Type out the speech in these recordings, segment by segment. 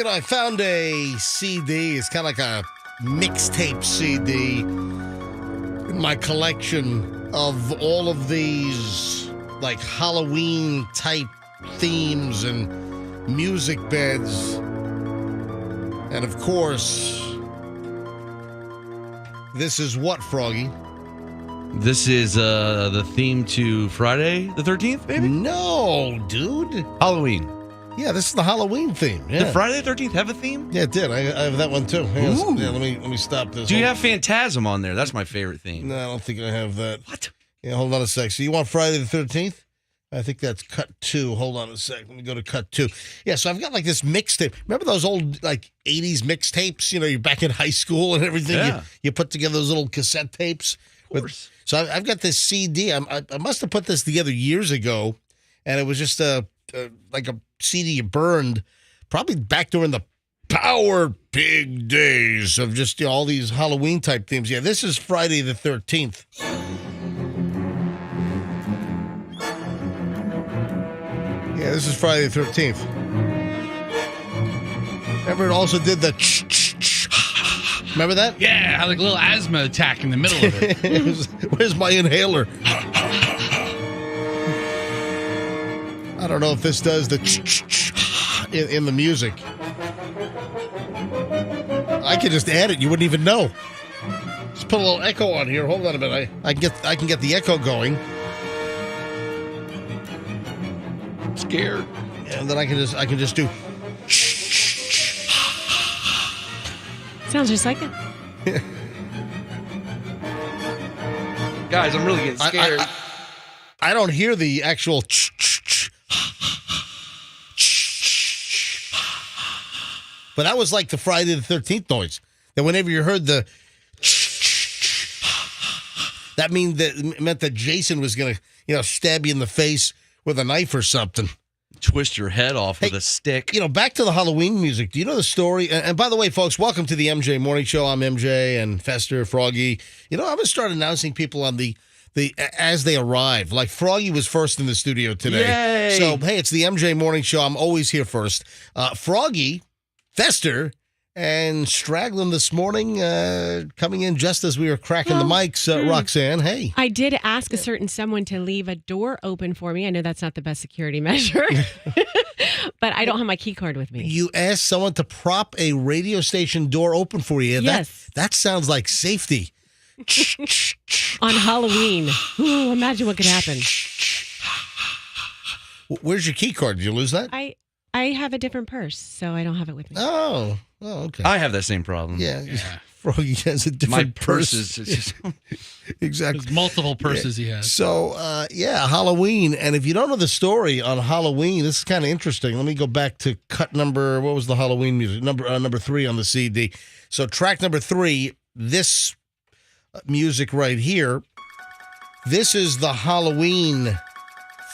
I found a CD. It's kind of like a mixtape CD in my collection of all of these, like, Halloween-type themes and music beds. And, of course, this is what, Froggy? This is the theme to Friday the 13th, maybe? No, dude. Halloween. Yeah, this is the Halloween theme. Yeah. Did Friday the 13th have a theme? Yeah, it did. I have that one too. Yeah, let me stop this. Do you have Phantasm on there? That's my favorite theme. No, I don't think I have that. What? Yeah, hold on a sec. So you want Friday the 13th? I think that's cut 2. Hold on a sec. Let me go to cut 2. Yeah, so I've got like this mixtape. Remember those old like 80s mixtapes? You're back in high school and everything. Yeah. You put together those little cassette tapes. Of course. So I've got this CD. I must have put this together years ago, and it was just like a CD you burned, probably back during the Power Pig days of just all these Halloween type themes. Yeah, this is Friday the 13th. Yeah, this is Friday the 13th. Remember, it also did the remember that? Yeah, had like a little asthma attack in the middle of it. Where's my inhaler? I don't know if this does the in the music. I could just add it. You wouldn't even know. Just put a little echo on here. Hold on a minute. I can get the echo going. I'm scared. And then I can just do. Sounds just like it. Guys, I'm really getting scared. I don't hear the actual. But that was like the Friday the 13th noise. That whenever you heard the, that meant that Jason was gonna, stab you in the face with a knife or something. Twist your head off with a stick. Back to the Halloween music. Do you know the story? And by the way, folks, welcome to the MJ Morning Show. I'm MJ and Fester, Froggy. I'm gonna start announcing people on the as they arrive. Like Froggy was first in the studio today. Yay. So hey, it's the MJ Morning Show. I'm always here first. Froggy, Fester, and Straglin this morning, coming in just as we were cracking the mics. Roxanne, hey. I did ask a certain someone to leave a door open for me. I know that's not the best security measure, but I don't have my key card with me. You asked someone to prop a radio station door open for you. Yes. That sounds like safety. On Halloween. Ooh, imagine what could happen. Where's your key card? Did you lose that? I have a different purse, so I don't have it with me. Oh, okay. I have that same problem. Yeah. Froggy has a different My purse is just... Exactly. There's multiple purses he has. So, Halloween. And if you don't know the story on Halloween, this is kind of interesting. Let me go back to cut number, what was the Halloween music? Number 3 on the CD. So track number 3, this music right here. This is the Halloween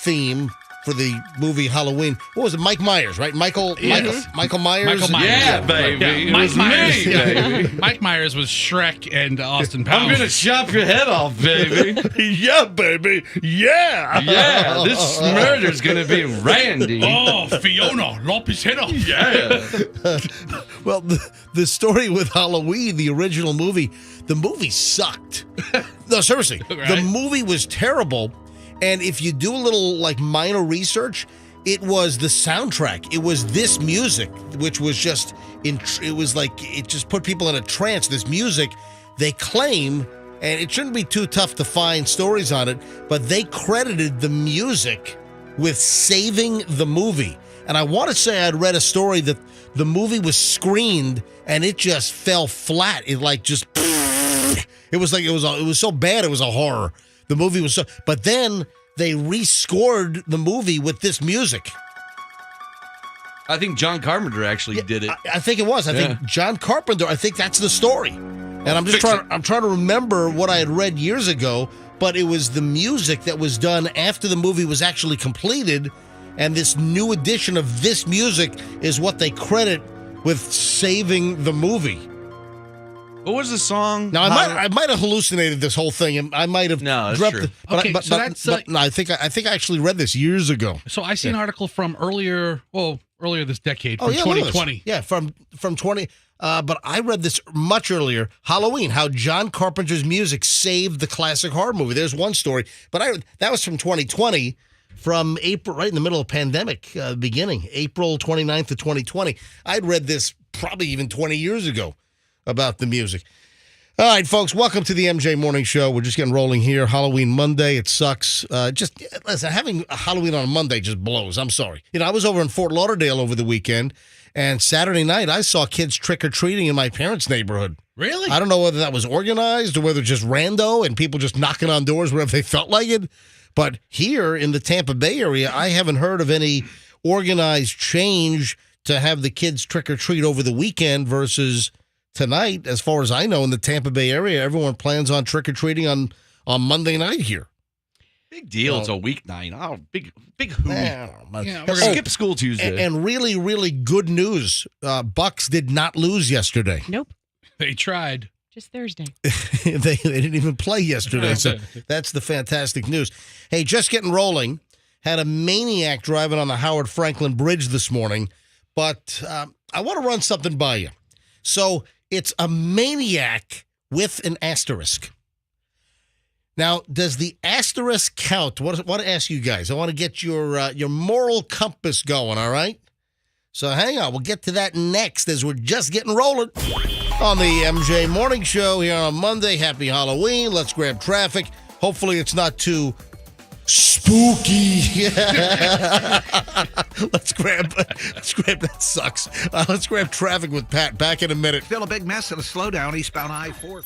theme for the movie Halloween. What was it? Mike Myers, right? Michael Myers? Michael Myers. Yeah, baby. Yeah, It Mike was Myers. me, baby. Mike Myers was Shrek and Austin Powers. I'm going to chop your head off, baby. Yeah, baby. Yeah. Yeah, this murder's going to be Randy. Oh, Fiona, lop his head off. Yeah. Well, the story with Halloween, the original movie, the movie sucked. No, seriously. Right. The movie was terrible. And if you do a little minor research, it was the soundtrack. It was this music, which was just, it just put people in a trance. This music, they claim, and it shouldn't be too tough to find stories on it, but they credited the music with saving the movie. And I want to say I'd read a story that the movie was screened and it just fell flat. It was so bad it was a horror. The movie was so, but then they rescored the movie with this music. I think John Carpenter actually did it. I think it was. I think John Carpenter. I think that's the story. And I'm trying to remember what I had read years ago. But it was the music that was done after the movie was actually completed, and this new edition of this music is what they credit with saving the movie. What was the song? Now I might have hallucinated this whole thing, and I might have No, that's dreamt true. it, but, Okay, but, so but, that's, but no, I think I actually read this years ago. So I see an article from earlier this decade, from Oh yeah, look at this. 2020. Yeah, from 20. But I read this much earlier. Halloween, how John Carpenter's music saved the classic horror movie. There's one story, but that was from 2020, from April, right in the middle of pandemic beginning, April 29th of 2020. I'd read this probably even 20 years ago about the music. All right, folks, welcome to the MJ Morning Show. We're just getting rolling here. Halloween Monday, it sucks. Just listen, having a Halloween on a Monday just blows. I'm sorry. I was over in Fort Lauderdale over the weekend, and Saturday night I saw kids trick-or-treating in my parents' neighborhood. Really? I don't know whether that was organized or whether just rando and people just knocking on doors wherever they felt like it. But here in the Tampa Bay area, I haven't heard of any organized change to have the kids trick-or-treat over the weekend versus tonight. As far as I know, in the Tampa Bay area, everyone plans on trick-or-treating on Monday night here. Big deal. It's a weeknight. Oh, big hoot. Yeah, we're gonna Skip school Tuesday. And really, really good news. Bucks did not lose yesterday. Nope. They tried. Just Thursday. they didn't even play yesterday. So that's the fantastic news. Hey, just getting rolling. Had a maniac driving on the Howard Franklin Bridge this morning. But I want to run something by you. So it's a maniac with an asterisk. Now, does the asterisk count? I want to ask you guys. I want to get your moral compass going, all right? So hang on. We'll get to that next as we're just getting rolling on the MJ Morning Show here on Monday. Happy Halloween. Let's grab traffic. Hopefully it's not too spooky. Let's grab that sucks. Let's grab traffic with Pat. Back in a minute. Still a big mess and a slowdown eastbound I-4.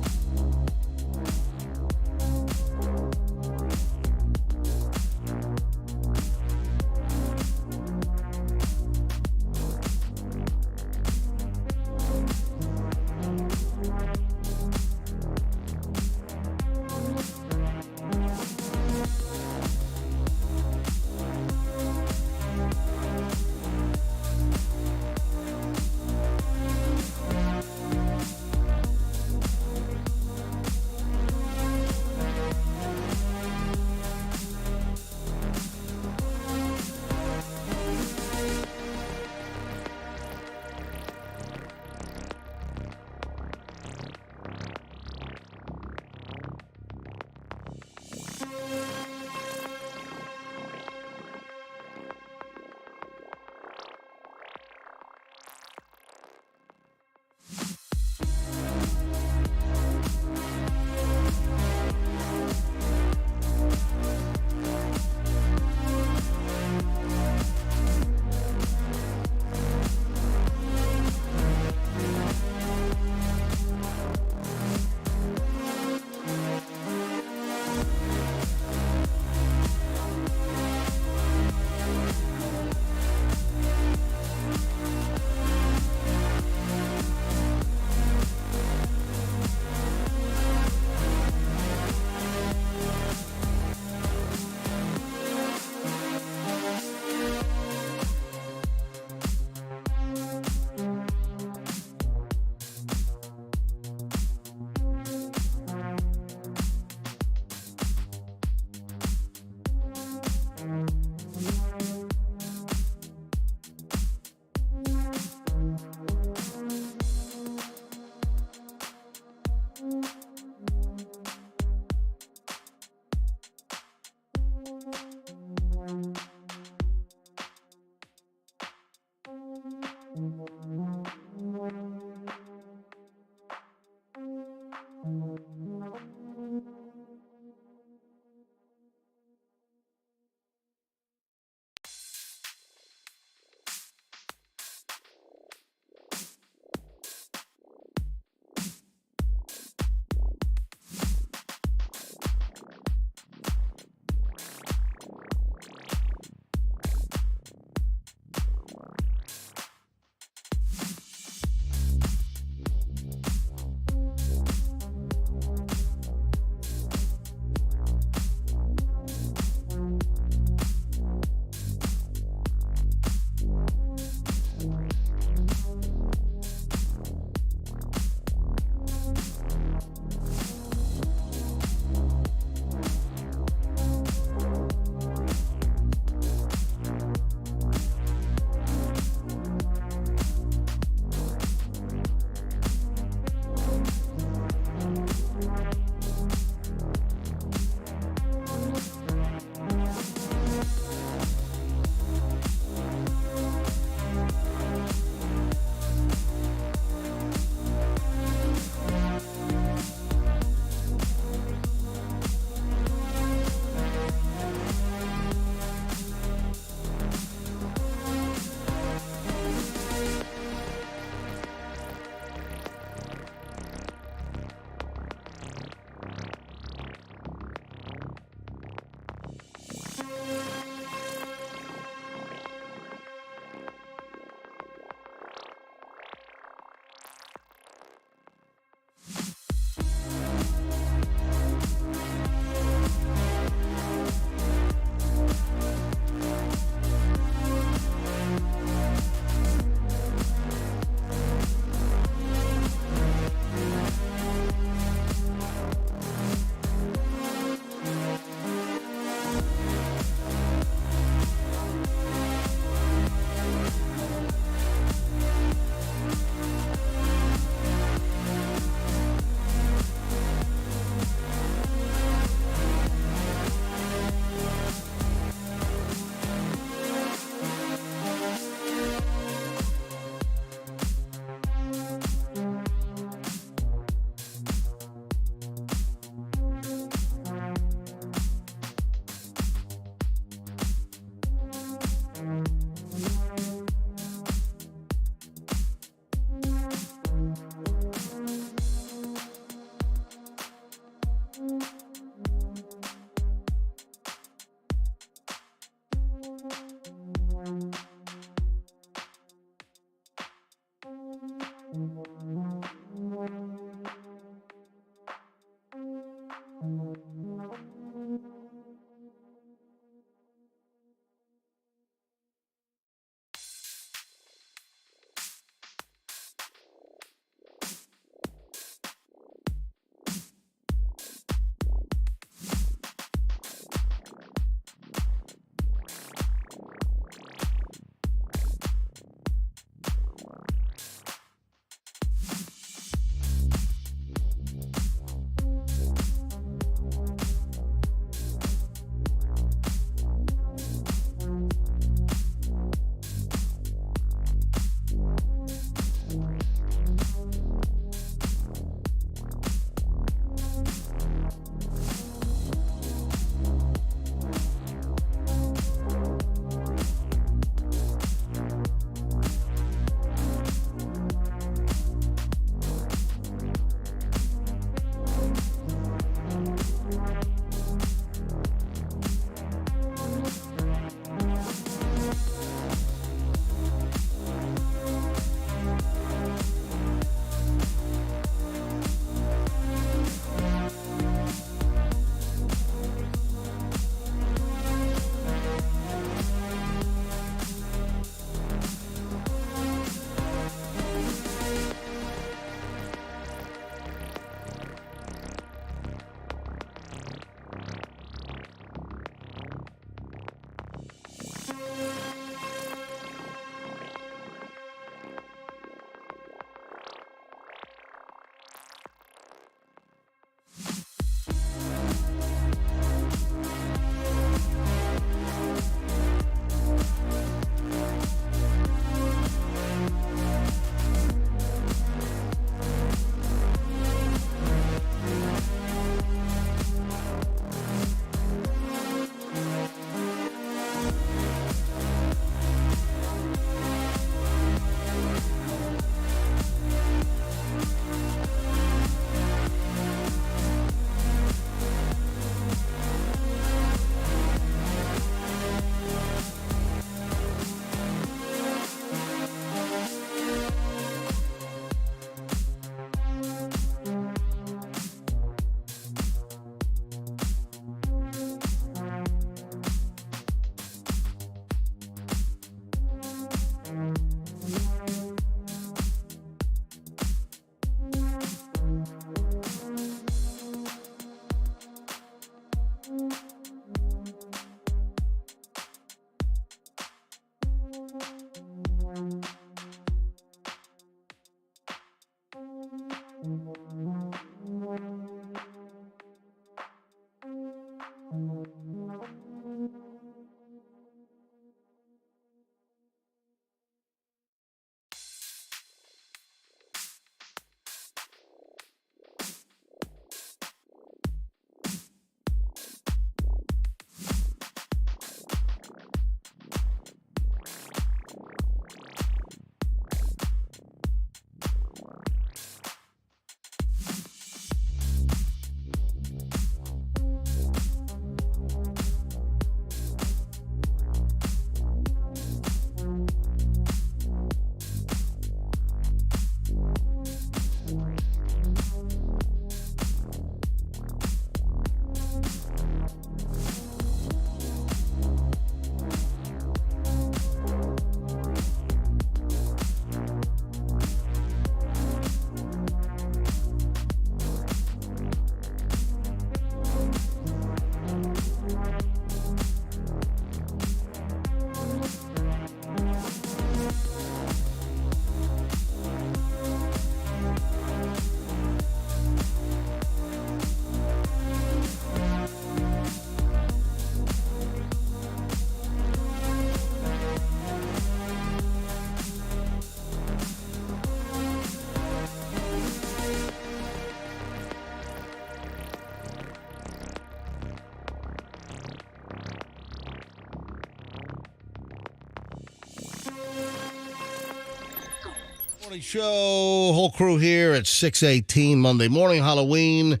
Morning show, whole crew here at 6:18 Monday morning, Halloween.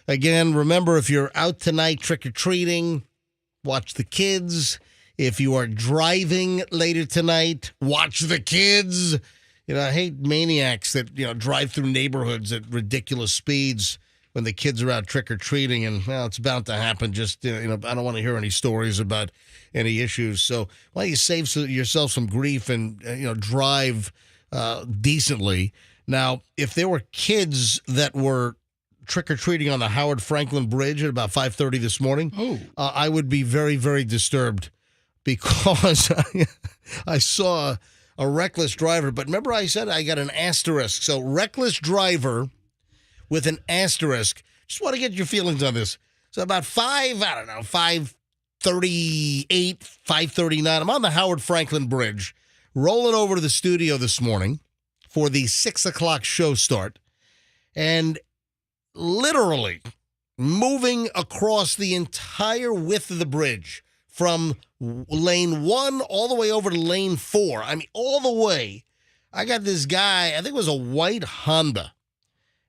Again, remember, if you're out tonight trick-or-treating, watch the kids. If you are driving later tonight, watch the kids. You know, I hate maniacs that, drive through neighborhoods at ridiculous speeds when the kids are out trick-or-treating, and, well, it's bound to happen. Just, I don't want to hear any stories about any issues. So why don't you save yourself some grief and, drive decently. Now, if there were kids that were trick-or-treating on the Howard Franklin Bridge at about 5:30 this morning, I would be very, very disturbed because I saw a reckless driver. But remember I said I got an asterisk. So reckless driver with an asterisk. Just want to get your feelings on this. So about 5:38, 5:39, I'm on the Howard Franklin Bridge, rolling over to the studio this morning for the 6 o'clock show start, and literally moving across the entire width of the bridge from lane 1 all the way over to lane 4. I mean, all the way. I got this guy, I think it was a white Honda,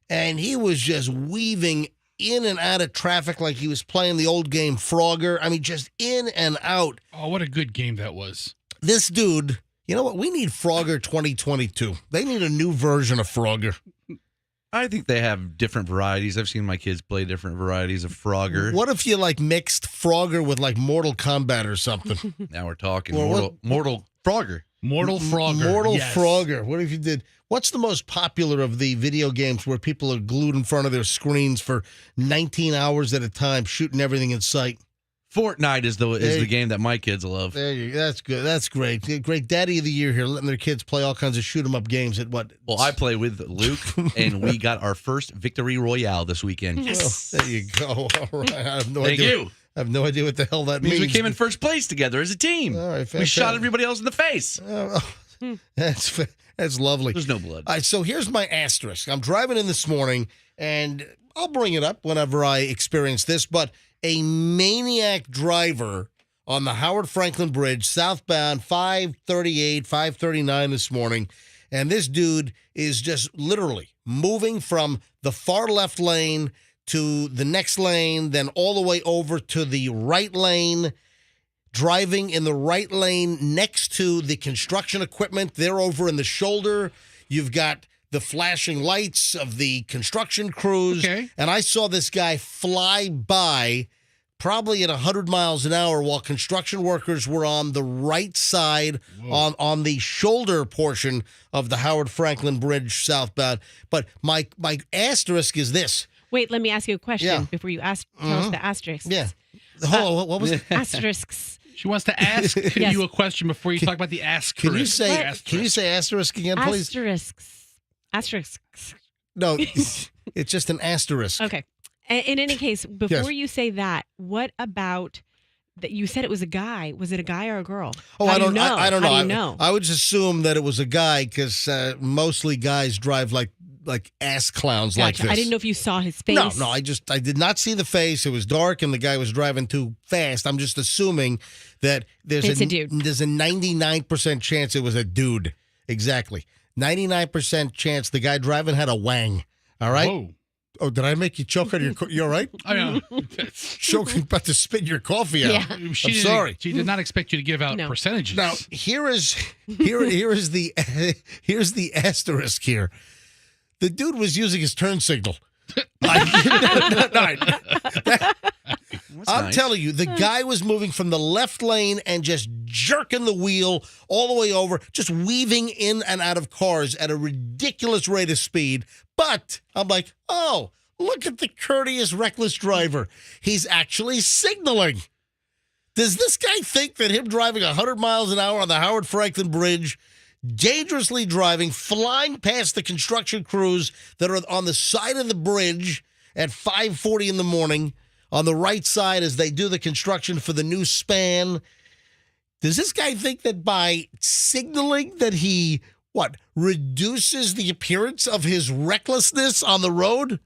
and he was just weaving in and out of traffic like he was playing the old game Frogger. I mean, just in and out. Oh, what a good game that was. This dude, you know what? We need Frogger 2022. They need a new version of Frogger. I think they have different varieties. I've seen my kids play different varieties of Frogger. What if you mixed Frogger with Mortal Kombat or something? Now we're talking Or Mortal Frogger. Mortal Frogger. Mortal Yes. Frogger. What if you did? What's the most popular of the video games where people are glued in front of their screens for 19 hours at a time, shooting everything in sight? Fortnite is the game that my kids love. There you go. That's good. That's great. Great Daddy of the Year here, letting their kids play all kinds of shoot 'em up games at what? Well, I play with Luke, and we got our first victory royale this weekend. Yes. Well, there you go. All right. I have no Thank idea. you. I have no idea what the hell that means. Means we came in first place together as a team. All right, we fantastic. shot everybody else in the face. That's lovely. There's no blood. All right, so here's my asterisk. I'm driving in this morning, and I'll bring it up whenever I experience this, but a maniac driver on the Howard Franklin Bridge, southbound 538, 539 this morning, and this dude is just literally moving from the far left lane to the next lane, then all the way over to the right lane, driving in the right lane next to the construction equipment. They're over in the shoulder. You've got the flashing lights of the construction crews. Okay. And I saw this guy fly by probably at 100 miles an hour while construction workers were on the right side on the shoulder portion of the Howard Franklin Bridge southbound. But my asterisk is this. Wait, let me ask you a question Yeah. before you tell us the asterisks. Yeah. Hold on, what was it? Asterisks. She wants to ask Yes. you a question before you talk about the asterisk. Can you say asterisk again, please? Asterisks. No, it's just an asterisk. Okay. In any case, before you say that, what about that? You said it was a guy. Was it a guy or a girl? Oh, How I do you don't know? I don't How know. do you know? I would just assume that it was a guy because mostly guys drive like ass clowns like Gotcha. this. I didn't know if you saw his face. No, I did not see the face. It was dark and the guy was driving too fast. I'm just assuming that It's a dude. There's a 99% chance it was a dude. Exactly. 99% chance the guy driving had a wang. All right? Whoa. Oh, did I make you choke on your you all right? I know. Choking about to spit your coffee out. Yeah. I'm sorry. She did not expect you to give out No. percentages. Now, here is the asterisk here. The dude was using his turn signal. I'm telling you, the guy was moving from the left lane and just jerking the wheel all the way over, just weaving in and out of cars at a ridiculous rate of speed. But I'm like, oh, look at the courteous, reckless driver. He's actually signaling. Does this guy think that him driving 100 miles an hour on the Howard Franklin Bridge, dangerously driving, flying past the construction crews that are on the side of the bridge at 5:40 in the morning, on the right side as they do the construction for the new span, does this guy think that by signaling that he, reduces the appearance of his recklessness on the road?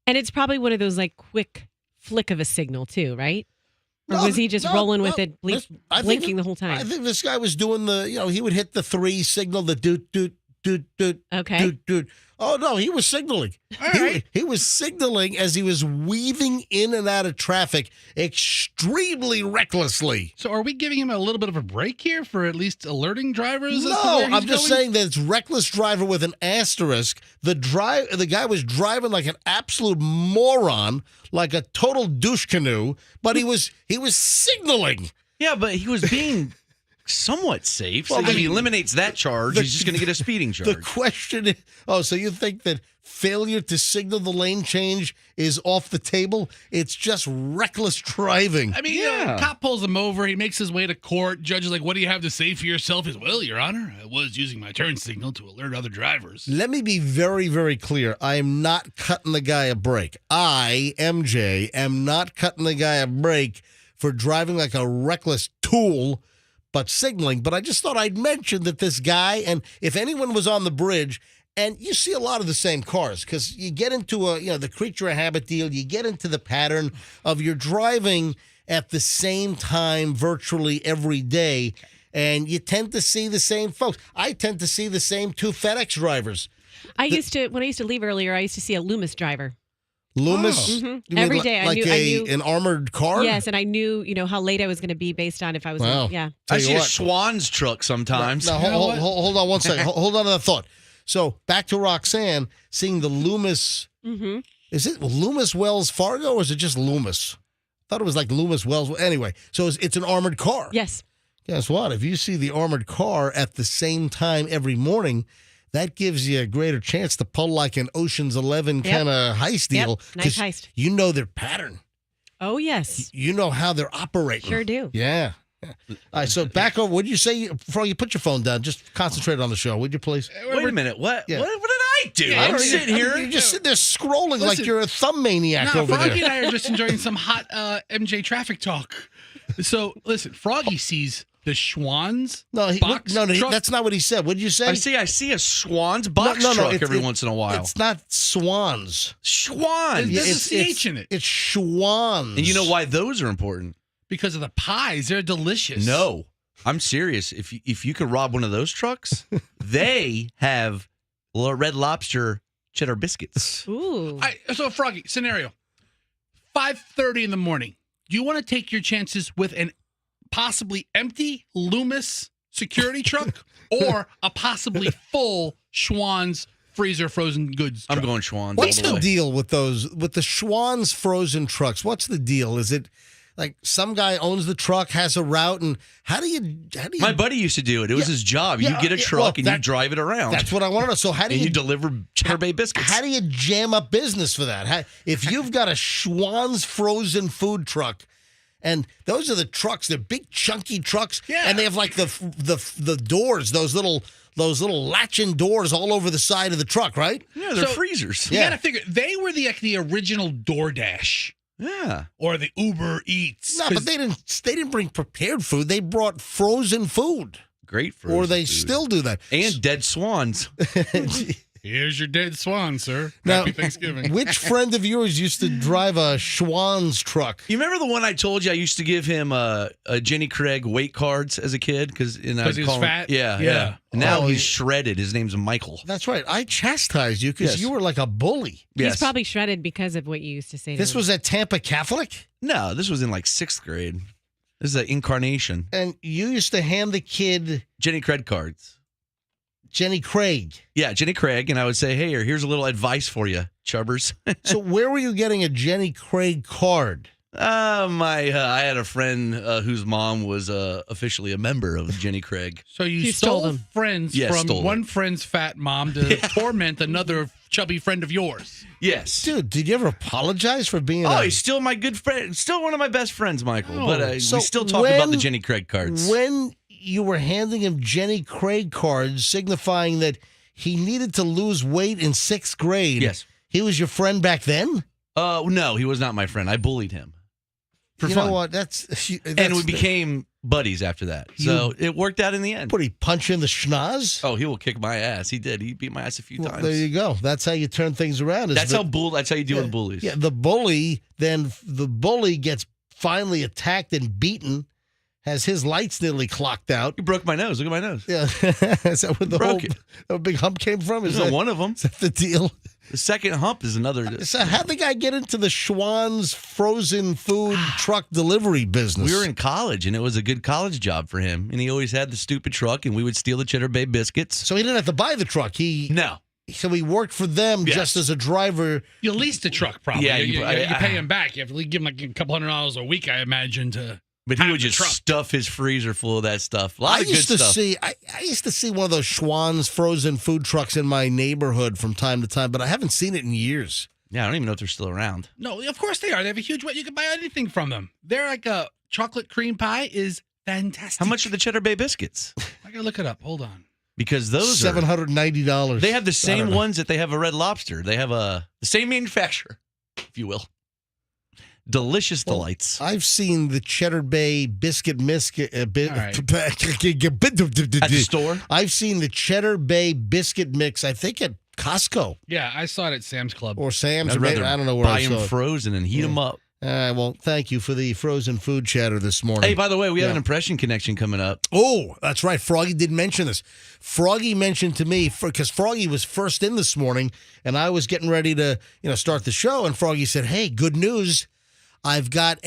And it's probably one of those like quick flick of a signal too, right? Or was he just rolling with it, blinking the whole time? I think this guy was doing he would hit the 3 signal, the doot, doot, doot, doot, Okay. doot, doot. Oh, no, he was signaling. He was signaling as he was weaving in and out of traffic extremely recklessly. So are we giving him a little bit of a break here for at least alerting drivers? as to No, where he's I'm just going? saying that it's reckless driver with an asterisk. The guy was driving like an absolute moron, like a total douche canoe, but he was signaling. Yeah, but he was being somewhat safe. So Well, if he eliminates that charge, he's just going to get a speeding charge. The question is, so you think that failure to signal the lane change is off the table? It's just reckless driving. I mean, cop pulls him over. He makes his way to court. Judge is like, what do you have to say for yourself? He's, well, Your Honor, I was using my turn signal to alert other drivers. Let me be very, very clear. I am not cutting the guy a break. I, MJ, am not cutting the guy a break for driving like a reckless tool, but signaling. But I just thought I'd mention that this guy, and if anyone was on the bridge, and you see a lot of the same cars, because you get into the creature of habit deal, you get into the pattern of you're driving at the same time virtually every day, and you tend to see the same folks. I tend to see the same 2 FedEx drivers. When I used to leave earlier, I used to see a Loomis driver. Loomis? Mhm. You mean Every day. I like knew an armored car? Yes, and I knew, how late I was going to be based on if I was. Wow. Yeah. Tell I you see a what. Schwan's truck sometimes. Now, hold on one second. Hold on to that thought. So back to Roxanne, seeing the Loomis. Mm-hmm. Is it Loomis Wells Fargo or is it just Loomis? I thought it was like Loomis Wells. Anyway, so it's an armored car. Yes. Guess what? If you see the armored car at the same time every morning, that gives you a greater chance to pull like an Ocean's 11 kind of heist deal. Yep. Nice 'cause heist. You know their pattern. Oh, yes. You know how they're operating. Sure do. Yeah. All right, so back over. What'd you say? Before you put your phone down, just concentrate on the show, would you please? Wait a minute. What? Yeah. What did I right, dude. Yeah, I'm sitting here. You're just sitting there scrolling like Listen, you're a thumb maniac No, over Froggy there. and I are just enjoying some hot MJ traffic talk. So, listen, Froggy sees the Schwan's box truck. That's not what he said. What did you say? I see a Schwan's box truck every once in a while. It's not Swans. Schwan. There's a CH in it. It's Schwans. And you know why those are important? Because of the pies. They're delicious. No, I'm serious. If you could rob one of those trucks, they have Red Lobster cheddar biscuits. Ooh. So, Froggy, scenario. 5:30 in the morning. Do you want to take your chances with an possibly empty Loomis security truck or a possibly full Schwan's freezer frozen goods truck? I'm going Schwan's. What's all the way. deal with the Schwan's frozen trucks? What's the deal? Is it like some guy owns the truck, has a route, and how do you? My buddy used to do it. It was his job. You get a truck and you drive it around. That's what I want to know. So how do and you you deliver Cheddar Bay biscuits? How do you jam up business for that? If you've got a Schwan's frozen food truck, and those are the trucks, they're big chunky trucks, and they have like the doors, those little latch-in doors all over the side of the truck, right? Yeah, they're freezers. You got to figure they were the original DoorDash. Yeah. Or the Uber Eats. No, but they didn't bring prepared food. They brought frozen food. Great frozen Or they food. still do that. And dead swans. Here's your dead swan, sir. Now, Happy Thanksgiving. Which friend of yours used to drive a Schwan's truck? You remember the one I told you I used to give him a Jenny Craig weight cards as a kid? Because he was fat? Yeah. And now Oh, he's shredded. His name's Michael. That's right. I chastised you because you were like a bully. He's probably shredded because of what you used to say to This him. was at Tampa Catholic? No, this was in like 6th grade. This is an incarnation. And you used to hand the kid Jenny Craig cards. Jenny Craig. Yeah, Jenny Craig. And I would say, hey, here's a little advice for you, chubbers. So where were you getting a Jenny Craig card? I had a friend whose mom was officially a member of Jenny Craig. So you stole stole them. friends Yes, from stole one them. friend's fat mom to torment another chubby friend of yours. Yes. Dude, did you ever apologize for being Oh, he's still my good friend. Still one of my best friends, Michael. Oh, But so we still talk when- about the Jenny Craig cards. When you were handing him Jenny Craig cards signifying that he needed to lose weight in 6th grade. Yes. He was your friend back then? No, he was not my friend. I bullied him. For you fun. know what? That's And we became buddies after that. So it worked out in the end. What, he punch you in the schnoz? Oh, he will kick my ass. He did. He beat my ass a few Well, times. there you go. That's how you turn things around. That's how you deal with bullies. Yeah, the bully gets finally attacked and beaten, has his lights nearly clocked out. You broke my nose. Look at my nose. Yeah, is that where the Broke whole it. the big hump came from? Is There's that, no one of them. is that the deal? The second hump is another. So how'd the guy get into the Schwan's frozen food truck delivery business? We were in college, and it was a good college job for him. And he always had the stupid truck, and we would steal the Cheddar Bay biscuits. So he didn't have to buy the truck. No. So he worked for them Yes. just as a driver. You leased a truck, probably. Yeah, you I- pay him back. You have to give him like a couple $100 a week, I imagine, to. But he have would the just truck. stuff his freezer full of that stuff. A lot of good stuff. I used to see one of those Schwan's frozen food trucks in my neighborhood from time to time, but I haven't seen it in years. Yeah, I don't even know if they're still around. No, of course they are. They have a huge. You can buy anything from them. They're like a chocolate cream pie is fantastic. How much are the Cheddar Bay biscuits? I gotta look it up. Hold on. Because those $790. They have the I same don't know. ones that they have a Red Lobster. They have the same manufacturer, if you will. Delicious delights. I've seen the Cheddar Bay biscuit right. At the store. I've seen the Cheddar Bay biscuit mix, I think at Costco Yeah, I saw it at Sam's Club. or Sam's. I'd Or maybe, rather I don't know where buy I saw them it. frozen and heat them up. Well, thank you for the frozen food chatter this morning. Hey, by the way, we have Yeah. an impression connection coming up. Oh, that's right. Froggy did mention this. Froggy mentioned to me, because Froggy was first in this morning, and I was getting ready to start the show, and Froggy said, hey, good news. I've got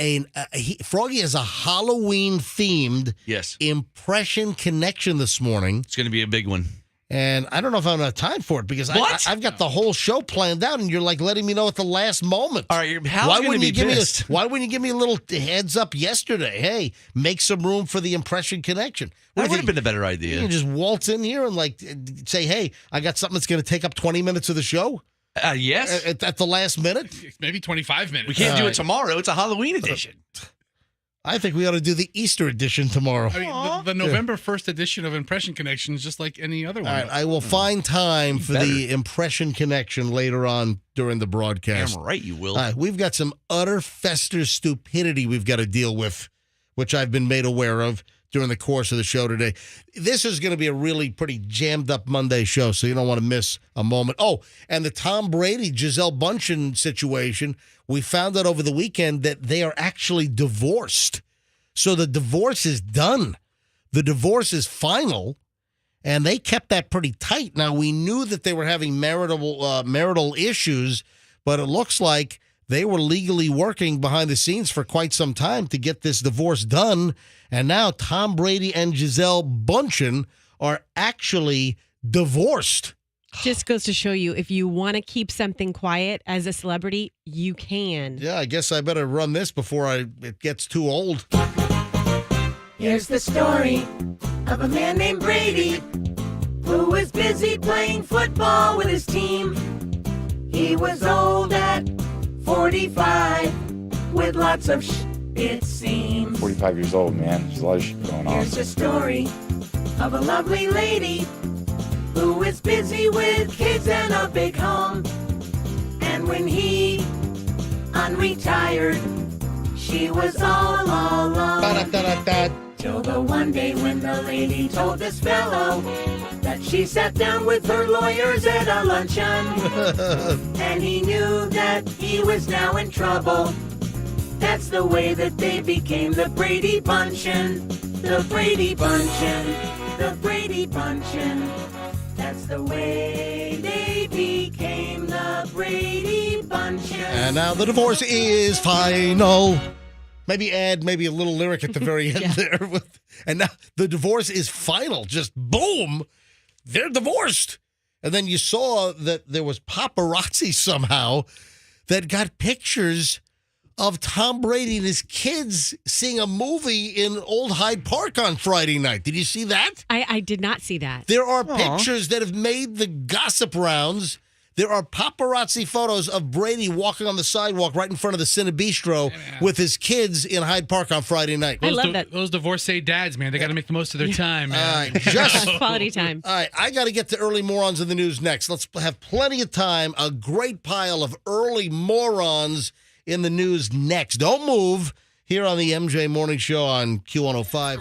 Froggy has a Halloween-themed Yes. impression connection this morning, It's going to be a big one. and I don't know if I'm going to have time for it, because What? I've got the whole show planned out, and you're like letting me know at the last moment. All right, Hal's going to be pissed. Why wouldn't you give me a little heads up yesterday? Hey, make some room for the impression connection. What That if would have been a better you idea. can just waltz in here and say, hey, I got something that's going to take up 20 minutes of the show Yes. at the last minute. Maybe 25 minutes. We can't do All it right. tomorrow. It's a Halloween edition. I think we ought to do the Easter edition tomorrow. I mean, the November 1st edition of Impression Connection is just like any other one. All right, I will find time for the Impression Connection later on during the broadcast. Damn right you will. All right, we've got some utter fester stupidity we've got to deal with, which I've been made aware of during the course of the show today. This is going to be a really pretty jammed up Monday show, so you don't want to miss a moment. Oh, and the Tom Brady, Gisele Bündchen situation, we found out over the weekend that they are actually divorced. So the divorce is done. The divorce is final, and they kept that pretty tight. Now, we knew that they were having marital issues, but it looks like they were legally working behind the scenes for quite some time to get this divorce done. And now Tom Brady and Gisele Bündchen are actually divorced. Just goes to show you, if you want to keep something quiet as a celebrity, you can. Yeah, I guess I better run this before it gets too old. Here's the story of a man named Brady who was busy playing football with his team. He was old at 45 with lots of it seems. 45 years old, man. There's a lot of shit going on. Here's the story of a lovely lady who is busy with kids and a big home. And when he unretired, she was all alone. Till the one day when the lady told this fellow that she sat down with her lawyers at a luncheon. And he knew that he was now in trouble. That's the way that they became the Brady Bündchen. The Brady Bündchen. The Brady Bündchen. That's the way they became the Brady Bündchen. And now the divorce is final. Maybe add a little lyric at the very end there. And now the divorce is final. Just boom, they're divorced. And then you saw that there was paparazzi somehow that got pictures of Tom Brady and his kids seeing a movie in Old Hyde Park on Friday night. Did you see that? I did not see that. There are pictures that have made the gossip rounds. There are paparazzi photos of Brady walking on the sidewalk right in front of the Cinebistro with his kids in Hyde Park on Friday night. I love that. Those divorcee dads, man, they got to make the most of their time, man. All right, just Quality time. All right, I got to get to early morons in the news next. Let's have plenty of time. A great pile of early morons in the news next. Don't move here on the MJ Morning Show on Q105.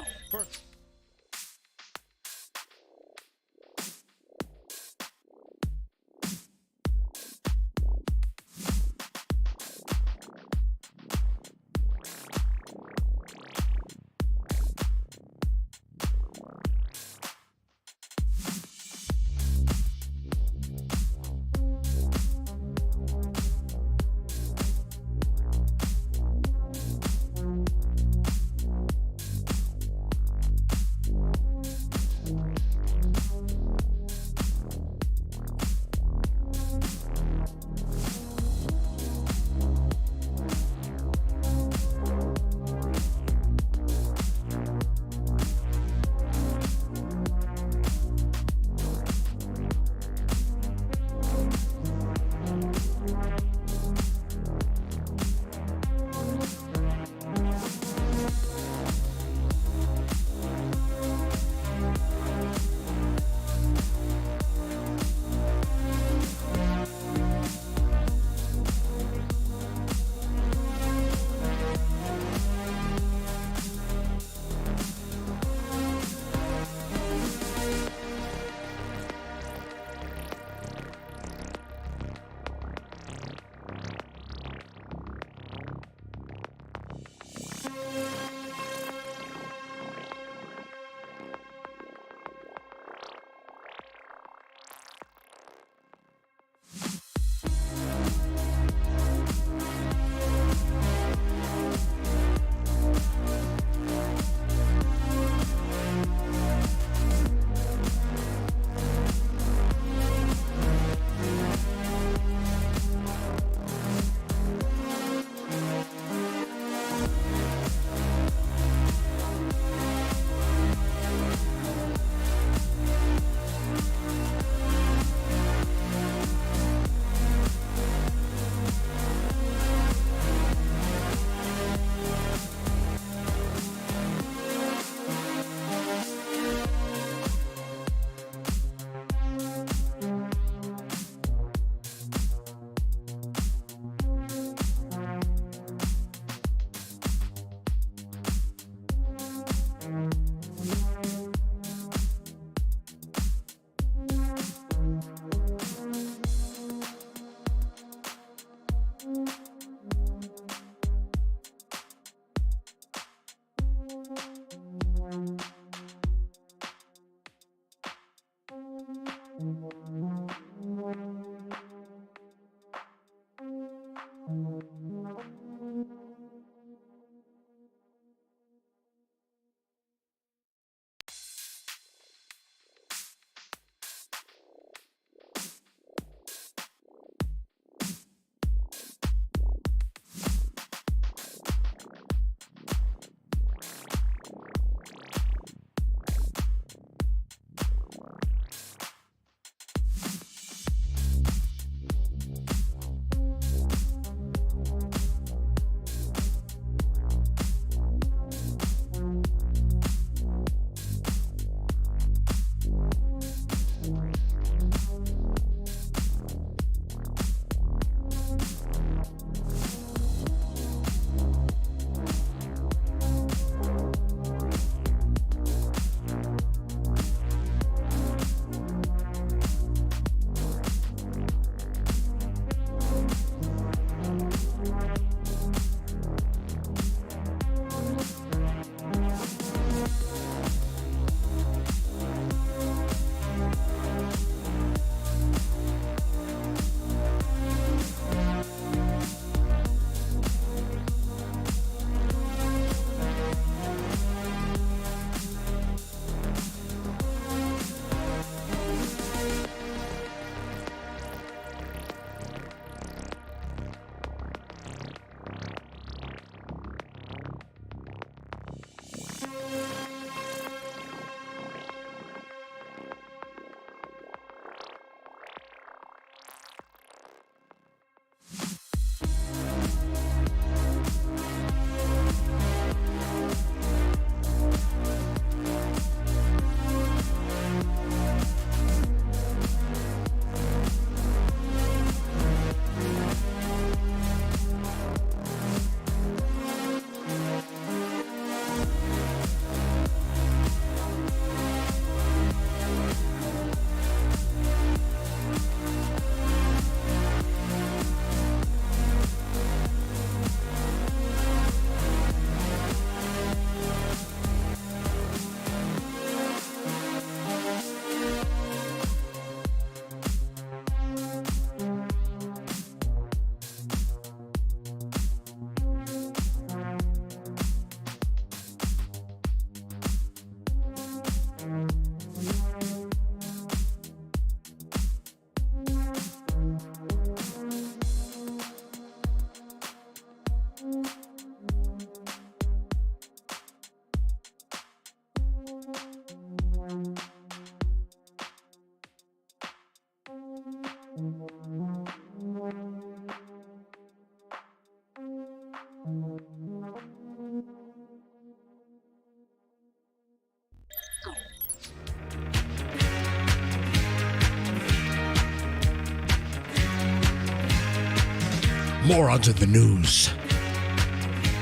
Morons in the news.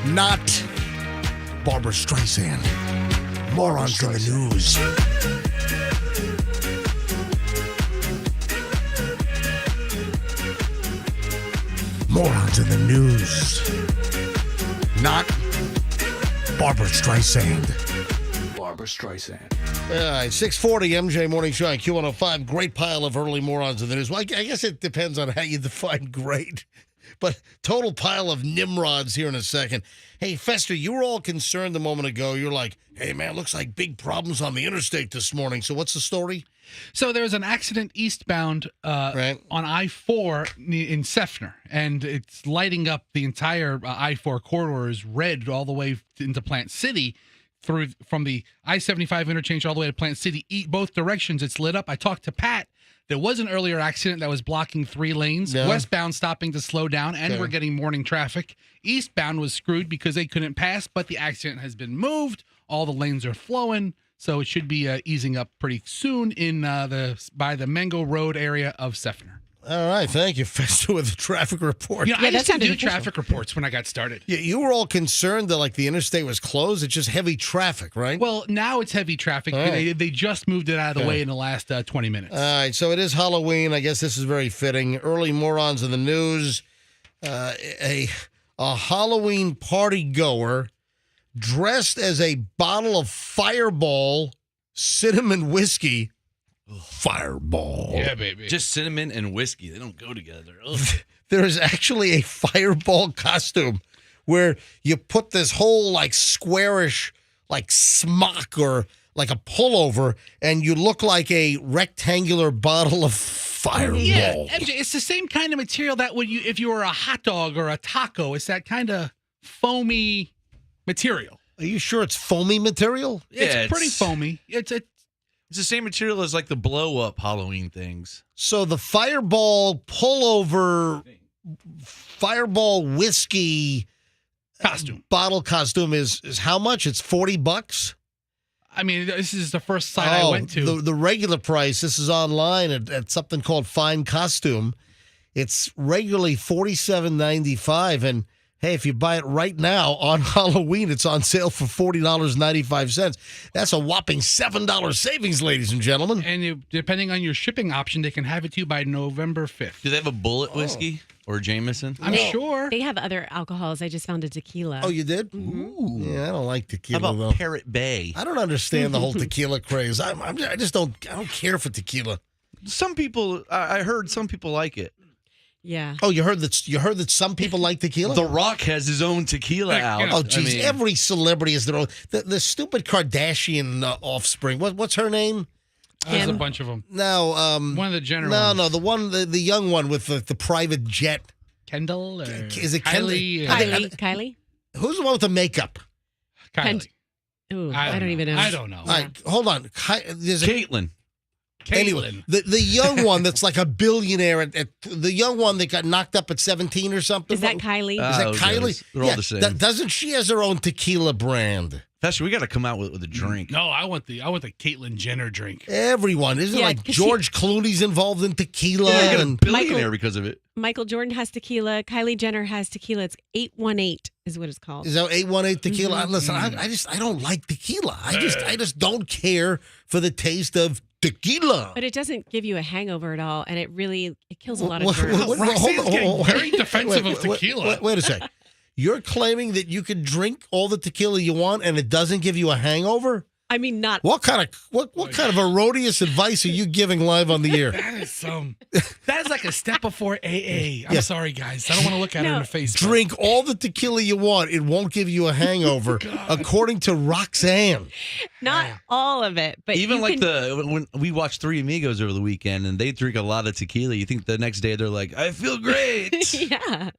Not Barbara Streisand. Morons in the news. Morons in the news. Not Barbara Streisand. Barbara Streisand. All right, 640 MJ Morning Show on Q105. Great pile of early morons in the news. Well, I guess it depends on how you define great. But total pile of Nimrods here in a second. Hey, Fester, you were all concerned a moment ago. You're like, hey, man, looks like big problems on the interstate this morning. So what's the story? So there was an accident eastbound on I-4 in Seffner, and it's lighting up the entire I-4 corridor is red all the way into Plant City. From the I-75 interchange all the way to Plant City, both directions, it's lit up. I talked to Pat. There was an earlier accident that was blocking 3 lanes. Yeah. Westbound stopping to slow down, and we're getting morning traffic. Eastbound was screwed because they couldn't pass, but the accident has been moved. All the lanes are flowing, so it should be easing up pretty soon by the Mango Road area of Seffner. All right, thank you, Fester, with the traffic report. I used to do traffic reports when I got started. Yeah, you were all concerned that the interstate was closed. It's just heavy traffic, right? Well, now it's heavy traffic. Right. They just moved it out of the way in the last 20 minutes. All right, so it is Halloween. I guess this is very fitting. Early morons in the news. A Halloween party goer dressed as a bottle of Fireball cinnamon whiskey Fireball. Yeah, baby. Just cinnamon and whiskey. They don't go together. Ugh. There is actually a Fireball costume where you put this whole like squarish like smock or like a pullover and you look like a rectangular bottle of Fireball. Yeah, MJ, it's the same kind of material that would you if you were a hot dog or a taco. It's that kind of foamy material. Are you sure it's foamy material? It's pretty foamy. It's the same material as like the blow up Halloween things. So the Fireball pullover, Fireball whiskey costume. Bottle costume is how much? It's $40. I mean, this is the first site I went to. The regular price, this is online at something called Fine Costume. It's regularly $47.95. And hey, if you buy it right now on Halloween, it's on sale for $40.95. That's a whopping $7 savings, ladies and gentlemen. And depending on your shipping option, they can have it to you by November 5th. Do they have a bullet whiskey or Jameson? I'm sure. They have other alcohols. I just found a tequila. Oh, you did? Ooh. Yeah, I don't like tequila, How about though. Parrot Bay? I don't understand the whole tequila craze. I don't care for tequila. Some people, I heard some people like it. Yeah. Oh, you heard that some people like tequila? The Rock has his own tequila out. Oh, geez. I mean, Every celebrity has their own. The stupid Kardashian offspring. What's her name? There's a Kim. bunch of them. No. One of the general No, ones. the young one with the private jet. Kendall? Or Is it Kylie? Kylie? Who's the one with the makeup? Kylie. Ooh, I don't even know. I don't know. All right, hold on. There's a, Caitlyn. anyway, the young one that's like a billionaire at the young one that got knocked up at 17 or something. Is that Kylie? Is that those Kylie? guys. They're all the same. Doesn't she has her own tequila brand? Fashion, we got to come out with a drink. No, I want the Caitlyn Jenner drink. Everyone. Isn't it Yeah, like 'cause George Clooney's involved in tequila? Yeah, I got a and billionaire Michael- because of it. Michael Jordan has tequila. Kylie Jenner has tequila. It's 818 is what it's called. Is that 818 tequila? Mm-hmm. Listen, I don't like tequila. I just don't care for the taste of tequila. But it doesn't give you a hangover at all, and it kills a lot of germs. Roxanne's getting very defensive of tequila. Wait a sec. You're claiming that you can drink all the tequila you want and it doesn't give you a hangover? I mean, not. What kind of erroneous advice are you giving live on the air? That is like a step before AA. I'm Yeah. sorry, guys. I don't want to look at her in the face. but- Drink all the tequila you want. It won't give you a hangover, according to Roxanne. Not all of it, but Even you like can, when we watched Three Amigos over the weekend and they drink a lot of tequila, you think the next day they're like, I feel great. yeah.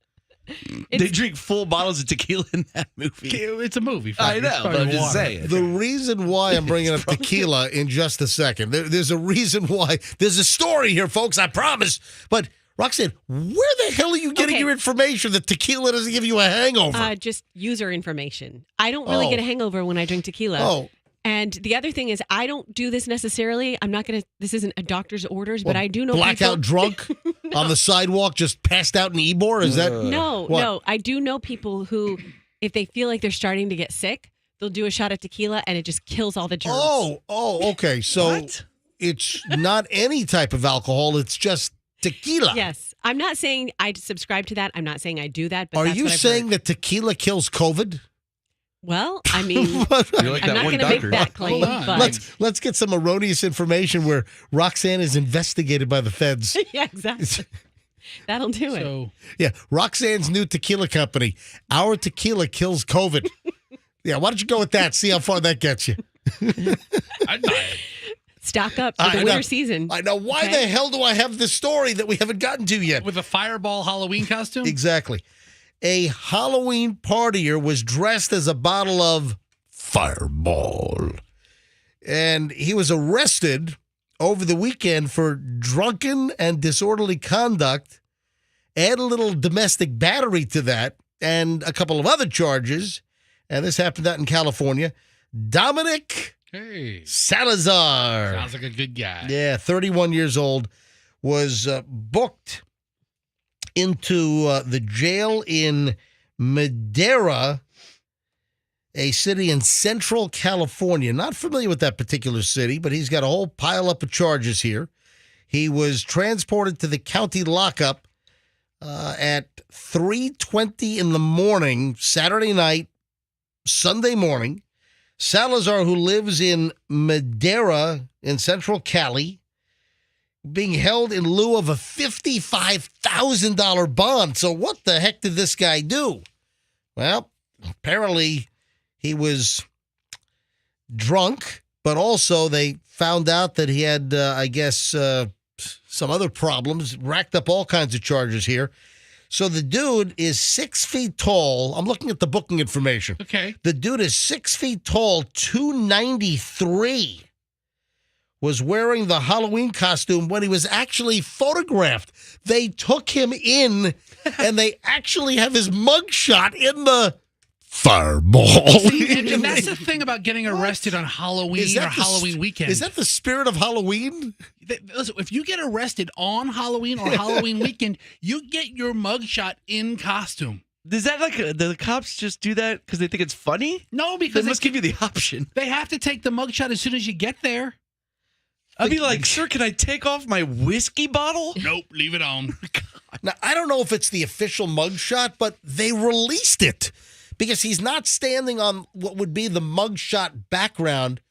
They drink full bottles of tequila in that movie. It's a movie. I know, It's but I'm probably just water. saying. The reason why I'm bringing up tequila in just a second, there's a reason why. There's a story here, folks, I promise. But Roxanne, where the hell are you getting Okay. your information that tequila doesn't give you a hangover? Just user information. I don't really Oh. get a hangover when I drink tequila. Oh. And the other thing is, I don't do this necessarily. I'm not going to, this isn't a doctor's orders, but I do know Blackout people. drunk on the sidewalk, just passed out in Ybor? Is that? No, What? no. I do know people who, if they feel like they're starting to get sick, they'll do a shot of tequila and it just kills all the germs. Oh, okay. So What? it's not any type of alcohol. It's just tequila. Yes. I'm not saying I subscribe to that. I'm not saying I do that. But Are that's you what I've saying heard. that tequila kills COVID? Well, I mean, You're like I'm that not one going to make doctor. that claim. Hold on. But Let's get some erroneous information where Roxanne is investigated by the feds. yeah, exactly. That'll do it. So Yeah, Roxanne's new tequila company. Our tequila kills COVID. Yeah, why don't you go with that? See how far that gets you. I'd buy it. Stock up for I the know. winter season. I know. Why Okay. the hell do I have this story that we haven't gotten to yet? With a Fireball Halloween costume? Exactly. A Halloween partier was dressed as a bottle of Fireball. And he was arrested over the weekend for drunken and disorderly conduct. Add a little domestic battery to that and a couple of other charges. And this happened out in California. Dominic Hey. Salazar. Sounds like a good guy. Yeah, 31 years old, was booked into the jail in Madera, a city in central California. Not familiar with that particular city, but he's got a whole pile up of charges here. He was transported to the county lockup at 3:20 in the morning, Saturday night, Sunday morning. Salazar, who lives in Madera in central Cali, being held in lieu of a $55,000 bond. So what the heck did this guy do? Well, apparently he was drunk, but also they found out that he had, some other problems, racked up all kinds of charges here. So the dude is 6 feet tall. I'm looking at the booking information. Okay. The dude is 6 feet tall, 293. Was wearing the Halloween costume when he was actually photographed. They took him in, and they actually have his mugshot in the fireball. See, and that's the thing about getting arrested on Halloween or Halloween weekend. Is that the spirit of Halloween? Listen, if you get arrested on Halloween or Halloween weekend, you get your mugshot in costume. Is that like the cops just do that because they think it's funny? No, because They must give you the option. they have to take the mugshot as soon as you get there. I'd be like, sir, can I take off my whiskey bottle? Nope, leave it on. Now, I don't know if it's the official mugshot, but they released it because he's not standing on what would be the mugshot background.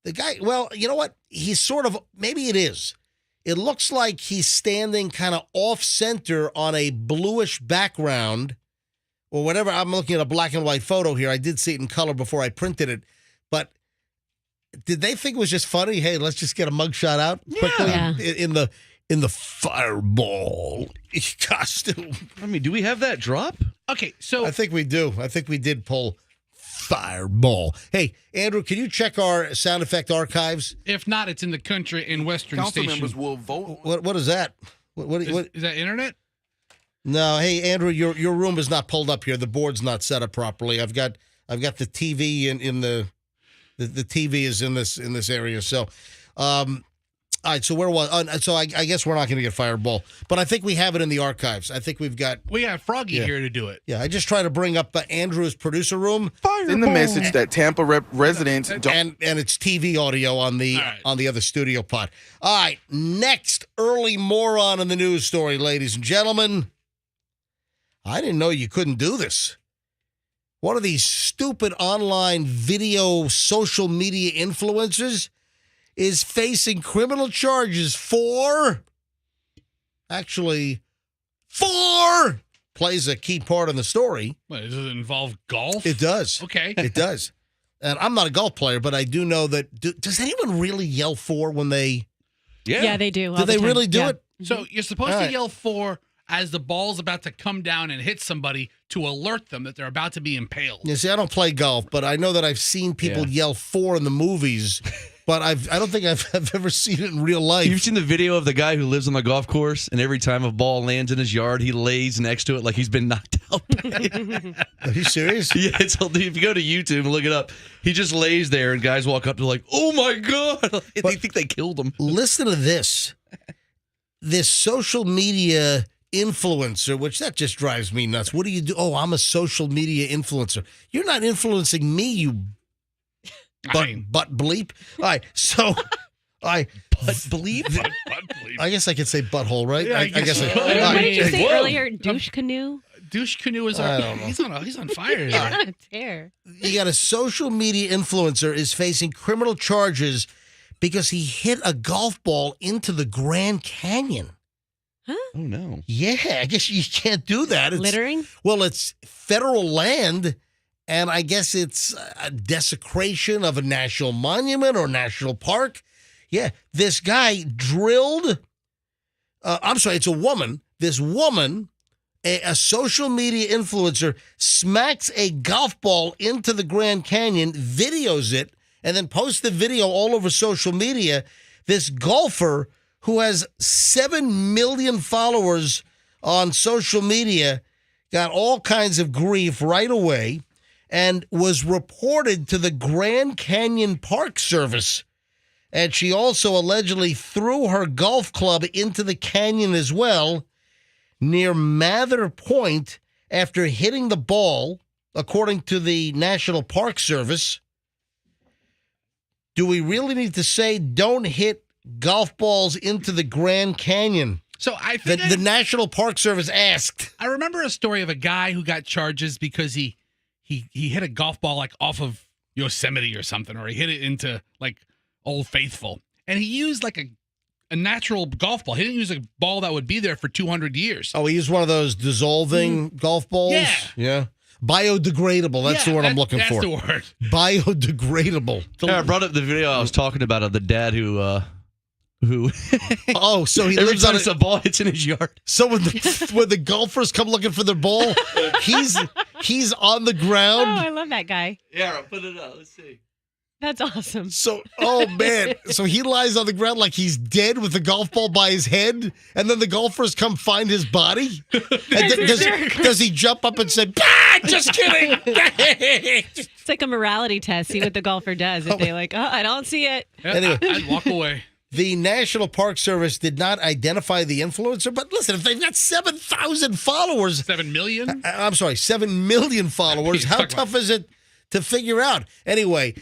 The guy, well, you know what? He's sort of, maybe it is. It looks like he's standing kind of off-center on a bluish background or whatever. I'm looking at a black and white photo here. I did see it in color before I printed it. But did they think it was just funny? Hey, let's just get a mugshot out quickly in the fireball costume. I mean, do we have that drop? Okay, so I think we do. I think we did pull fireball. Hey, Andrew, can you check our sound effect archives? if not, it's in the country in Western Council Station. members will vote. What is that? What? Is that internet? No, hey, Andrew, your room is not pulled up here. The board's not set up properly. I've got the TV in the TV is in this area. So, all right. So where was? So I guess we're not going to get fireball, but I think we have it in the archives. I think we've got. We have Froggy here to do it. Yeah, I just try to bring up Andrew's producer room. Send the message that Tampa residents don't. And it's TV audio on the other studio pod. All right, next early moron in the news story, ladies and gentlemen. I didn't know you couldn't do this. One of these stupid online video social media influencers is facing criminal charges for plays a key part in the story. What, does it involve golf? It does. Okay. It does. And I'm not a golf player, but I do know that. Does anyone really yell for when they? Yeah, they do. Do they really do it? So you're supposed All to right. yell for as the ball's about to come down and hit somebody to alert them that they're about to be impaled. You see, I don't play golf, but I know that I've seen people yell for in the movies, but I don't think I've ever seen it in real life. You've seen the video of the guy who lives on the golf course, and every time a ball lands in his yard, he lays next to it like he's been knocked out. Are you serious? Yeah, if you go to YouTube and look it up, he just lays there, and guys walk up to like, "Oh my god!" They think they killed him. Listen to this. This social media influencer, which that just drives me nuts. What do you do? Oh, I'm a social media influencer. You're not influencing me, you butt bleep. All right, so butt bleep. Butt bleep. I guess I could say butthole, right? Yeah, I guess so. all What right. did you say Whoa. earlier? Douche canoe? Douche canoe is I don't know. he's on fire. He's here. on a tear. You got a social media influencer is facing criminal charges because he hit a golf ball into the Grand Canyon. Oh no! Yeah, I guess you can't do that. It's, Littering? Well, it's federal land, and I guess it's a desecration of a national monument or national park. Yeah, this guy drilled. I'm sorry, it's a woman. This woman, a social media influencer, smacks a golf ball into the Grand Canyon, videos it, and then posts the video all over social media. This golfer, who has 7 million followers on social media, got all kinds of grief right away and was reported to the Grand Canyon Park Service. And she also allegedly threw her golf club into the canyon as well near Mather Point after hitting the ball, according to the National Park Service. Do we really need to say don't hit golf balls into the Grand Canyon? So I think The National Park Service asked. I remember a story of a guy who got charges because he hit a golf ball like off of Yosemite or something, or he hit it into like Old Faithful, and he used like a natural golf ball. He didn't use a ball that would be there for 200 years. Oh, he used one of those dissolving golf balls? Yeah. Biodegradable. That's the word I'm looking for. That's the word. Biodegradable. Yeah, I brought up the video I was talking about of the dad who Oh, so he every lives time on a ball hits in his yard. So when the golfers come looking for their ball, he's on the ground. Oh, I love that guy. Yeah, I'll put it up. Let's see. That's awesome. So, oh man, so he lies on the ground like he's dead with the golf ball by his head, and then the golfers come find his body. And does he jump up and say, "Bah, just kidding"? It's like a morality test. See what the golfer does. If they I don't see it. Yeah, Anyway. I'd walk away. The National Park Service did not identify the influencer, but listen, if they've got 7,000 followers, 7 million? I'm sorry, 7 million followers, how tough is it to figure out? Anyway,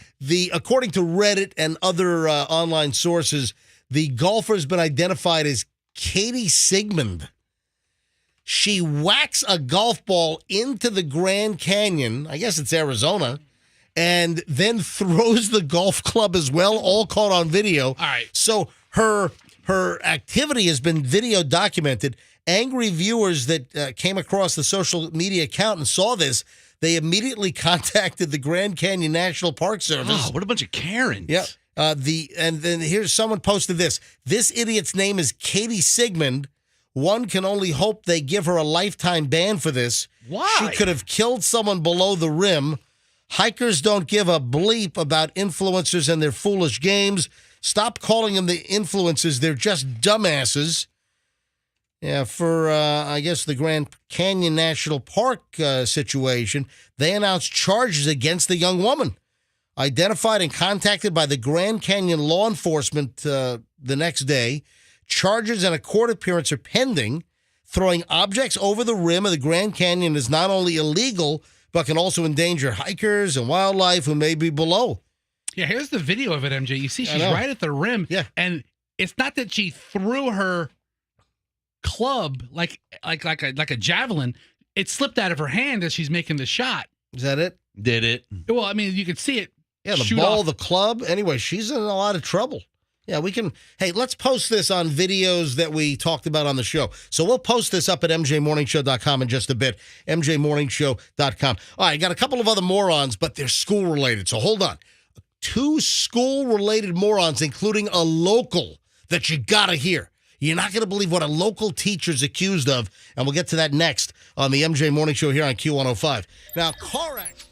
according to Reddit and other online sources, the golfer's been identified as Katie Sigmund. She whacks a golf ball into the Grand Canyon, I guess it's Arizona, and then throws the golf club as well, all caught on video. All right. So her activity has been video documented. Angry viewers that came across the social media account and saw this, they immediately contacted the Grand Canyon National Park Service. Oh, what a bunch of Karens. Yep. And then here's someone posted this. This idiot's name is Katie Sigmund. One can only hope they give her a lifetime ban for this. Why? She could have killed someone below the rim. Hikers don't give a bleep about influencers and their foolish games. Stop calling them the influencers. They're just dumbasses. Yeah, for, I guess, the Grand Canyon National Park situation, they announced charges against the young woman. Identified and contacted by the Grand Canyon law enforcement the next day. Charges and a court appearance are pending. Throwing objects over the rim of the Grand Canyon is not only illegal, but can also endanger hikers and wildlife who may be below. Yeah, here's the video of it, MJ. You see she's right at the rim. Yeah. And it's not that she threw her club like a javelin. It slipped out of her hand as she's making the shot. Is that it? Did it? Well, I mean, you could see it. Yeah, the shoot ball, off. the club. Anyway, she's in a lot of trouble. Yeah, we can. Hey, let's post this on videos that we talked about on the show. So we'll post this up at mjmorningshow.com in just a bit. mjmorningshow.com. All right, got a couple of other morons, but they're school related. So hold on. 2 school related morons, including a local that you got to hear. You're not going to believe what a local teacher's accused of. And we'll get to that next on the MJ Morning Show here on Q105. Now, car accident.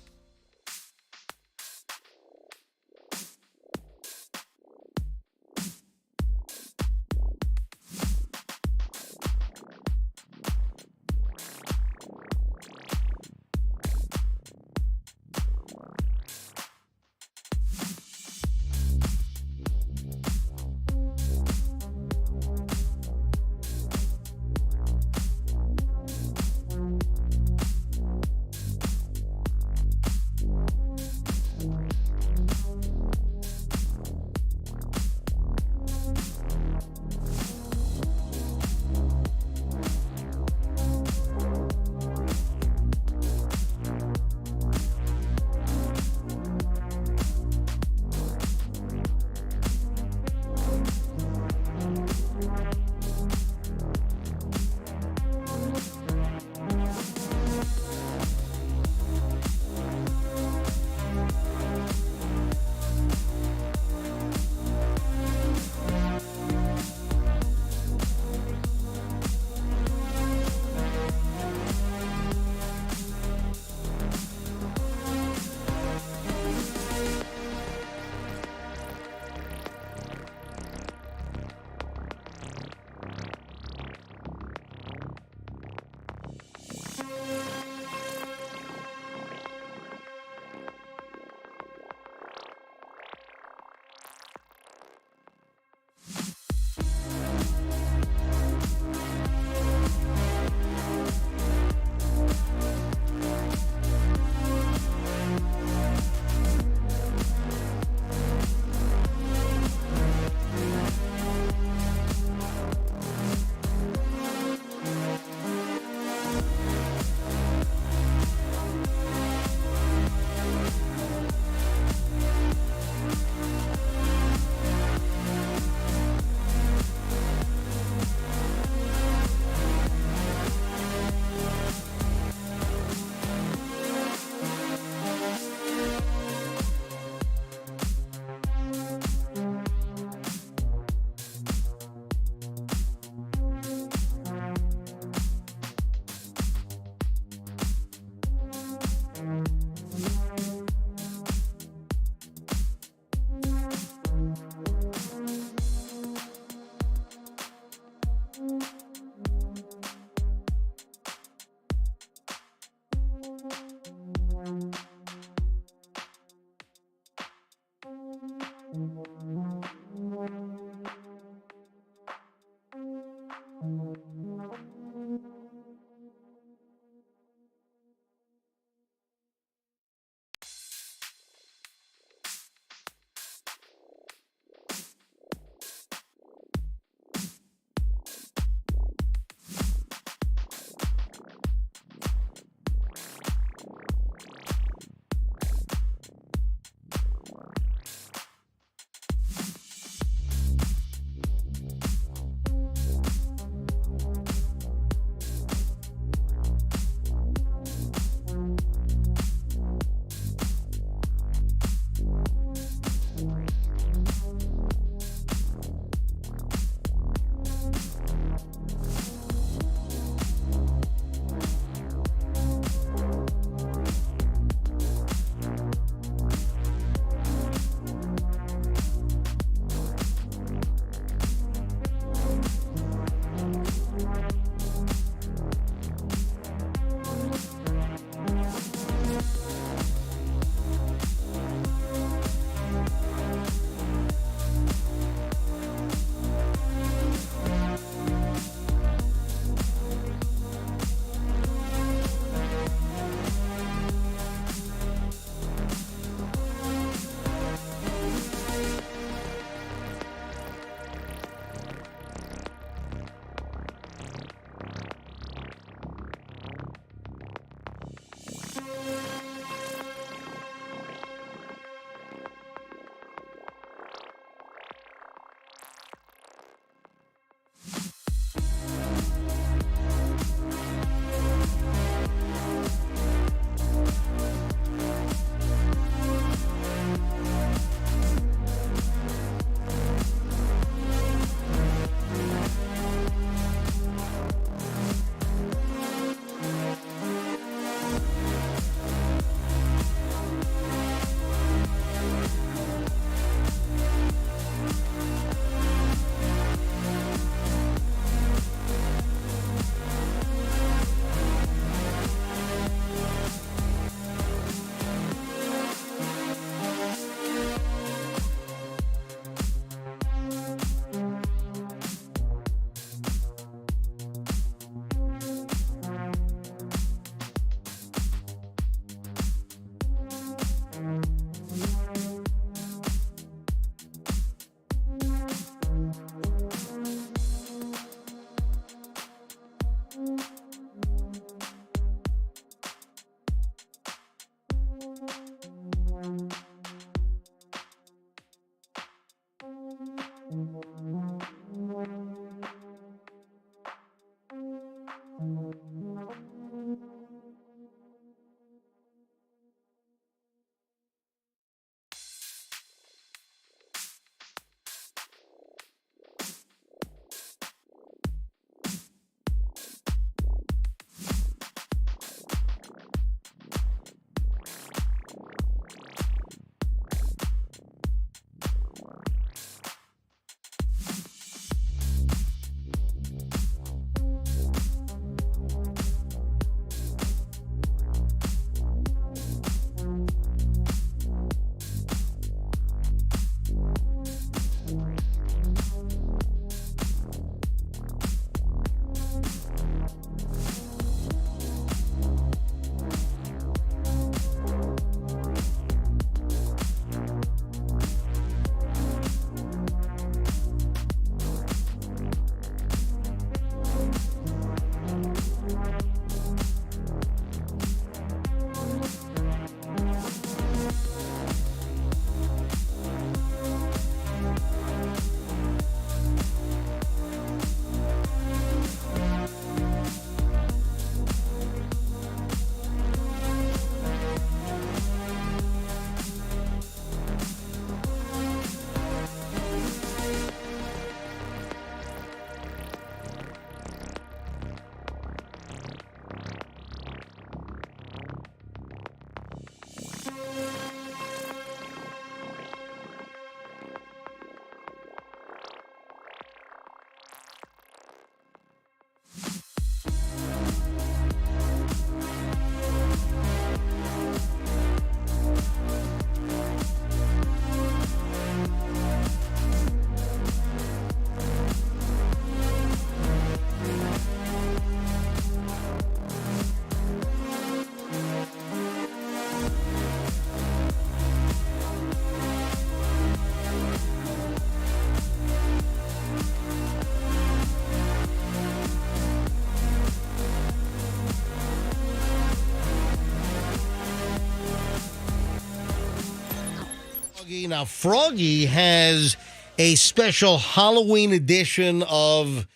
Now, Froggy has a special Halloween edition of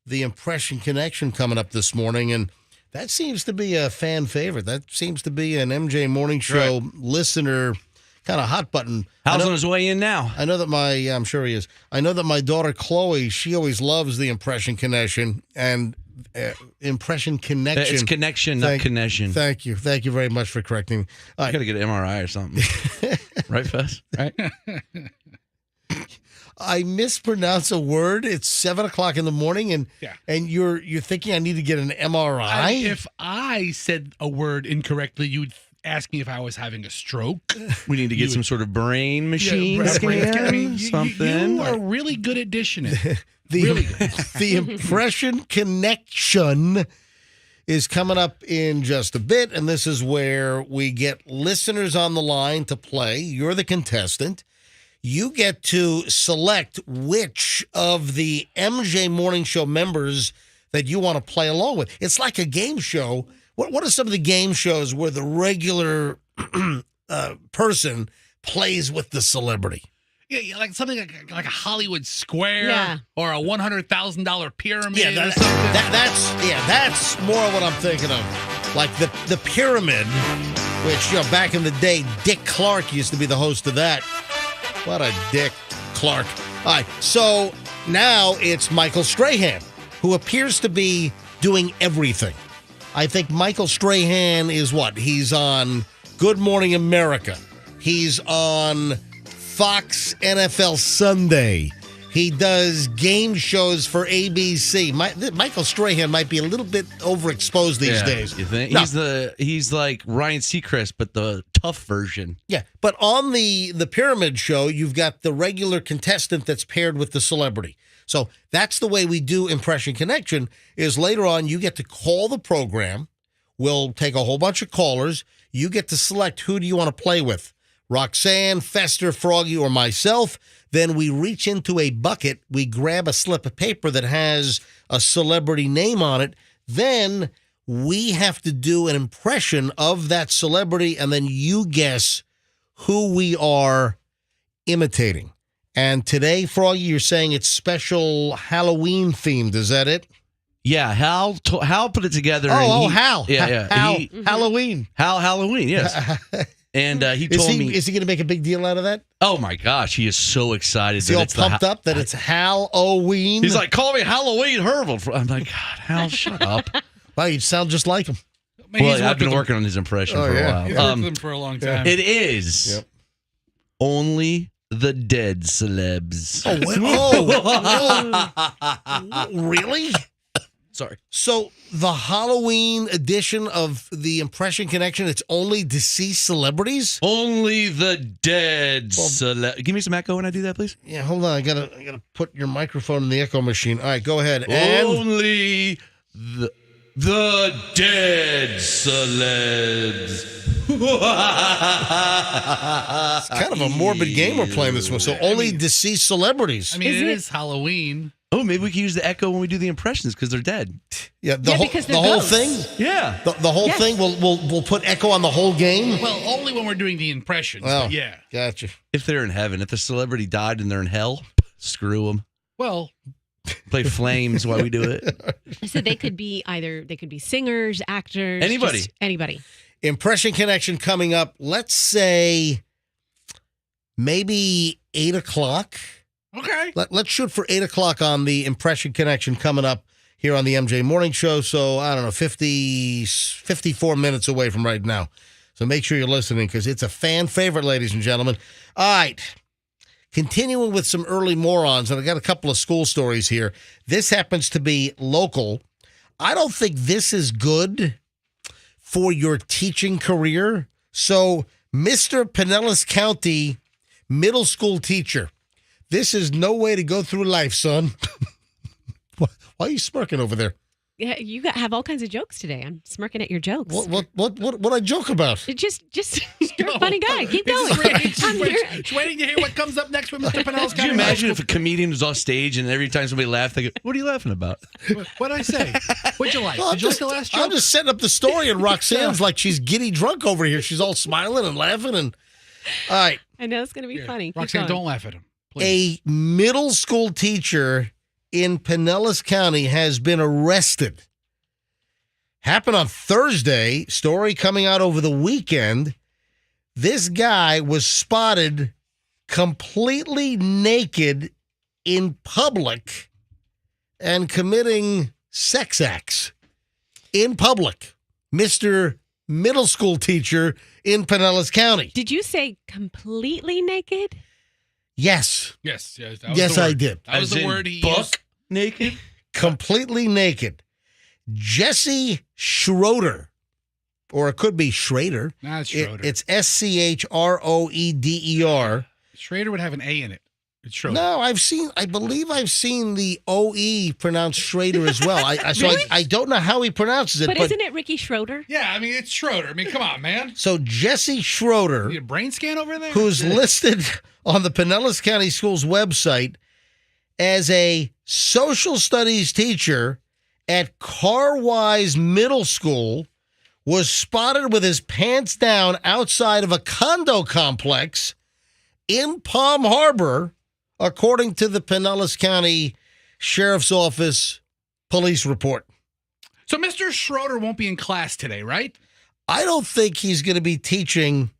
the Impression Connection coming up this morning, and that seems to be a fan favorite. That seems to be an MJ Morning Show listener kind of hot button. Hal's on his way in now. I know that I'm sure he is. I know that my daughter Chloe, she always loves the Impression Connection and Impression Connection. It's connection, not connection. Thank you very much for correcting me. I got to get an MRI or something, right, Fess? Right. I mispronounce a word. It's 7:00 in the morning, and you're thinking I need to get an MRI. If I said a word incorrectly, you'd ask me if I was having a stroke. We need to get some sort of brain machine something. You are really good at dishing it. The Impression Connection is coming up in just a bit, and this is where we get listeners on the line to play. You're the contestant. You get to select which of the MJ Morning Show members that you want to play along with. It's like a game show. What are some of the game shows where the regular person plays with the celebrity? Yeah, like something like a Hollywood Square or a $100,000 pyramid or something. That's more what I'm thinking of. Like the pyramid, which back in the day, Dick Clark used to be the host of that. What a dick, Clark. All right, so now it's Michael Strahan, who appears to be doing everything. I think Michael Strahan is what? He's on Good Morning America. He's on Fox NFL Sunday. He does game shows for ABC. Michael Strahan might be a little bit overexposed these days. You think? No. He's like Ryan Seacrest, but the tough version. Yeah, but on the Pyramid Show, you've got the regular contestant that's paired with the celebrity. So that's the way we do Impression Connection, is later on you get to call the program. We'll take a whole bunch of callers. You get to select who do you want to play with. Roxanne, Fester, Froggy, or myself. Then we reach into a bucket. We grab a slip of paper that has a celebrity name on it. Then we have to do an impression of that celebrity, and then you guess who we are imitating. And today, Froggy, you're saying it's special Halloween themed. Is that it? Yeah, Hal put it together. Hal. Yeah. Halloween. Halloween, yes. And he told me... Is he going to make a big deal out of that? Oh, my gosh. He is so excited. Is he all pumped up that it's Halloween? He's like, call me Halloween Herval. I'm like, God, Hal, shut up. Wow, you sound just like him. Well, I've been working on his impression for a while. He's worked with him for a long time. It is only the dead celebs. Really? Sorry. So the Halloween edition of the Impression Connection, it's only deceased celebrities? Only the dead celebs. Give me some echo when I do that, please. Yeah, hold on. I gotta put your microphone in the echo machine. All right, go ahead. Only the dead celebs. It's kind of a morbid game we're playing this one. So only deceased celebrities. I mean, it is Halloween. Oh, maybe we can use the echo when we do the impressions because they're dead. Yeah, the whole thing. Yeah, the whole thing. We'll put echo on the whole game. Well, only when we're doing the impressions. Oh, but yeah, gotcha. If they're in heaven, if the celebrity died and they're in hell, screw them. Well, play flames while we do it. So they could be singers, actors, anybody. Impression Connection coming up. Let's say maybe 8:00. Okay. Let's shoot for 8:00 on the Impression Connection coming up here on the MJ Morning Show. So, I don't know, 54 minutes away from right now. So make sure you're listening because it's a fan favorite, ladies and gentlemen. All right. Continuing with some early morons, and I got a couple of school stories here. This happens to be local. I don't think this is good for your teaching career. So, Mr. Pinellas County middle school teacher, this is no way to go through life, son. Why are you smirking over there? Yeah, you have all kinds of jokes today. I'm smirking at your jokes. What I joke about? Just you're a funny guy. Keep going. Just waiting to hear what comes up next with Mr. Pinellas. Could you imagine if a comedian was off stage and every time somebody laughed, they go, "What are you laughing about?" What'd I say? What'd you like? Well, Did you like the last joke? I'm just setting up the story, and Roxanne's like she's giddy drunk over here. She's all smiling and laughing. And all right, I know it's going to be funny. Keep Roxanne, going. don't laugh at him, please. A middle school teacher in Pinellas County has been arrested. Happened on Thursday. Story coming out over the weekend. This guy was spotted completely naked in public and committing sex acts in public. Mr. Middle school teacher in Pinellas County. Did you say completely naked? Yes. Yes. Yes, I did. That was As the in word he buck used. naked? Completely naked. Jesse Schroeder, or it could be Schrader. Nah, it's Schroeder. It's Schroeder. Schrader would have an A in it. It's Schroeder. No, I believe I've seen the OE pronounced Schrader as well. I don't know how he pronounces it. But isn't it Ricky Schroeder? Yeah, I mean, it's Schroeder. I mean, come on, man. So Jesse Schroeder, You a brain scan over there? who's listed on the Pinellas County Schools website as a social studies teacher at Carwise Middle School, was spotted with his pants down outside of a condo complex in Palm Harbor, according to the Pinellas County Sheriff's Office police report. So Mr. Schroeder won't be in class today, right? I don't think he's going to be teaching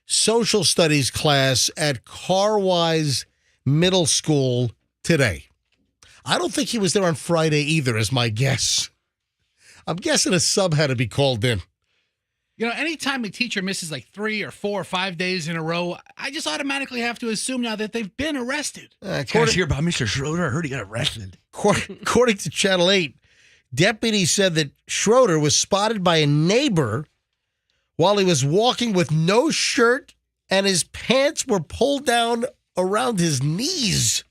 social studies class at Carwise Middle School today. I don't think he was there on Friday either, is my guess. I'm guessing a sub had to be called in. You know, anytime a teacher misses like 3 or 4 or 5 days in a row, I just automatically have to assume now that they've been arrested. Guys, hear about Mr. Schroeder? I heard he got arrested. According to Channel 8, deputies said that Schroeder was spotted by a neighbor while he was walking with no shirt and his pants were pulled down around his knees.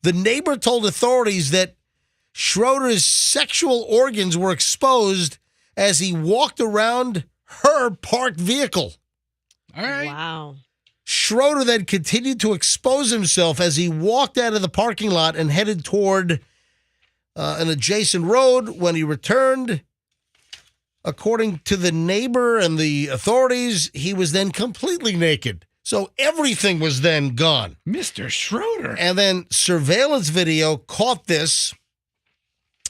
The neighbor told authorities that Schroeder's sexual organs were exposed as he walked around her parked vehicle. All right. Wow. Schroeder then continued to expose himself as he walked out of the parking lot and headed toward an adjacent road. When he returned, according to the neighbor and the authorities, he was then completely naked. So everything was then gone. Mr. Schroeder. And then surveillance video caught this.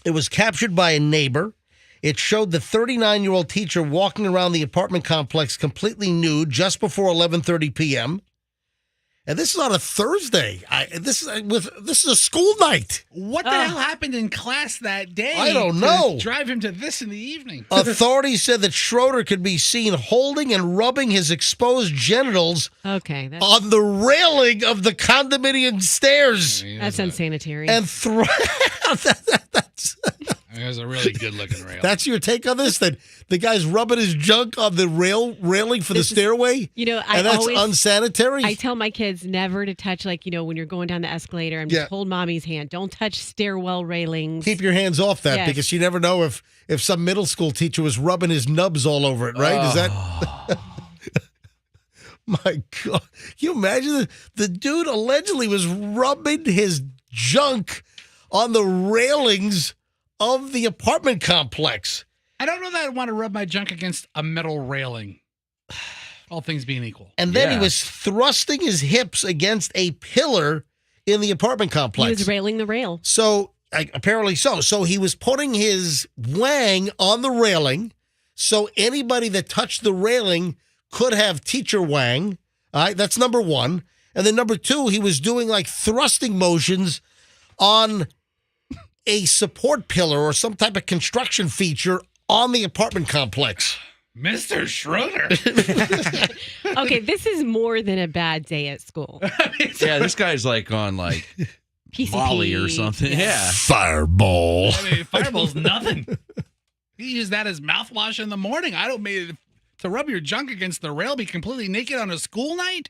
It was captured by a neighbor. It showed the 39-year-old teacher walking around the apartment complex completely nude just before 11:30 p.m. And this is on a Thursday. This is a school night. What the hell happened in class that day? I don't to know. Drive him to this in the evening. Authorities said that Schroeder could be seen holding and rubbing his exposed genitals Okay. on the railing of the condominium stairs. That's unsanitary. And That's a really good-looking rail. That's your take on this? That the guy's rubbing his junk on the railing for the stairway? And that's unsanitary? I tell my kids never to touch, when you're going down the escalator and just hold mommy's hand. Don't touch stairwell railings. Keep your hands off that Yes. because you never know if some middle school teacher was rubbing his nubs all over it, right? Is that... My God. Can you imagine the dude allegedly was rubbing his junk on the railings of the apartment complex. I don't know that I want to rub my junk against a metal railing. All things being equal. And then he was thrusting his hips against a pillar in the apartment complex. He was railing the rail. So, apparently so. So he was putting his wang on the railing so anybody that touched the railing could have teacher wang. All right, that's number one. And then number two, he was doing like thrusting motions on a support pillar or some type of construction feature on the apartment complex. Mr. Schroeder. Okay, this is more than a bad day at school. Yeah, this guy's like on PCP. Molly or something. Yeah. Fireball. I mean, Fireball's nothing. You use that as mouthwash in the morning. I don't mean to rub your junk against the rail, be completely naked on a school night?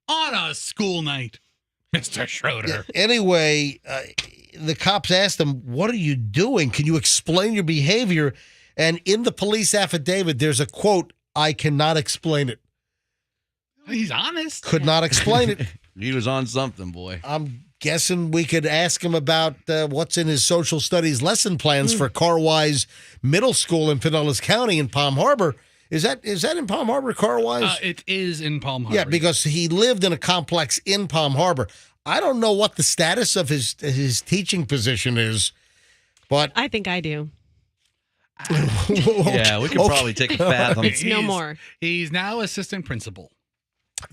On a school night, Mr. Schroeder. Anyway, the cops asked him, "What are you doing? Can you explain your behavior?" And in the police affidavit, there's a quote, "I cannot explain it." He's honest. Could not explain it. He was on something, boy. I'm guessing we could ask him about what's in his social studies lesson plans for Carwise Middle School in Pinellas County in Palm Harbor. Is that in Palm Harbor, car-wise? It is in Palm Harbor. Yeah, because he lived in a complex in Palm Harbor. I don't know what the status of his teaching position is, but I think I do. Yeah, we could probably take a bath on It's no more. He's now assistant principal.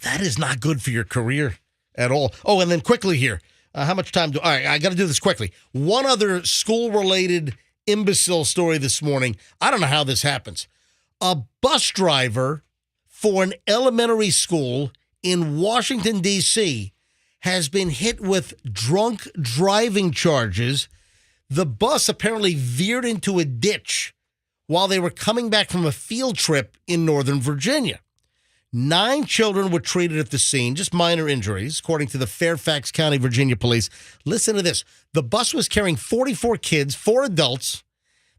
that is not good for your career at all. Oh, and then quickly here, how much time do all right, I got to do this quickly. One other school-related imbecile story this morning. I don't know how this happens. A bus driver for an elementary school in Washington, D.C., has been hit with drunk driving charges. The bus apparently veered into a ditch while they were coming back from a field trip in Northern Virginia. 9 children were treated at the scene, just minor injuries, according to the Fairfax County, Virginia police. Listen to this. The bus was carrying 44 kids, 4 adults.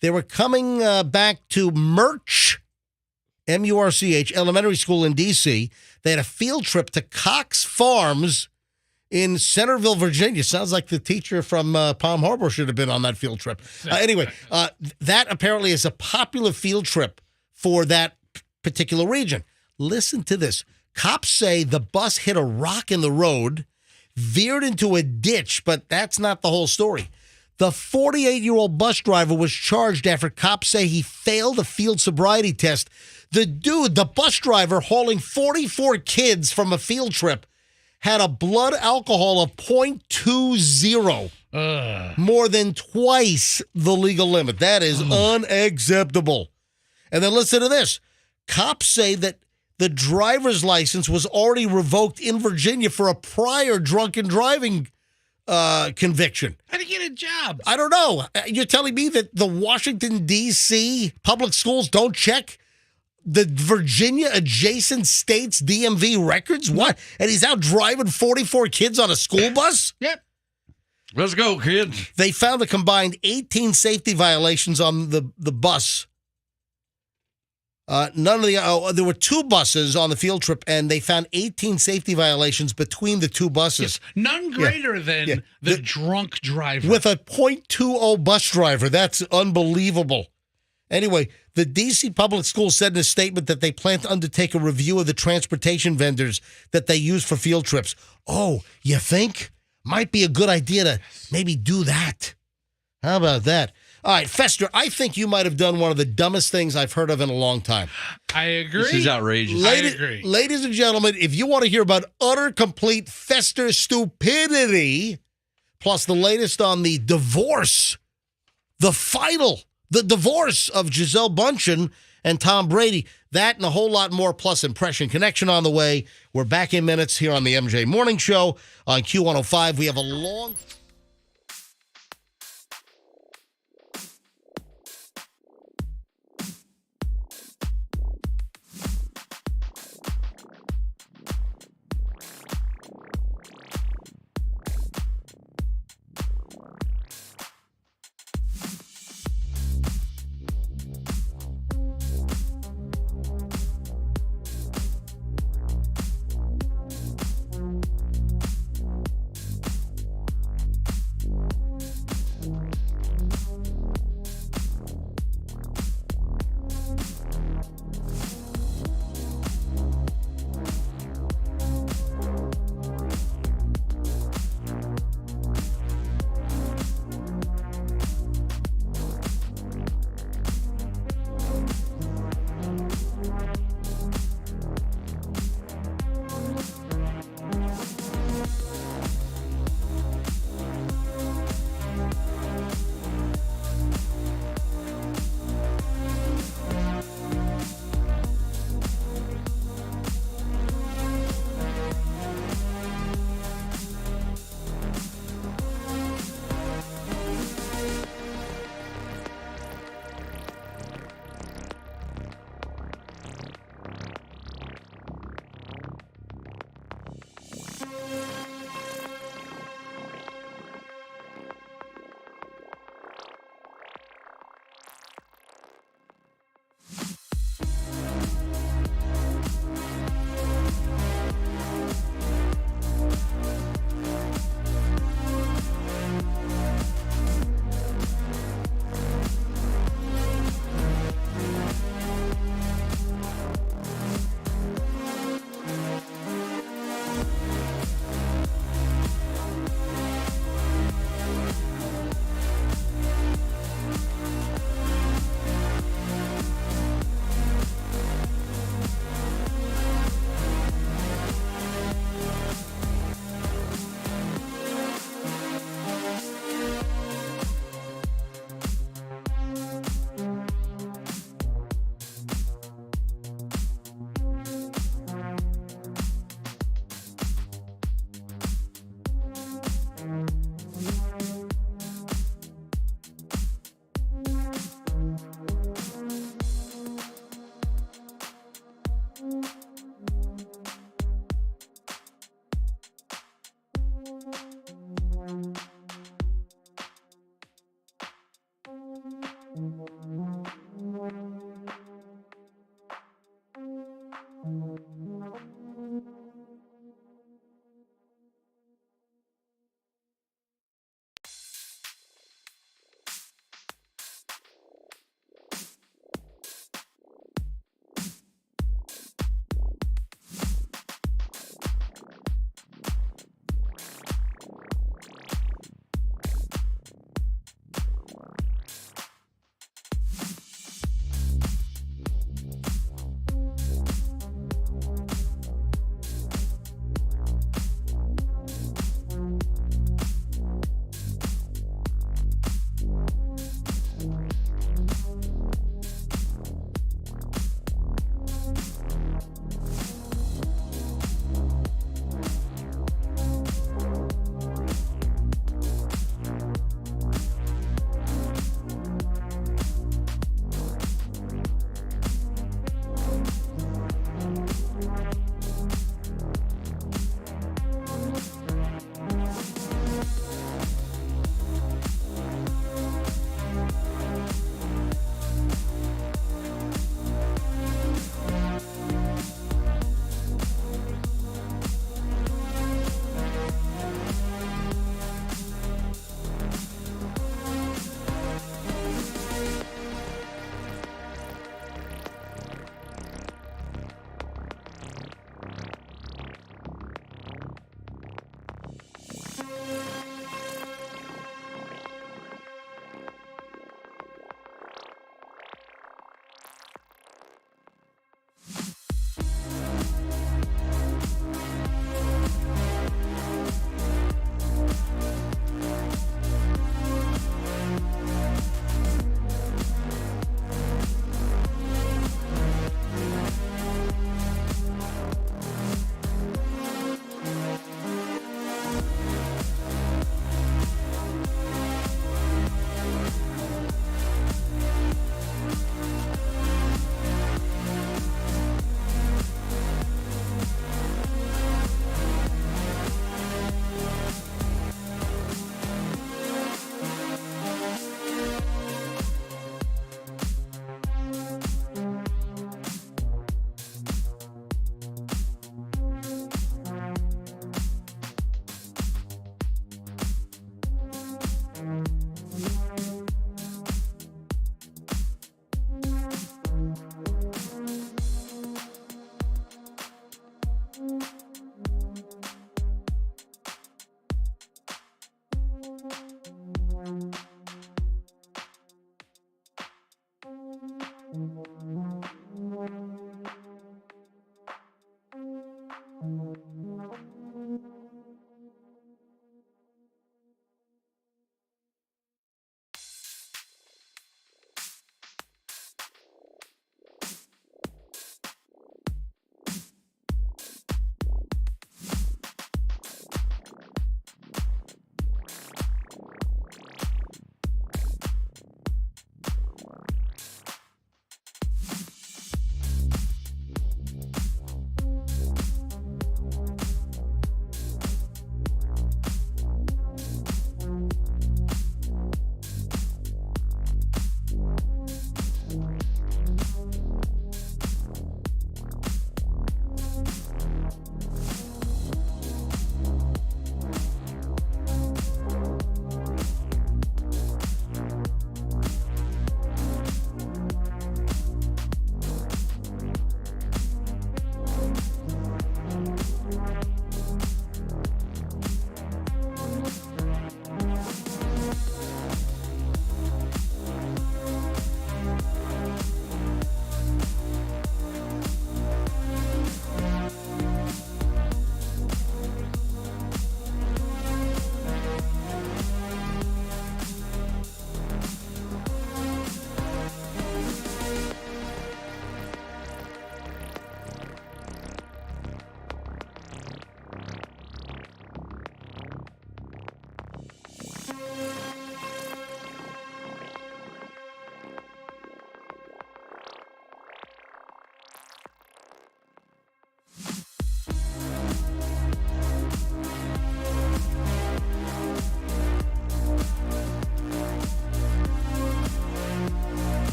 They were coming back to Murch, M-U-R-C-H, elementary school in D.C. They had a field trip to Cox Farms in Centerville, Virginia. Sounds like the teacher from Palm Harbor should have been on that field trip. Anyway, that apparently is a popular field trip for that particular region. Listen to this. Cops say the bus hit a rock in the road, veered into a ditch, but that's not the whole story. The 48-year-old bus driver was charged after cops say he failed a field sobriety test. The bus driver hauling 44 kids from a field trip, had a blood alcohol of 0.20, more than twice the legal limit. That is unacceptable. And then listen to this. Cops say that the driver's license was already revoked in Virginia for a prior drunken driving conviction. How to get a job? I don't know. You're telling me that the Washington, D.C. public schools don't check the Virginia adjacent states DMV records? What? And he's out driving 44 kids on a school bus? Yep. Let's go, kids. They found a combined 18 safety violations on the bus. There were 2 buses on the field trip, and they found 18 safety violations between the 2 buses. Yes. None greater than the drunk driver. With a .20 bus driver. That's unbelievable. Anyway, the D.C. Public Schools said in a statement that they plan to undertake a review of the transportation vendors that they use for field trips. Oh, you think? Might be a good idea to maybe do that. How about that? All right, Fester, I think you might have done one of the dumbest things I've heard of in a long time. I agree. This is outrageous. I agree. Ladies and gentlemen, if you want to hear about utter, complete Fester stupidity, plus the latest on the divorce, the divorce of Gisele Bündchen and Tom Brady, that and a whole lot more, plus Impression Connection on the way. We're back in minutes here on the MJ Morning Show on Q105. We have a long...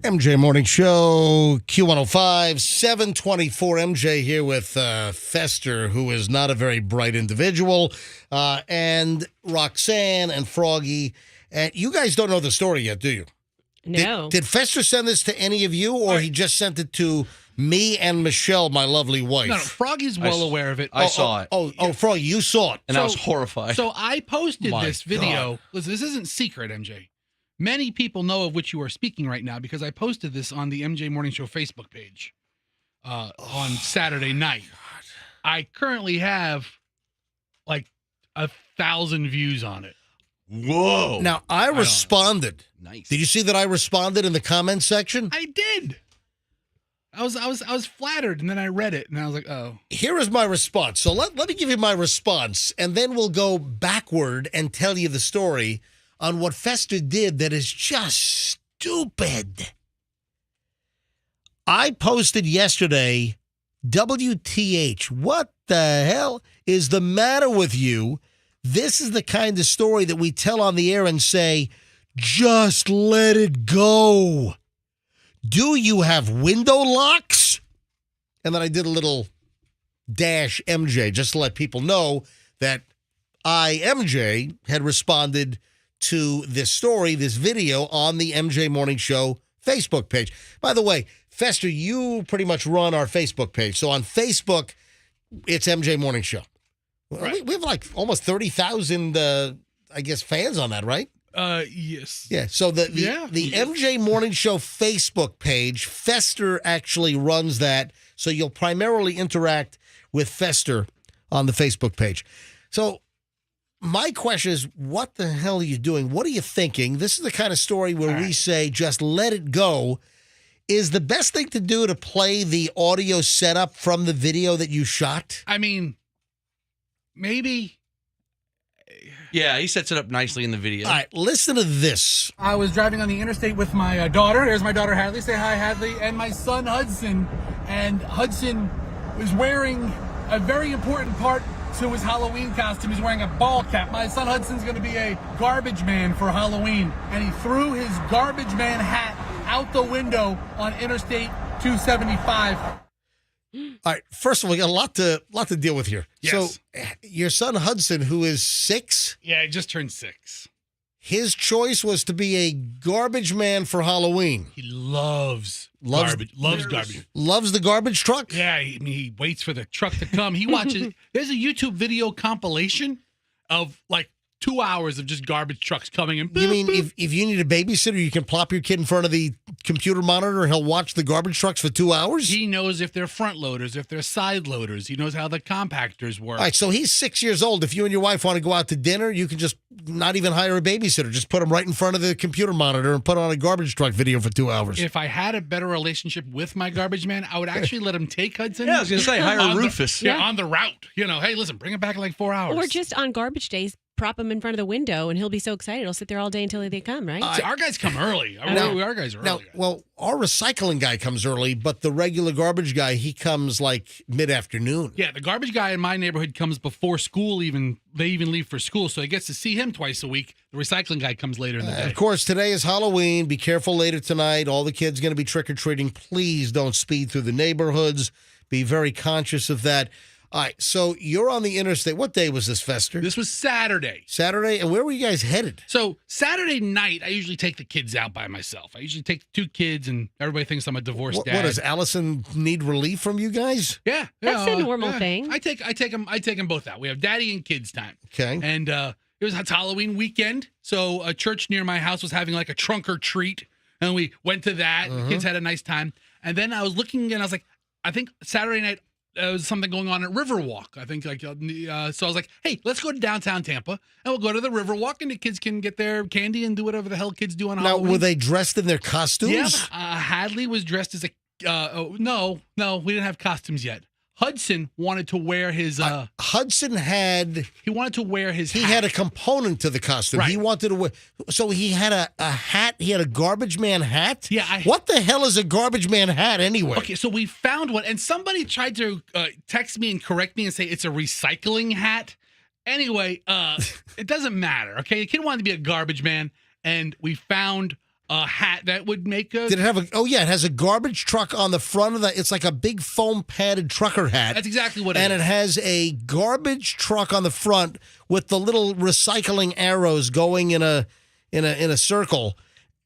MJ Morning Show, Q105, 724. MJ here with Fester, who is not a very bright individual, and Roxanne and Froggy. And you guys don't know the story yet, do you? No. Did Fester send this to any of you, or he just sent it to me and Michelle, my lovely wife? No, Froggy's well aware of it. I saw it. Oh, Froggy, you saw it. And I was horrified. So I posted My this video. God. Listen, this isn't secret, MJ. Many people know of which you are speaking right now because I posted this on the MJ Morning Show Facebook page on Saturday night. I currently have like 1,000 views on it. Whoa. Now, I responded. Nice. Did you see that I responded in the comment section? I did. I was flattered, and then I read it, and I was like, oh. Here is my response. So let me give you my response, and then we'll go backward and tell you the story on what Fester did that is just stupid. I posted yesterday, WTH, what the hell is the matter with you? This is the kind of story that we tell on the air and say, just let it go. Do you have window locks? And then I did a little dash MJ just to let people know that I, MJ, had responded to this story, this video on the MJ Morning Show Facebook page. By the way, Fester, you pretty much run our Facebook page. So on Facebook, it's MJ Morning Show. Right. We have like almost 30,000, I guess, fans on that, right? Yes. Yeah. So the MJ Morning Show Facebook page, Fester actually runs that. So you'll primarily interact with Fester on the Facebook page. So my question is, what the hell are you doing? What are you thinking? This is the kind of story where we say, just let it go. Is the best thing to do to play the audio setup from the video that you shot? I mean, maybe. Yeah, he sets it up nicely in the video. All right, listen to this. I was driving on the interstate with my daughter. There's my daughter, Hadley. Say hi, Hadley. And my son, Hudson. And Hudson was wearing a very important part to his Halloween costume. He's wearing a ball cap. My son, Hudson's going to be a garbage man for Halloween. And he threw his garbage man hat out the window on Interstate 275. All right, first of all, we got a lot to deal with here. Yes. So your son Hudson, who is 6, Yeah, he just turned 6. his choice was to be a garbage man for Halloween. He loves Loves- garbage. Loves garbage. Loves the garbage truck? Yeah, he waits for the truck to come. He watches. There's a YouTube video compilation of like 2 hours of just garbage trucks coming in. You mean if you need a babysitter, you can plop your kid in front of the computer monitor and he'll watch the garbage trucks for 2 hours? He knows if they're front loaders, if they're side loaders. He knows how the compactors work. All right, so he's 6 years old. If you and your wife want to go out to dinner, you can just not even hire a babysitter. Just put him right in front of the computer monitor and put on a garbage truck video for 2 hours. If I had a better relationship with my garbage man, I would actually let him take Hudson. Yeah, I was going to say, hire on Rufus. The, on the route. You know, hey, listen, bring him back in like 4 hours. Or just on garbage days, prop him in front of the window, and he'll be so excited. He'll sit there all day until they come, right? See, our guys come early. Our guys are early. Now, well, our recycling guy comes early, but the regular garbage guy, he comes like mid-afternoon. Yeah, the garbage guy in my neighborhood comes before school even. They even leave for school, so he gets to see him twice a week. The recycling guy comes later in the day. Of course, today is Halloween. Be careful later tonight. All the kids going to be trick-or-treating. Please don't speed through the neighborhoods. Be very conscious of that. All right, so you're on the interstate. What day was this, Fester? This was Saturday. Saturday? And where were you guys headed? So Saturday night, I usually take the kids out by myself. I usually take 2 kids, and everybody thinks I'm a divorced dad. What, does Allison need relief from you guys? Yeah, That's a normal thing. I take them both out. We have daddy and kids time. Okay. And it's Halloween weekend, so a church near my house was having like a trunk or treat, and we went to that. Kids had a nice time, and then I was looking, and I was like, I think Saturday night. There was something going on at Riverwalk. I think, so I was like, hey, let's go to downtown Tampa, and we'll go to the Riverwalk, and the kids can get their candy and do whatever the hell kids do on Halloween. Now, were they dressed in their costumes? Yeah, Hadley was dressed as a, no, we didn't have costumes yet. Hudson wanted to wear his, Hudson had... He wanted to wear his He hat. had a component to the costume. Right. He wanted to wear... So he had a hat. He had a garbage man hat? Yeah. What the hell is a garbage man hat anyway? Okay, so we found one, and somebody tried to text me and correct me and say it's a recycling hat. Anyway, it doesn't matter, okay? The kid wanted to be a garbage man, and we found a hat that would make a. Did it have a? Oh yeah, it has a garbage truck on the front of the. It's like a big foam padded trucker hat. That's exactly what it and is. it has a garbage truck on the front with the little recycling arrows going in a circle.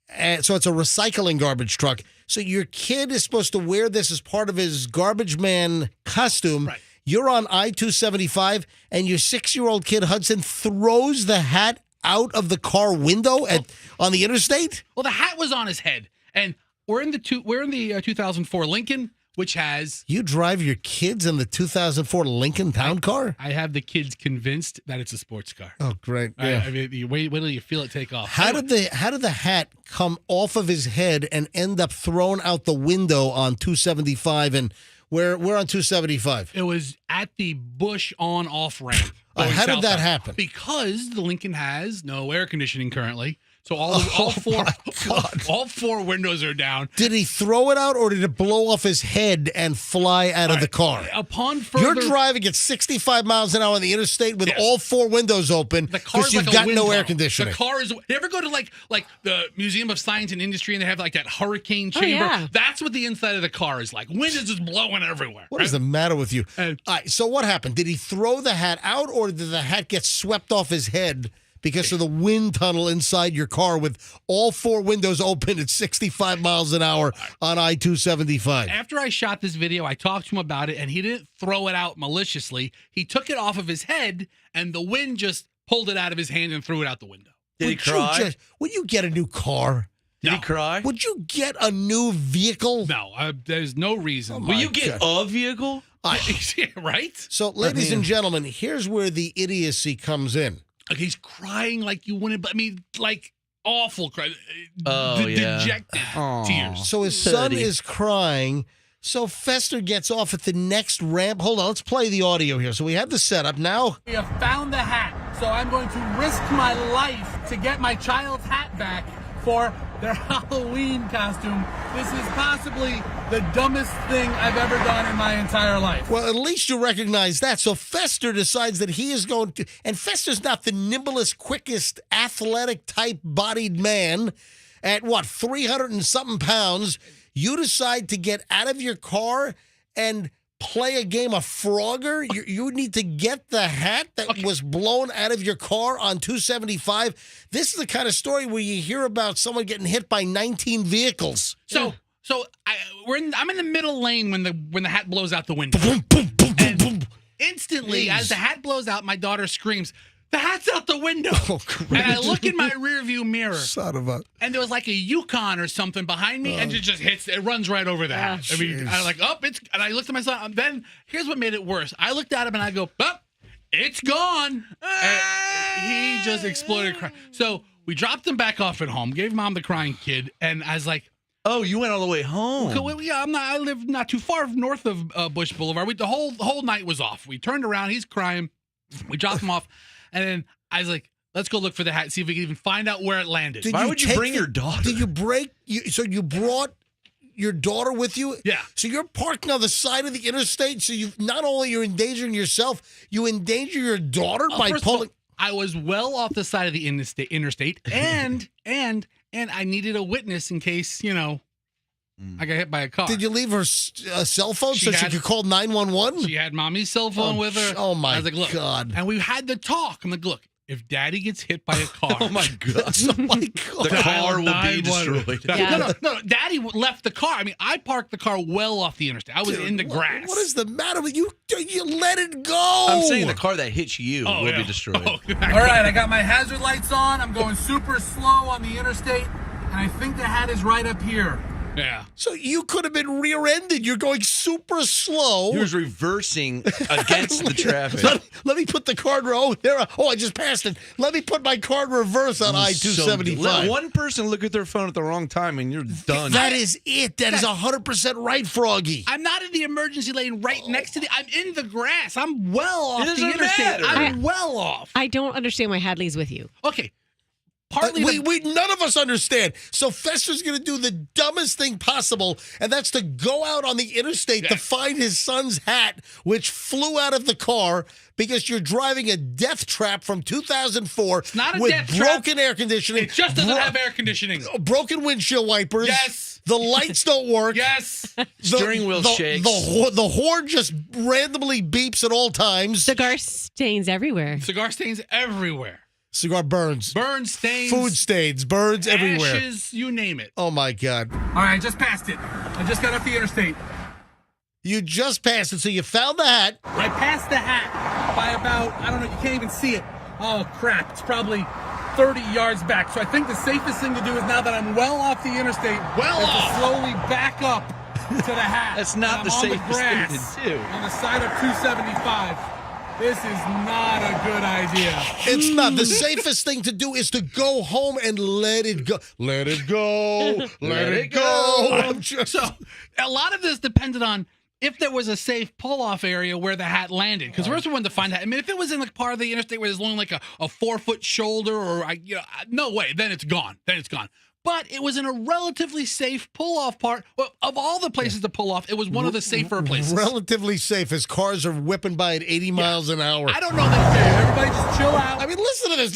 And so it's a recycling garbage truck. So your kid is supposed to wear this as part of his garbage man costume. Right. You're on I-275, and your 6-year-old kid, Hudson, throws the hat out of the car window on the interstate? Well, the hat was on his head. And we're in the 2004 Lincoln, which has... You drive your kids in the 2004 Lincoln Town Car? I have the kids convinced that it's a sports car. Oh, great. Yeah. I mean, you wait till you feel it take off. How did the hat come off of his head and end up thrown out the window on 275? And we're on 275. It was at the Bush on-off ramp. How did that happen? Because the Lincoln has no air conditioning currently. So all four windows are down. Did he throw it out, or did it blow off his head and fly out of the car? Upon further, You're driving at 65 miles an hour on the interstate with all four windows open because you've got no air conditioning. The car is. You ever go to like the Museum of Science and Industry and they have like that hurricane chamber? Yeah. That's what the inside of the car is like. Wind is just blowing everywhere. What is the matter with you? All right, so what happened? Did he throw the hat out, or did the hat get swept off his head because of the wind tunnel inside your car with all four windows open at 65 miles an hour on I-275? After I shot this video, I talked to him about it, and he didn't throw it out maliciously. He took it off of his head, and the wind just pulled it out of his hand and threw it out the window. Did he cry? Would you get a new car? Did he cry? Would you get a new vehicle? No, there's no reason. Will you get a vehicle? Yeah, right? So, ladies and gentlemen, here's where the idiocy comes in. Like he's crying like you wouldn't. I mean, like awful cry. Dejected tears. So his son is crying. So Fester gets off at the next ramp. Hold on, let's play the audio here. So we have the setup now. We have found the hat, so I'm going to risk my life to get my child's hat back for their Halloween costume. This is possibly the dumbest thing I've ever done in my entire life. Well, at least you recognize that. So Fester decides that he is going to, and Fester's not the nimblest, quickest, athletic type bodied man at 300 and something pounds. You decide to get out of your car and play a game of Frogger. You need to get the hat that was blown out of your car on 275. This is the kind of story where you hear about someone getting hit by 19 vehicles. So I'm in the middle lane when the hat blows out the window. And instantly, as the hat blows out, my daughter screams, "The hat's out the window!" And I look in my rearview mirror, Son of a... and there was like a Yukon or something behind me, and it just hits. It runs right over the hat. I mean, I was like, and I looked at my son. Then here's what made it worse. I looked at him and I go, it's gone. And he just exploded crying. So we dropped him back off at home, gave mom the crying kid, and I was like, "Oh, you went all the way home." Yeah, I live not too far north of Bush Boulevard. The whole night was off. We turned around. He's crying. We dropped him off. And then I was like, let's go look for the hat, see if we can even find out where it landed. Why would you bring your daughter? Did you so you brought your daughter with you? Yeah. So you're parking on the side of the interstate, so you not only you're endangering yourself, you endanger your daughter by pulling. I was well off the side of the interstate, and I needed a witness in case, I got hit by a car. Did you leave her cell phone so she could call 911? She had mommy's cell phone with her. Oh, my I was like, look, God. And we had the talk. I'm like, look, if daddy gets hit by a car. Oh, my God. Oh, my God. The car will be destroyed. Yeah. No, daddy left the car. I mean, I parked the car well off the interstate. I was in the grass. What is the matter with you? You let it go. I'm saying the car that hits you will be destroyed. All right, I got my hazard lights on. I'm going super slow on the interstate, and I think the hat is right up here. Yeah. So you could have been rear-ended. You're going super slow. He was reversing against the traffic. Let me put the car in I just passed it. Let me put my car in reverse on I-275. Let one person look at their phone at the wrong time and you're done. That is it. That is 100% right, Froggy. I'm not in the emergency lane right next to I'm in the grass. I'm well off the interstate. Matter. I'm well off. I don't understand why Hadley's with you. Okay. partly we none of us understand. So Fester's going to do the dumbest thing possible, and that's to go out on the interstate to find his son's hat, which flew out of the car because you're driving a death trap from 2004 not a with death trap. broken air conditioning. It just doesn't have air conditioning. Broken windshield wipers. Yes. The lights don't work. Yes. Steering wheel shakes. The horn just randomly beeps at all times. Cigar stains everywhere. Cigar stains everywhere. Cigar burns. Burn stains. Food stains. Burns everywhere. Ashes, you name it. Oh, my God. All right, I just passed it. I just got off the interstate. You just passed it, so you found the hat. I passed the hat by about, I don't know, you can't even see it. Oh, crap. It's probably 30 yards back. So I think the safest thing to do is now that I'm well off the interstate, to slowly back up to the hat. That's not And the I'm on safest grass thing to do. on the side of 275. This is not a good idea. It's not. The safest thing to do is to go home and let it go. Let it go. Let it go. I'm just... So a lot of this depended on if there was a safe pull-off area where the hat landed. Because first we wanted to find that. I mean, if it was in the part of the interstate where there's only like a 4-foot shoulder or, no way, then it's gone. Then it's gone. But it was in a relatively safe pull-off part. Well, of all the places to pull off, it was one of the safer places. Relatively safe as cars are whipping by at 80 miles an hour. I don't know that. Everybody just chill out. I mean, listen to this.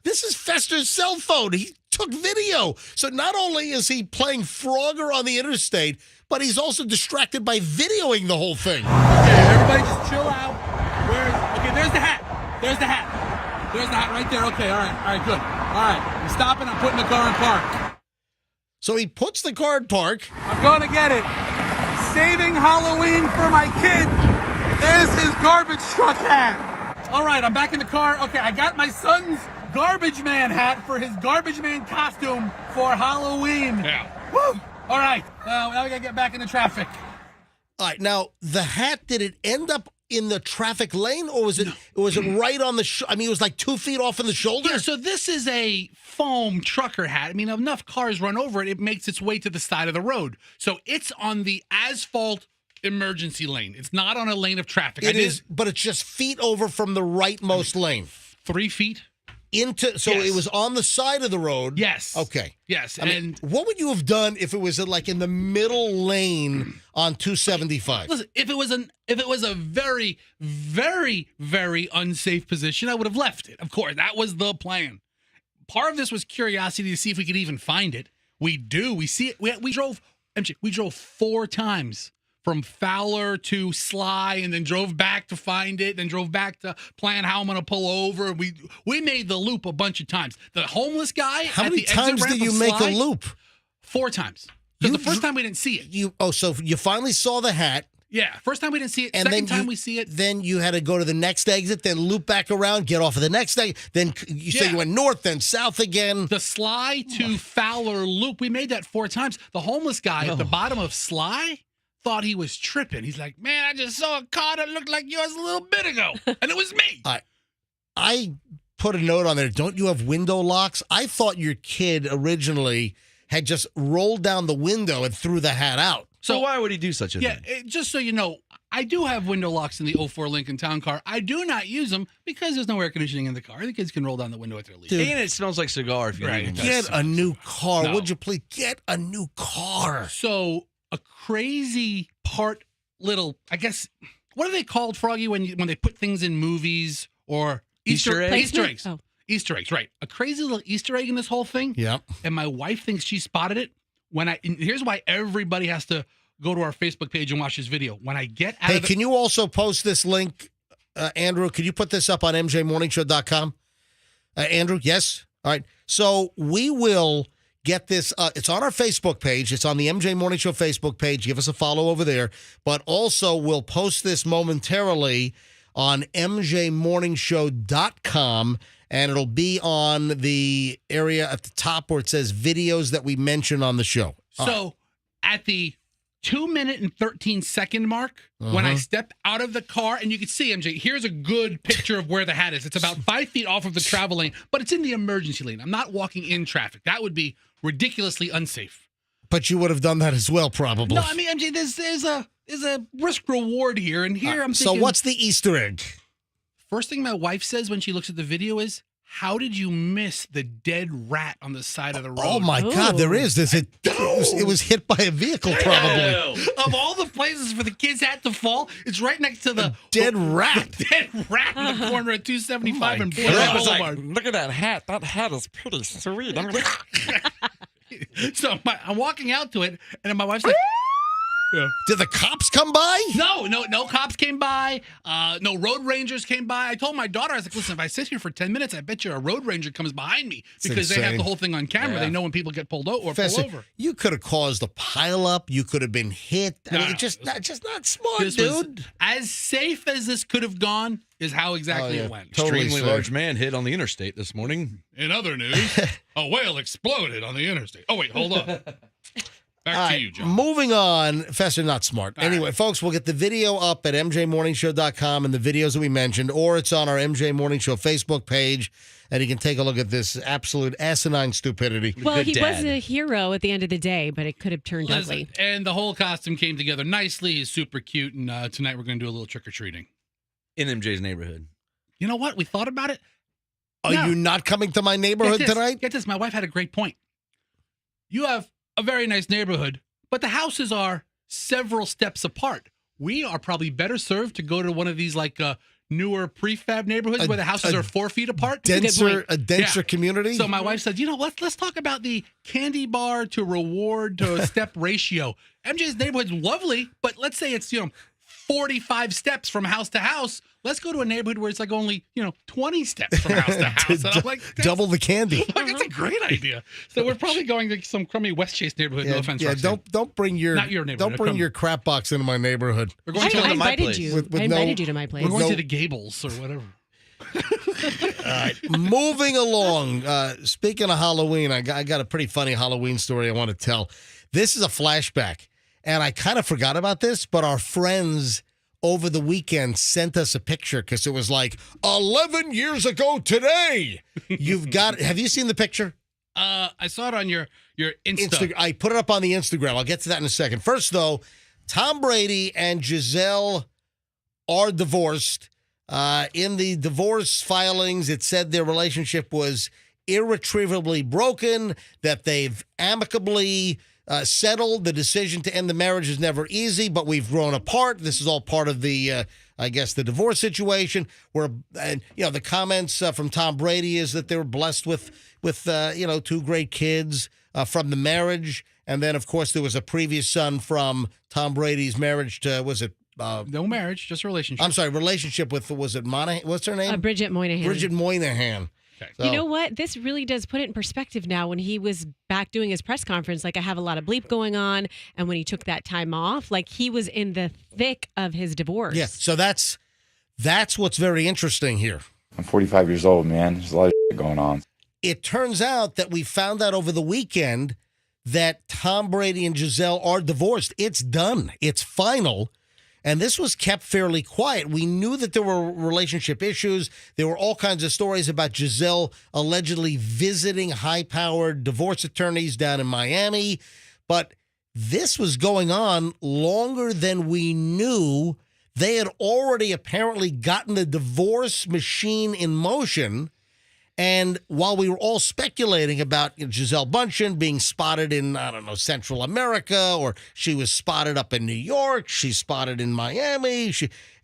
This is Fester's cell phone. He took video. So not only is he playing Frogger on the interstate, but he's also distracted by videoing the whole thing. Okay, everybody just chill out. Okay, there's the hat. There's the hat. There's the hat right there. Okay, all right, good. All right, I'm stopping. I'm putting the car in park. So he puts the car in park. I'm going to get it. Saving Halloween for my kid. There's his garbage truck hat. All right, I'm back in the car. Okay, I got my son's garbage man hat for his garbage man costume for Halloween. Yeah. Woo! All right, now we got to get back into traffic. All right, now the hat, did it end up in the traffic lane, or was it right on the I mean, it was like 2 feet off in the shoulder? Yeah, so this is a foam trucker hat. I mean, enough cars run over it, it makes its way to the side of the road. So it's on the asphalt emergency lane. It's not on a lane of traffic. It is, but it's just feet over from the rightmost lane. 3 feet? So Yes. it was on the side of the road. Yes. Okay. Yes. I mean, what would you have done if it was like in the middle lane on 275? Listen, if it was a very, very, very unsafe position, I would have left it. Of course, that was the plan. Part of this was curiosity to see if we could even find it. We do. We see it. We drove 4 times from Fowler to Sly, and then drove back to find it, then drove back to plan how I'm going to pull over. We made the loop a bunch of times. The homeless guy. How at many the exit times ramp did you of make Sly, a loop? 4 times. Because the first time we didn't see it. So you finally saw the hat. Yeah, first time we didn't see it. And Second then time we see it. Then you had to go to the next exit, then loop back around, get off of the next exit. Then you say you went north, then south again. The Sly to Fowler loop, we made that 4 times. The homeless guy at the bottom of Sly thought he was tripping. He's like, man, I just saw a car that looked like yours a little bit ago. And it was me. I put a note on there. Don't you have window locks? I thought your kid originally had just rolled down the window and threw the hat out. So why would he do such a thing? Just so you know, I do have window locks in the 04 Lincoln Town Car. I do not use them because there's no air conditioning in the car. The kids can roll down the window at their leisure. And it smells like cigar if you leave them. Get a new car. No. Would you please get a new car? So a crazy part, I guess, what are they called, Froggy, when they put things in movies or Easter eggs? Easter eggs. Oh. Easter eggs, right. A crazy little Easter egg in this whole thing. Yeah. And my wife thinks she spotted it. And here's why everybody has to go to our Facebook page and watch this video. When I get out Hey, of can you also post this link, Andrew? Could you put this up on mjmorningshow.com? Andrew, yes? All right. So we will get this. It's on our Facebook page. It's on the MJ Morning Show Facebook page. Give us a follow over there. But also, we'll post this momentarily on mjmorningshow.com, and it'll be on the area at the top where it says videos that we mention on the show. So at the 2-minute and 13-second mark, when I step out of the car, and you can see, MJ, here's a good picture of where the hat is. It's about 5 feet off of the travel lane, but it's in the emergency lane. I'm not walking in traffic. That would be ridiculously unsafe. But you would have done that as well, probably. No, I mean, MJ, there's a risk reward here, and here I'm thinking. So what's the Easter egg? First thing my wife says when she looks at the video is, How did you miss the dead rat on the side of the road? Oh my God, there is this. It was hit by a vehicle, probably. Of all the places for the kids' hat to fall, it's right next to the dead rat. The dead rat in the corner of 275 and I was Boulevard. like, look at that hat. That hat is pretty sweet. So I'm walking out to it, and then my wife's like, yeah. Did the cops come by? No cops came by. No road rangers came by. I told my daughter, I was like, listen, if I sit here for 10 minutes, I bet you a road ranger comes behind me because they have the whole thing on camera. Yeah. They know when people get pulled out or pull over. You could have caused a pileup. You could have been hit. I mean, just not smart, dude. As safe as this could have gone is how exactly it went. Totally Extremely large man hit on the interstate this morning. In other news, a whale exploded on the interstate. Oh, wait, hold on. Back to you, John. Moving on. Fester, not smart. Anyway, folks, we'll get the video up at mjmorningshow.com and the videos that we mentioned, or it's on our MJ Morning Show Facebook page, and you can take a look at this absolute asinine stupidity. Well, he was a hero at the end of the day, but it could have turned ugly. And the whole costume came together nicely. He's super cute, and tonight we're going to do a little trick-or-treating. In MJ's neighborhood. You know what? We thought about it. Are you not coming to my neighborhood tonight? Get this. My wife had a great point. You have a very nice neighborhood, but the houses are several steps apart. We are probably better served to go to one of these like newer prefab neighborhoods where the houses are 4 feet apart. A denser community. So my wife said, let's talk about the candy bar to reward to step ratio. MJ's neighborhood's lovely, but let's say it's 45 steps from house to house. Let's go to a neighborhood where it's like only 20 steps from house to house. And I'm like, double the candy. Like, that's a great idea. So we're probably going to some crummy Westchase neighborhood. No offense, Roxanne. Don't bring your not your neighborhood. Don't bring your crap box into my neighborhood. We're going I invited you. I invited you to my place. We're going to the Gables or whatever. All right, moving along. Speaking of Halloween, I got a pretty funny Halloween story I want to tell. This is a flashback, and I kind of forgot about this, but our friends over the weekend sent us a picture because it was like 11 years ago today. Have you seen the picture? I saw it on your Insta. I put it up on the Instagram. I'll get to that in a second. First, though, Tom Brady and Giselle are divorced. In the divorce filings, it said their relationship was irretrievably broken, that they've amicably settled. The decision to end the marriage is never easy, but we've grown apart. This is all part of the, the divorce situation. The comments from Tom Brady is that they were blessed with 2 great kids from the marriage. And then, of course, there was a previous son from Tom Brady's marriage to, no marriage, just a relationship. I'm sorry, relationship with, was it Monahan? What's her name? Bridget Moynihan. Bridget Moynihan. Okay. So, you know what? This really does put it in perspective now. When he was back doing his press conference, like I have a lot of bleep going on, and when he took that time off, like he was in the thick of his divorce. Yeah, so that's what's very interesting here. I'm 45 years old, man. There's a lot of shit going on. It turns out that we found out over the weekend that Tom Brady and Giselle are divorced. It's done. It's final. And this was kept fairly quiet. We knew that there were relationship issues. There were all kinds of stories about Giselle allegedly visiting high-powered divorce attorneys down in Miami. But this was going on longer than we knew. They had already apparently gotten the divorce machine in motion. And while we were all speculating about Giselle Bündchen being spotted in, Central America, or she was spotted up in New York, she's spotted in Miami,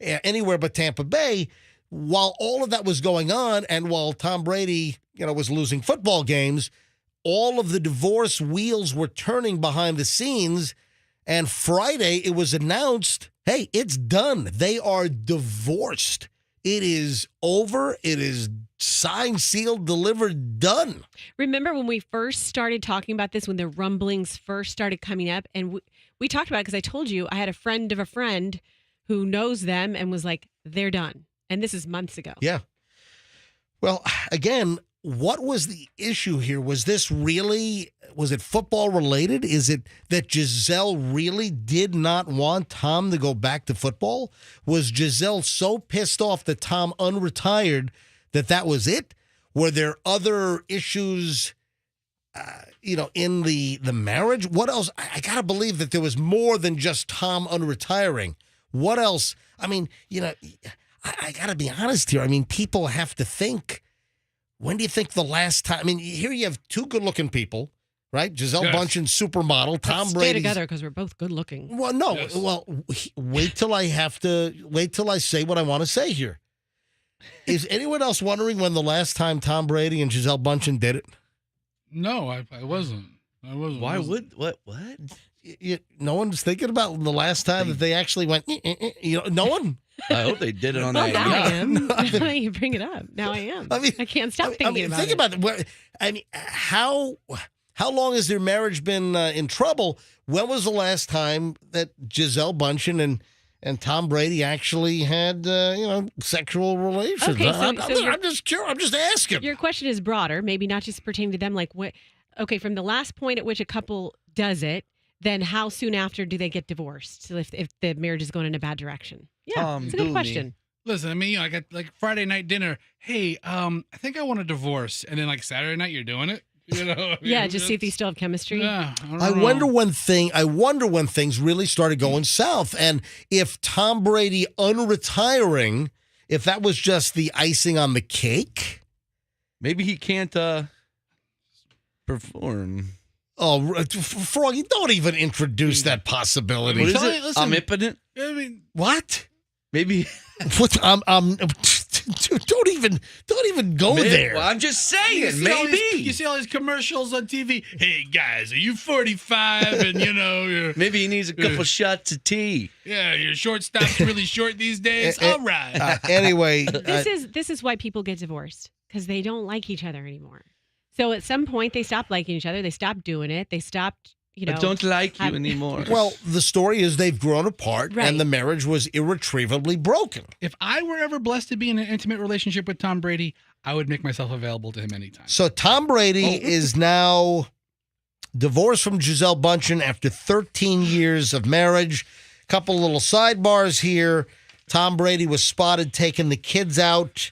anywhere but Tampa Bay, while all of that was going on, and while Tom Brady, was losing football games, all of the divorce wheels were turning behind the scenes. And Friday, it was announced, hey, it's done. They are divorced. It is over. It is signed, sealed, delivered, done. Remember when we first started talking about this, when the rumblings first started coming up, and we talked about it because I told you I had a friend of a friend who knows them and was like, they're done. And this is months ago. Yeah. Well, again, what was the issue here? Was it football related? Is it that Giselle really did not want Tom to go back to football? Was Giselle so pissed off that Tom unretired that was it? Were there other issues, in the marriage? What else? I got to believe that there was more than just Tom unretiring. What else? I mean, I got to be honest here. I mean, people have to think when do you think the last time? I mean, here you have two good-looking people, right? Gisele Yes. Bündchen, supermodel. Tom Let's Brady. stay together because we're both good looking. Well, no. Yes. Well, wait till I say what I want to say here. Is anyone else wondering when the last time Tom Brady and Gisele Bündchen did it? No, I wasn't. Why would what? No one's thinking about the last time that they actually went. No one. I hope they did it on Well, that. now I am. No, I Now that you bring it up. Now I am. I can't stop thinking about think it. about it. I mean, how long has their marriage been in trouble? When was the last time that Gisele Bündchen and Tom Brady actually had sexual relations? Okay, I'm you're- just curious. I'm just asking. Your question is broader, maybe not just pertaining to them. Like what? Okay, from the last point at which a couple does it, then how soon after do they get divorced? So if the marriage is going in a bad direction? Yeah, it's a good question. Listen, I mean, I got like Friday night dinner. Hey, I think I want a divorce, and then like Saturday night, you're doing it. Yeah, just see if they still have chemistry. Yeah, I wonder when things really started going south, and if Tom Brady unretiring, if that was just the icing on the cake. Maybe he can't perform. Oh, Froggy, don't even introduce that possibility. What is Tell it? me, listen. Omnipotent? I mean, What? Maybe. What? Don't even go there. Well, I'm just saying, you maybe. see all these commercials on TV. Hey guys, are you 45 and you're Maybe he needs a couple shots of tea. your shortstop's really short these days? All right. Anyway, This is why people get divorced, because they don't like each other anymore. So at some point they stopped liking each other. They stopped doing it. They stopped, I don't like you anymore. well, the story is they've grown apart, Right. and the marriage was irretrievably broken. If I were ever blessed to be in an intimate relationship with Tom Brady, I would make myself available to him anytime. So Tom Brady is now divorced from Gisele Bündchen after 13 years of marriage. Couple little sidebars here. Tom Brady was spotted taking the kids out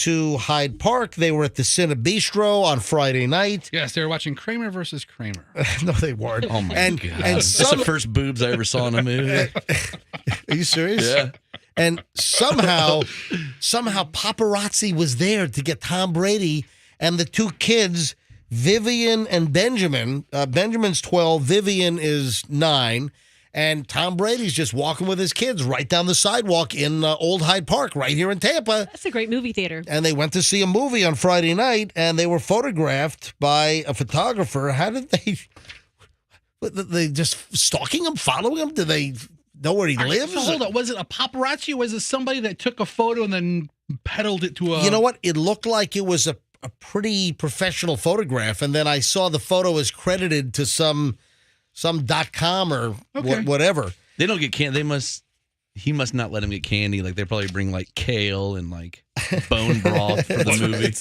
to Hyde Park. They were at the Cine Bistro on Friday night. Yes, they were watching Kramer versus Kramer. No, they weren't. Oh my and, God. And That's the first boobs I ever saw in a movie. Are you serious? Yeah. And somehow paparazzi was there to get Tom Brady and the two kids, Vivian and Benjamin. Benjamin's 12, Vivian is 9. And Tom Brady's just walking with his kids right down the sidewalk in Old Hyde Park, right here in Tampa. That's a great movie theater. And they went to see a movie on Friday night, and they were photographed by a photographer. How did they? Were they just stalking him, following him? Do they know where he lives? So hold on, was it a paparazzi or was it somebody that took a photo and then peddled it to a? You know what? It looked like it was a pretty professional photograph, and then I saw the photo is credited to some .com or whatever. They don't get candy. He must not let him get candy. Like they probably bring like kale and like bone broth for the movie.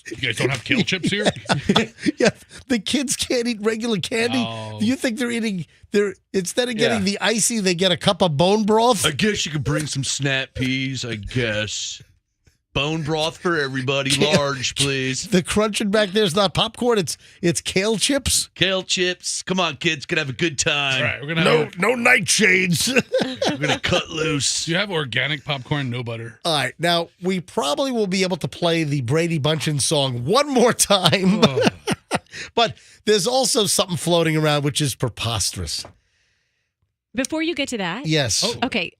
You guys don't have kale chips here? Yeah, the kids can't eat regular candy. Oh. Do you think they're eating? Instead of getting the icy, they get a cup of bone broth. I guess you could bring some snap peas. I guess bone broth for everybody, large, please. The crunching back there is not popcorn. It's kale chips. Kale chips. Come on, kids, gonna have a good time. All right, we're gonna have No nightshades. We're gonna cut loose. Do you have organic popcorn, no butter? All right, now we probably will be able to play the Brady Bündchen song one more time. Oh. But there's also something floating around which is preposterous. Before you get to that, Yes. okay,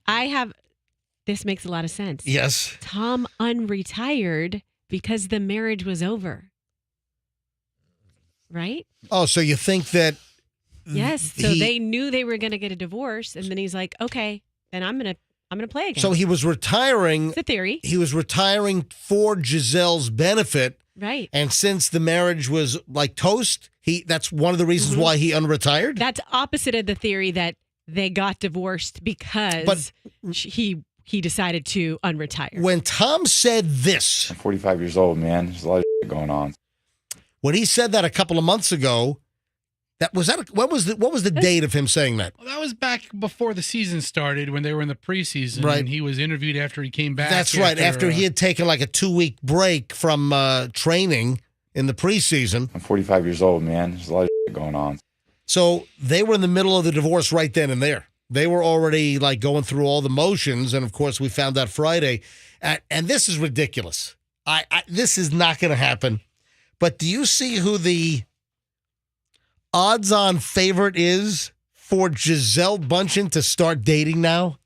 this makes a lot of sense. Yes. Tom unretired because the marriage was over. Right? Oh, so you think that? Yes. So they knew they were going to get a divorce, and then he's like, "Okay, then I'm gonna play again." So he was retiring. It's a theory, He was retiring for Giselle's benefit, right? and since the marriage was like toast, that's one of the reasons why he unretired. That's opposite of the theory that they got divorced because he decided to unretire. When Tom said this, I'm 45 years old, man. There's a lot of shit going on. when he said that a couple of months ago, what was the date of him saying that? Well, that was back before the season started when they were in the preseason. Right. And he was interviewed after he came back. That's right. After he had taken like a 2-week break from training in the preseason. I'm 45 years old, man. There's a lot of shit going on. So they were in the middle of the divorce right then and there. They were already like going through all the motions. And of course, we found out Friday. And this is ridiculous. This is not going to happen. But do you see who the odds-on favorite is for Gisele Bündchen to start dating now?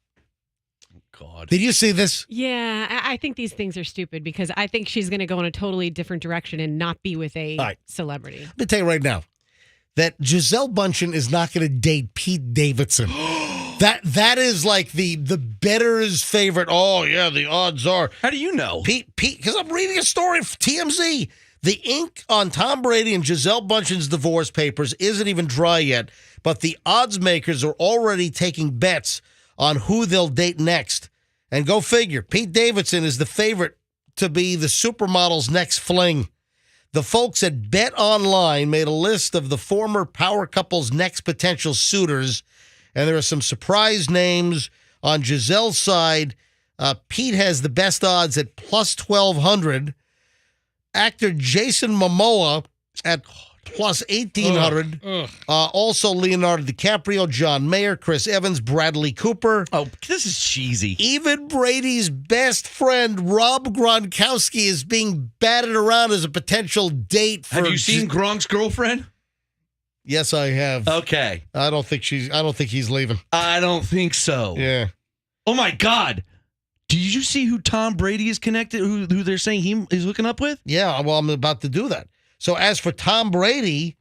God. Did you see this? Yeah, I think these things are stupid because I think she's going to go in a totally different direction and not be with a celebrity. Let me tell you right now that Gisele Bündchen is not going to date Pete Davidson. That is like the bettor's favorite. Oh, yeah, the odds are. How do you know? Pete, because I'm reading a story from TMZ. The ink on Tom Brady and Gisele Bündchen's divorce papers isn't even dry yet, but the oddsmakers are already taking bets on who they'll date next. And go figure, Pete Davidson is the favorite to be the supermodel's next fling. The folks at Bet Online made a list of the former power couple's next potential suitors, and there are some surprise names on Gisele's side. Pete has the best odds at plus 1,200. Actor Jason Momoa at plus 1,800. Also Leonardo DiCaprio, John Mayer, Chris Evans, Bradley Cooper. Oh, this is cheesy. Even Brady's best friend, Rob Gronkowski, is being batted around as a potential date for... Have you seen Gronk's girlfriend? Yes, I have. Okay. I don't think he's leaving. I don't think so. Yeah. Oh, my God. Did you see who Tom Brady is connected, who they're saying he is hooking up with? Yeah, well, I'm about to do that. So as for Tom Brady,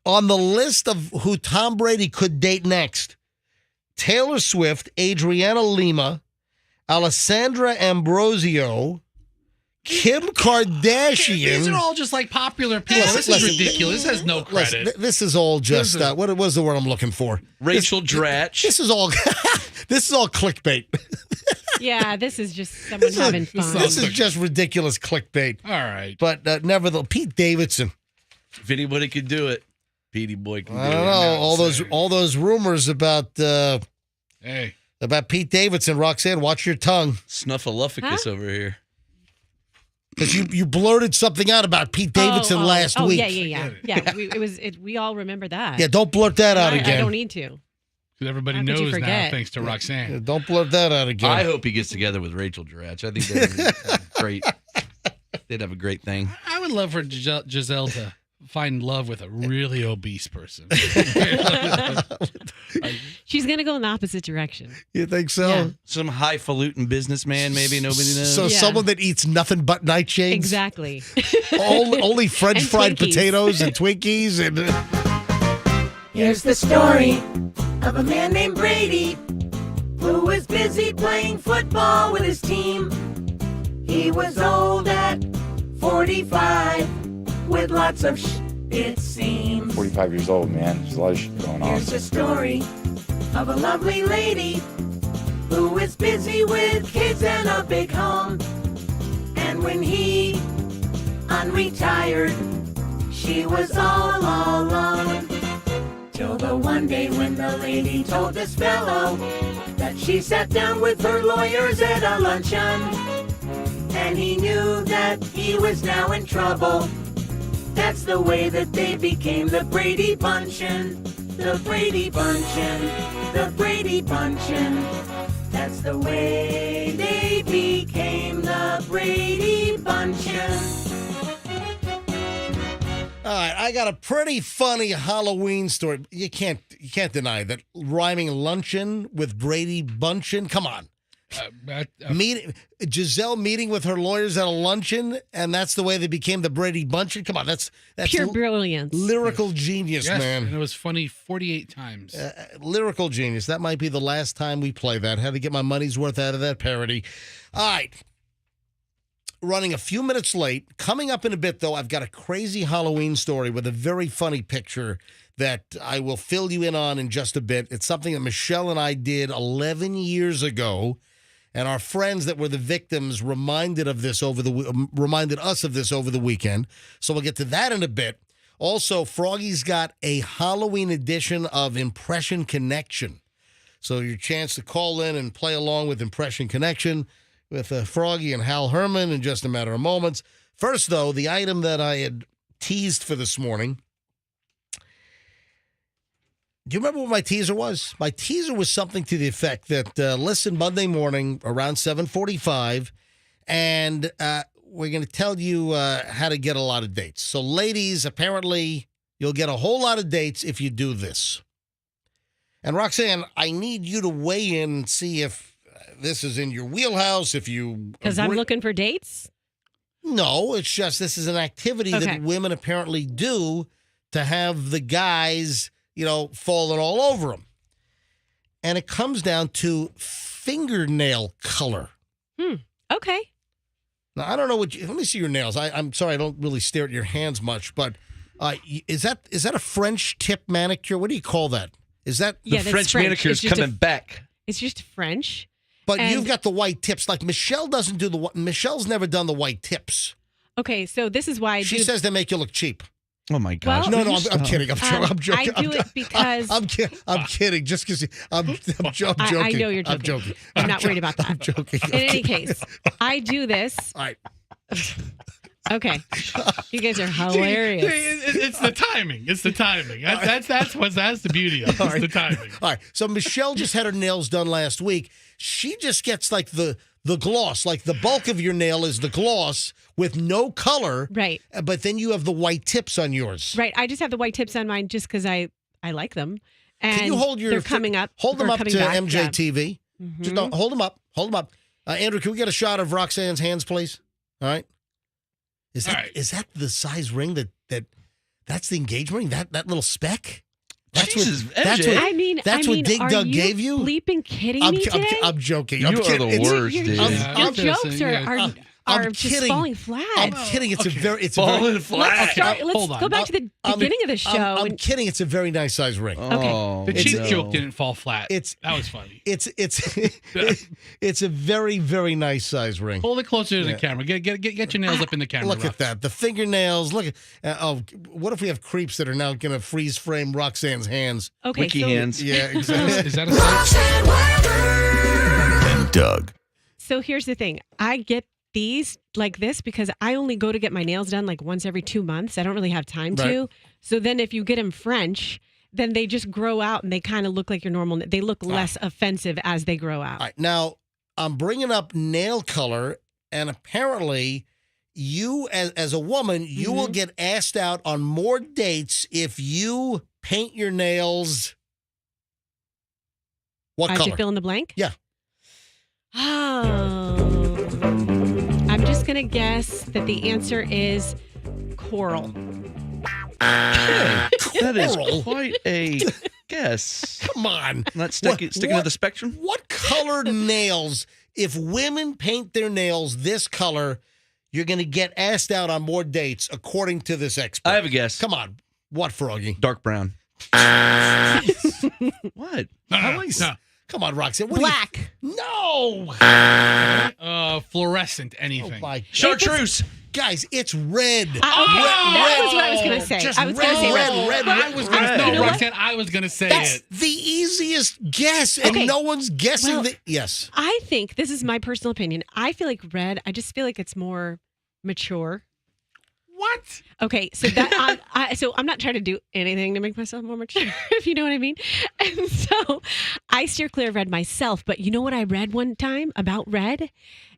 on the list of who Tom Brady could date next, Taylor Swift, Adriana Lima, Alessandra Ambrosio, Kim Kardashian. These are all just like popular people. This is ridiculous. This has no credit. This is all just what was the word I'm looking for? Rachel Dratch. This is all clickbait. Yeah, this is just someone having fun. This is just ridiculous clickbait. All right. But nevertheless, Pete Davidson. If anybody could do it, Petey boy can do it. I don't know. All those rumors about Pete Davidson. Roxanne, watch your tongue. Snuffleupagus over here. Because you blurted something out about Pete Davidson last week. Yeah. We all remember that. Yeah, don't blurt that out again. I don't need to. Because everybody knows now, thanks to Roxanne. Yeah, don't blurt that out again. I hope he gets together with Rachel Dratch. I think that'd be great. They'd have a great thing. I would love for Gisele to find love with a really obese person. She's going to go in the opposite direction. You think so? Yeah. Some highfalutin businessman, maybe nobody knows. So someone that eats nothing but nightshades? Exactly. Only French fried potatoes and Twinkies and... Here's the story of a man named Brady who was busy playing football with his team. He was old at 45 with lots of it seems. 45 years old, man. There's a lot of shit going on. Here's the story of a lovely lady who is busy with kids and a big home. And when he unretired, she was all alone. Till the one day when the lady told this fellow that she sat down with her lawyers at a luncheon. And he knew that he was now in trouble. That's the way that they became the Brady Bunchen. The Brady Bunchen. The Brady Bunchen. That's the way they became the Brady Bunchen. All right, I got a pretty funny Halloween story. You can't deny that rhyming luncheon with Brady Bunchen. Come on. Gisele meeting with her lawyers at a luncheon, and that's the way they became the Brady Bunchen. Come on, that's pure brilliance, lyrical genius, man. And it was funny 48 times. Lyrical genius. That might be the last time we play that. Had to get my money's worth out of that parody. All right. Running a few minutes late. Coming up in a bit, though, I've got a crazy Halloween story with a very funny picture that I will fill you in on in just a bit. It's something that Michelle and I did 11 years ago. And our friends that were the victims reminded us of this over the weekend. So we'll get to that in a bit. Also, Froggy's got a Halloween edition of Impression Connection. So your chance to call in and play along with Impression Connection with Froggy and Hal Herman in just a matter of moments. First, though, the item that I had teased for this morning. Do you remember what my teaser was? My teaser was something to the effect that listen Monday morning around 7:45, and we're going to tell you how to get a lot of dates. So, ladies, apparently, you'll get a whole lot of dates if you do this. And, Roxanne, I need you to weigh in and see if this is in your wheelhouse, if you... Because I'm looking for dates? No, it's just this is an activity that women apparently do to have the guys, falling all over them. And it comes down to fingernail color. Okay. Now, I don't know let me see your nails. I'm sorry, I don't really stare at your hands much, but is that a French tip manicure? What do you call that? Is that the French manicure is coming back? It's just French. But you've got the white tips. Like Michelle doesn't do Michelle's never done the white tips. Okay, so this is why she says they make you look cheap. Oh my gosh! Well, no, I'm kidding. I'm joking. I do it because I'm kidding. Just because I'm joking. I know you're joking. I'm joking. I'm not worried about that. I'm joking. In any case, I do this. All right. Okay, you guys are hilarious. It's the timing. It's the timing. That's the beauty of it. It's the timing. All right. So Michelle just had her nails done last week. She just gets like the gloss, like the bulk of your nail is the gloss with no color. Right. But then you have the white tips on yours. Right. I just have the white tips on mine just because I like them. And can you hold they're coming up. Hold them up to back, MJTV. Yeah. Just don't hold them up. Hold them up. Andrew, can we get a shot of Roxanne's hands, please? All right. Is that the size ring that's the engagement ring? That little speck? That's what Dig Dug gave you? Bleeping kidding me today? I'm joking. You are the worst, dude. Your jokes are just kidding. falling flat. I'm kidding. It's falling flat. Let's go back to the beginning of the show. I'm kidding. It's a very nice size ring. Oh, the cheap joke didn't fall flat. That was funny. It's a very, very nice size ring. Hold it closer to the camera. Get your nails up in the camera. Look at that. The fingernails. Look at. What if we have creeps that are now going to freeze frame Roxanne's hands? Okay, Wiki hands. Yeah, exactly. Is that a and Doug? So here's the thing. I get these like this because I only go to get my nails done like once every 2 months. I don't really have time to. So then if you get them French, then they just grow out and they kind of look like your normal. They look less offensive as they grow out. All right. Now, I'm bringing up nail color, and apparently you, as a woman, you will get asked out on more dates if you paint your nails. What color? Did you fill in the blank? Yeah. Oh. I'm just going to guess that the answer is coral. That is quite a guess. Come on. Not sticking to the spectrum? What colored nails, if women paint their nails this color, you're going to get asked out on more dates, according to this expert? I have a guess. Come on. What, Froggy? Dark brown. What? No. Come on, Roxanne. Black. No. Fluorescent anything. Oh, my God. Chartreuse. Guys, it's red. That was what I was going to say. Just I was going to say red. Roxanne, I was going to say That's it. the easiest guess, and no one's guessing Yes. I think, this is my personal opinion, I feel like red, I just feel like it's more mature. What? Okay, so I'm not trying to do anything to make myself more mature, if you know what I mean. And so I steer clear of red myself. But you know what I read one time about red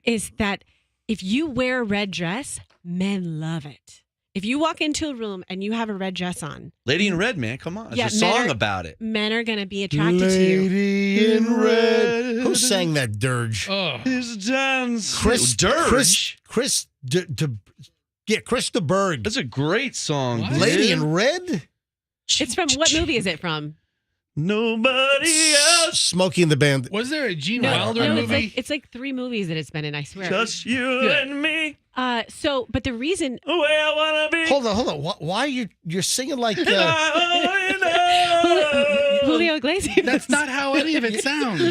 is that if you wear a red dress, men love it. If you walk into a room and you have a red dress on, Lady in Red, man, come on. There's a song about it. Men are going to be attracted to you. Lady in Red. Who sang that dirge? His dance. Chris Dirge. Chris de Burgh. That's a great song. What? Lady in Red? It's from, what movie is it from? Nobody else. Smokey and the Band. Was there a Gene Wilder movie? It's like 3 movies that it's been in, I swear. Just you and me. But the reason... Where I wanna be. Hold on. Why you're singing like... Julio Iglesias. That's not how any of it sounds.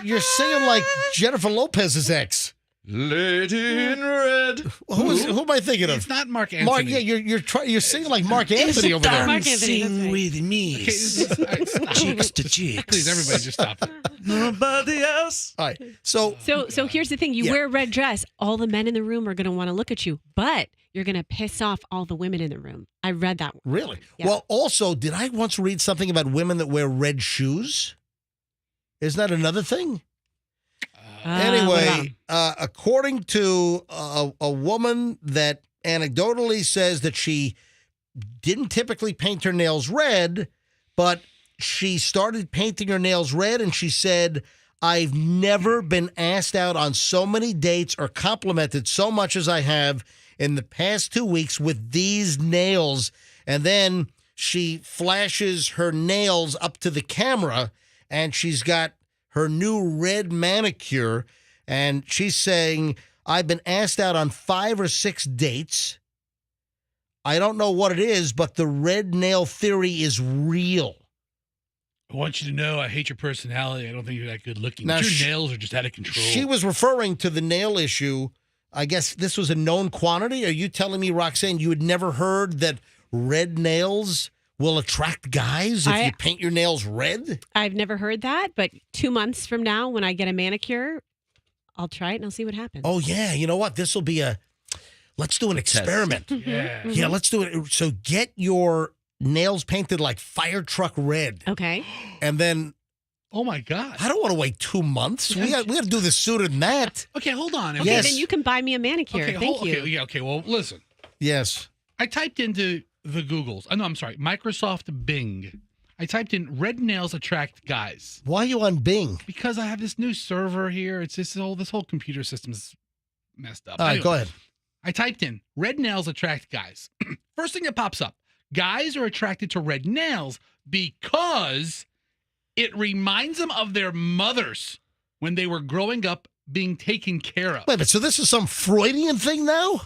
You're singing like Jennifer Lopez's ex. Lady in Red. Who am I thinking of? It's not Mark Anthony. You're singing like Mark Anthony over there. Mark Anthony, Sing with me. Cheeks to cheeks. Please, everybody just stop it. Nobody else. All right. So here's the thing. You wear a red dress, all the men in the room are going to want to look at you, but you're going to piss off all the women in the room. I read that one. Really? Yeah. Well, also, did I once read something about women that wear red shoes? Isn't that another thing? Anyway, according to a woman that anecdotally says that she didn't typically paint her nails red, but she started painting her nails red, and she said, I've never been asked out on so many dates or complimented so much as I have in the past 2 weeks with these nails. And then she flashes her nails up to the camera, and she's got her new red manicure, and she's saying, I've been asked out on 5 or 6 dates. I don't know what it is, but the red nail theory is real. I want you to know I hate your personality. I don't think you're that good looking. Now, But your nails are just out of control. She was referring to the nail issue. I guess this was a known quantity. Are you telling me, Roxanne, you had never heard that red nails will attract guys if you paint your nails red? I've never heard that, but 2 months from now, when I get a manicure, I'll try it and I'll see what happens. Oh, yeah. You know what? This will be let's do an experiment. Yeah. Yeah, let's do it. So get your nails painted like fire truck red. Okay. And then, Oh my God. I don't want to wait 2 months. We got to do this sooner than that. Okay, hold on. Okay, Yes. then you can buy me a manicure. Okay, Thank you. Okay, yeah, okay. Well, listen. Yes. I typed into the Googles. Oh, no, I'm sorry. Microsoft Bing. I typed in red nails attract guys Why are you on Bing? because I have this new server here. It's just this whole computer system's messed up. All right, Anyway, go ahead. I typed in red nails attract guys. First thing that pops up, guys are attracted to red nails because it reminds them of their mothers when they were growing up being taken care of. Wait a minute. So this is some Freudian thing now?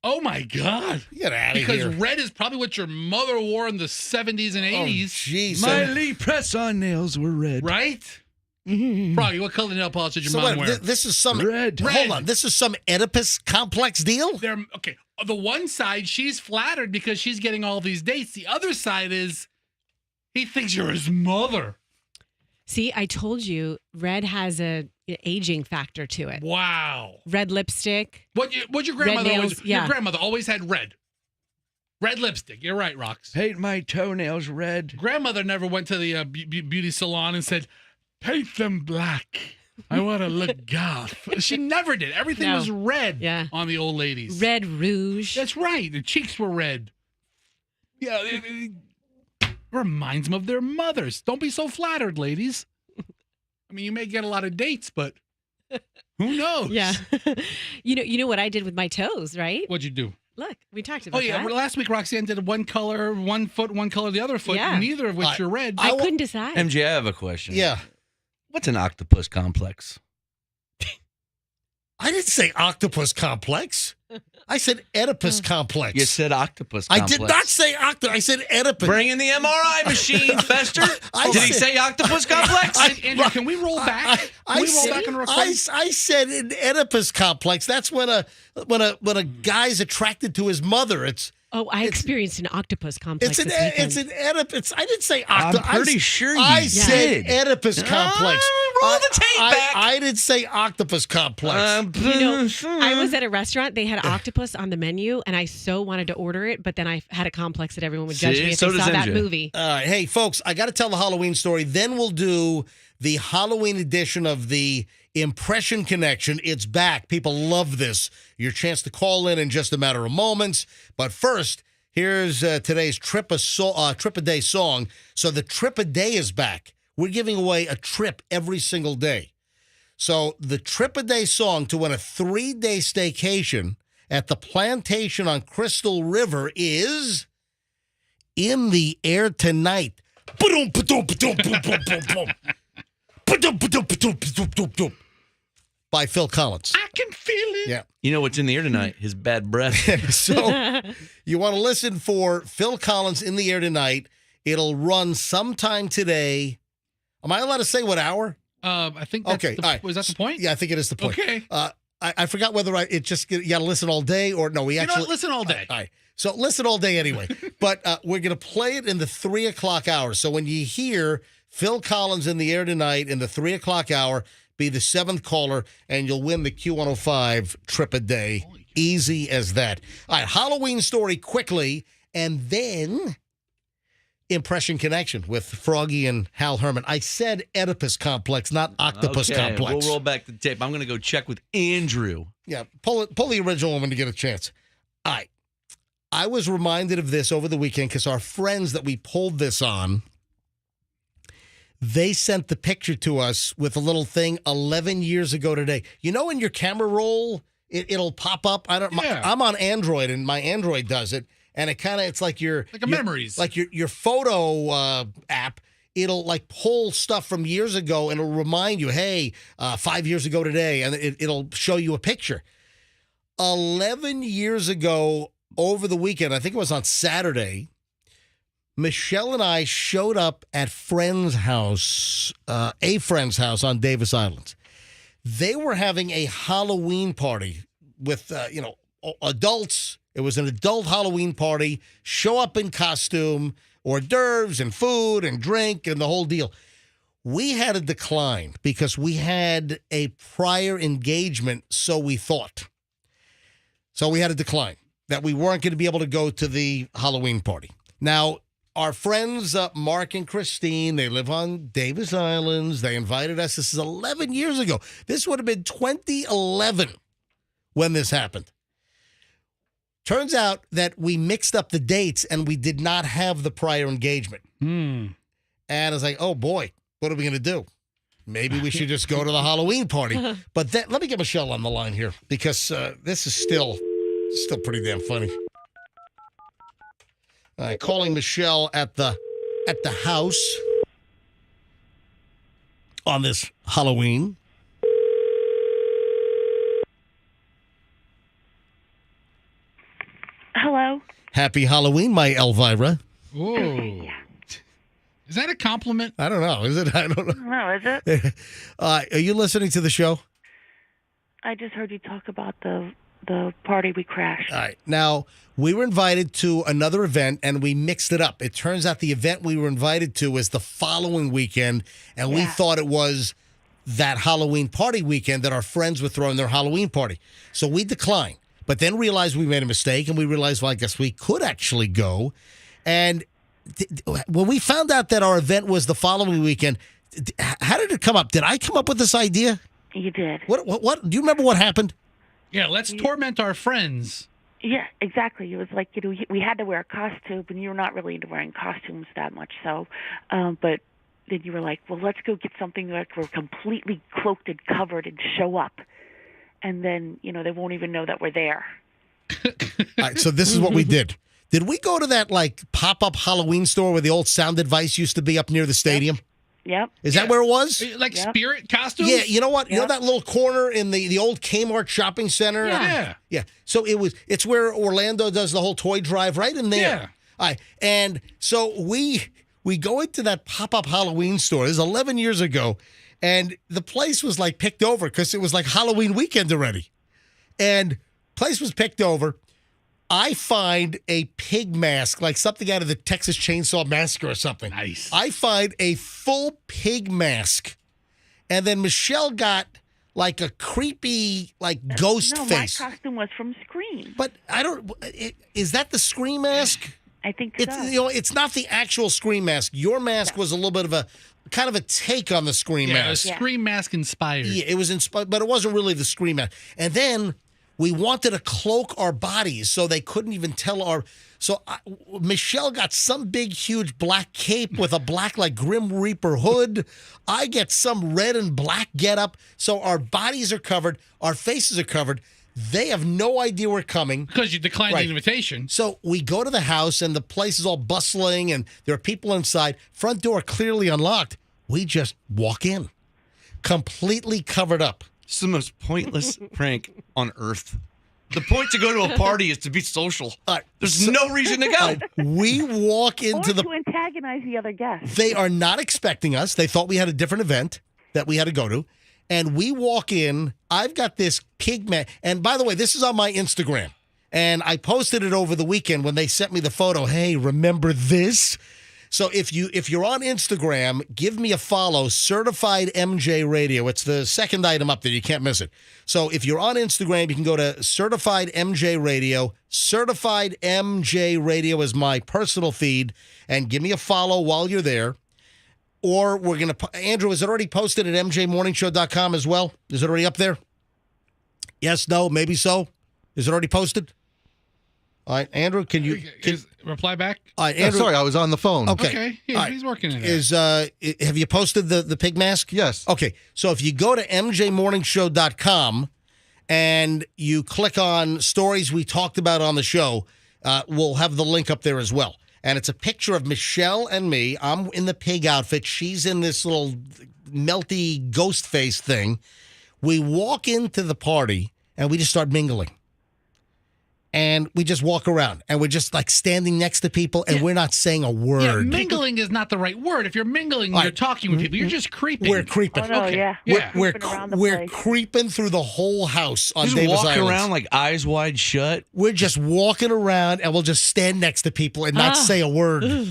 Oh my God. Get out of Because here. red is probably what your mother wore in the 70s and 80s. Jeez. My Lee press-on nails were red. Right? Froggy, what color nail polish did your mom wear? This is some Red. Hold on. This is some Oedipus complex deal? They're okay. The one side, she's flattered because she's getting all these dates. The other side is he thinks you're his mother. See, I told you, red has a aging factor to it. Wow. Red lipstick. What your grandmother nails, always? yeah. Your grandmother always had red. Red lipstick. You're right, Rox. Paint my toenails red. Grandmother never went to the beauty salon and said, "Paint them black. I want to look goth." She never did. Everything No. was red Yeah. on the old ladies. Red rouge. That's right. The cheeks were red. Yeah, it reminds them of their mothers. Don't be so flattered, ladies. I mean, you may get a lot of dates, but who knows? Yeah. you know what I did with my toes, right? What'd you do? Look, we talked about Oh, yeah. that. Last week, Roxanne did one color, one foot, one color, the other foot, Yeah. neither of which are red. I couldn't decide. MJ, I have a question. Yeah. What's an octopus complex? I didn't say octopus complex. I said Oedipus complex. You said octopus I complex. did not say octopus. I said Oedipus. Bring in the MRI machine, Fester. Did he say octopus complex? Andrew, can we roll back? Can we roll back and record? I said an Oedipus complex. That's when a guy's attracted to his mother. I experienced an octopus complex It's this an weekend. Oedipus. I didn't say I'm octopus. pretty sure you I did. said Oedipus complex. Roll the tape back. I didn't say octopus complex. You know, I was at a restaurant. They had octopus on the menu, and I so wanted to order it, but then I had a complex that everyone would judge See? me if So they does saw that MJ. movie. All right, hey folks, I got to tell the Halloween story. Then we'll do the Halloween edition of the Impression Connection. It's back. People love this. Your chance to call in just a matter of moments. But first, here's today's Trip a Day song. So the Trip a Day is back. We're giving away a trip every single day. So the Trip a Day song to win a 3-day staycation at the Plantation on Crystal River is In the Air Tonight. By Phil Collins. I can feel it. Yeah. You know what's in the air tonight? His bad breath. So you want to listen for Phil Collins In the Air Tonight. It'll run sometime today. Am I allowed to say what hour? I think that's Okay. All right. Was that the point? Yeah, I think it is the point. Okay. I forgot whether you got to listen all day or no. We You know actually what? Listen all day. All right. So listen all day anyway. But we're going to play it in the 3 o'clock hour. So when you hear Phil Collins In the Air Tonight in the 3 o'clock hour, be the 7th caller, and you'll win the Q105 Trip a Day. Easy as that. All right, Halloween story quickly, and then Impression Connection with Froggy and Hal Herman. I said Oedipus Complex, not Octopus Complex. We'll roll back the tape. I'm going to go check with Andrew. Yeah, pull the original one when you get a chance. All right. I was reminded of this over the weekend because our friends that we pulled this on, they sent the picture to us with a little thing 11 years ago today. You know, in your camera roll, it'll pop up. I'm on Android, and my Android does it, and it's like memories, like your photo app. It'll like pull stuff from years ago, and it'll remind you, hey, 5 years ago today, and it'll show you a picture. 11 years ago over the weekend, I think it was on Saturday, Michelle and I showed up at a friend's house on Davis Island. They were having a Halloween party with, adults. It was an adult Halloween party. Show up in costume, hors d'oeuvres and food and drink and the whole deal. We had to decline because we had a prior engagement, so we thought. So we had to decline that we weren't going to be able to go to the Halloween party. Now, our friends, Mark and Christine, they live on Davis Islands. They invited us. This is 11 years ago. This would have been 2011 when this happened. Turns out that we mixed up the dates and we did not have the prior engagement. And I was like, oh, boy, what are we going to do? Maybe we should just go to the Halloween party. But then, let me get Michelle on the line here because this is still pretty damn funny. All right, calling Michelle at the house on this Halloween. Hello. Happy Halloween, my Elvira. Ooh. Is that a compliment? I don't know. Is it? I don't know. No, is it? Are you listening to the show? I just heard you talk about the party we crashed. All right. Now, we were invited to another event, and we mixed it up. It turns out the event we were invited to was the following weekend, and we thought it was that Halloween party weekend that our friends were throwing their Halloween party. So we declined, but then realized we made a mistake, and we realized, well, I guess we could actually go. And when we found out that our event was the following weekend, how did it come up? Did I come up with this idea? You did. What? Do you remember what happened? Yeah, let's torment our friends. Yeah, exactly. It was like, we had to wear a costume, and you're not really into wearing costumes that much. So, but then you were like, well, let's go get something like we're completely cloaked and covered and show up. And then, they won't even know that we're there. All right, so this is what we did. Did we go to that like pop-up Halloween store where the old Sound Advice used to be up near the stadium? Yep. Is that where it was? Like spirit costumes? Yeah, you know what? You know that little corner in the old Kmart shopping center? Yeah. Yeah. So it's where Orlando does the whole toy drive, right in there. Yeah. All right. And so we go into that pop-up Halloween store. This is 11 years ago. And the place was like picked over because it was like Halloween weekend already. And place was picked over. I find a pig mask, like something out of the Texas Chainsaw Massacre or something. Nice. I find a full pig mask. And then Michelle got like a creepy, like ghost face. No, my costume was from Scream. But I don't, is that the Scream mask? I think so. It's not the actual Scream mask. Your mask was a little bit of a, kind of a take on the Scream mask. Yeah, Scream mask inspired. Yeah, it was inspired, but it wasn't really the Scream mask. And then we wanted to cloak our bodies so they couldn't even tell our... So Michelle got some big, huge black cape with a black, like, Grim Reaper hood. I get some red and black getup. So our bodies are covered. Our faces are covered. They have no idea we're coming. Because you declined the invitation. So we go to the house, and the place is all bustling, and there are people inside. Front door clearly unlocked. We just walk in, completely covered up. It's the most pointless prank on earth. The point to go to a party is to be social. There's no reason to go. We walk into to antagonize the other guests. They are not expecting us. They thought we had a different event that we had to go to. And we walk in. I've got this pig man. And by the way, this is on my Instagram. And I posted it over the weekend when they sent me the photo. Hey, remember this? So if you're on Instagram, give me a follow, Certified MJ Radio. It's the second item up there. You can't miss it. So if you're on Instagram, you can go to Certified MJ Radio. Certified MJ Radio is my personal feed, and give me a follow while you're there. Or we're going to, Andrew, is it already posted at mjmorningshow.com as well? Is it already up there? Yes, no, maybe so. Is it already posted? All right, Andrew, can you reply back? All right, Andrew. Sorry, I was on the phone. Okay. He's working it out. Have you posted the pig mask? Yes. Okay, so if you go to mjmorningshow.com and you click on stories we talked about on the show, we'll have the link up there as well. And it's a picture of Michelle and me. I'm in the pig outfit. She's in this little melty ghost face thing. We walk into the party and we just start mingling. And we just walk around, and we're just like standing next to people, and we're not saying a word. Yeah, mingling is not the right word. If you're mingling, you're talking with people. You're just creeping. We're creeping. Oh, no, Okay. yeah. We're creeping through the whole house on Just Davis walk Island. around like eyes wide shut. We're just walking around, and we'll just stand next to people and not say a word. All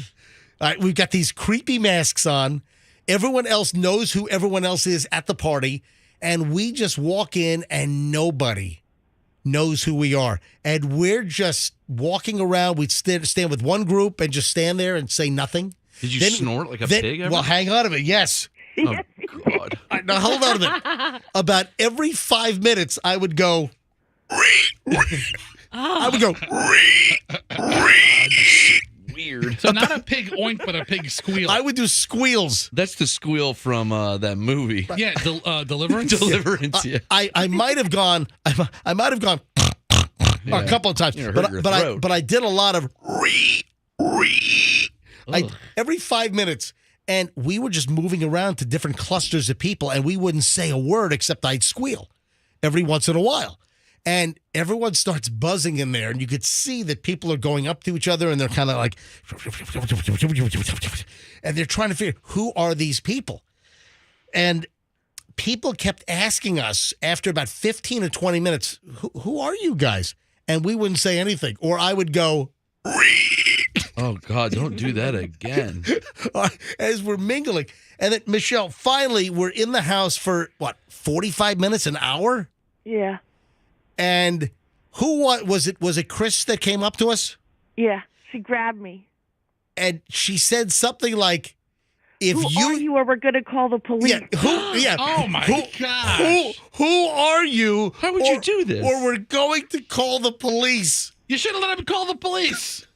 right, we've got these creepy masks on. Everyone else knows who everyone else is at the party, and we just walk in, and nobody knows who we are. And we're just walking around. We'd stand with one group and just stand there and say nothing. Did you snort like a pig ever? Well, hang on a minute. Yes. Oh, God. Now, hold on a minute. About every 5 minutes, I would go, I would go, Weird. So not a pig oink, but a pig squeal. I would do squeals. That's the squeal from that movie. Yeah, Deliverance. Deliverance. Yeah. I might have gone. I might have gone a couple of times, but I did a lot of every 5 minutes, and we were just moving around to different clusters of people, and we wouldn't say a word except I'd squeal every once in a while. And everyone starts buzzing in there, and you could see that people are going up to each other, and they're kind of like, and they're trying to figure, who are these people? And people kept asking us after about 15 or 20 minutes, who are you guys? And we wouldn't say anything. Or I would go, oh, God, don't do that again. As we're mingling. And then, Michelle, finally, we're in the house for, 45 minutes, an hour? Yeah. And who was it? Was it Chris that came up to us? Yeah. She grabbed me. And she said something like, "If who you are you, or we're going to call the police." Yeah. Oh my gosh. Who are you? How would you do this? Or we're going to call the police. You should have let him call the police.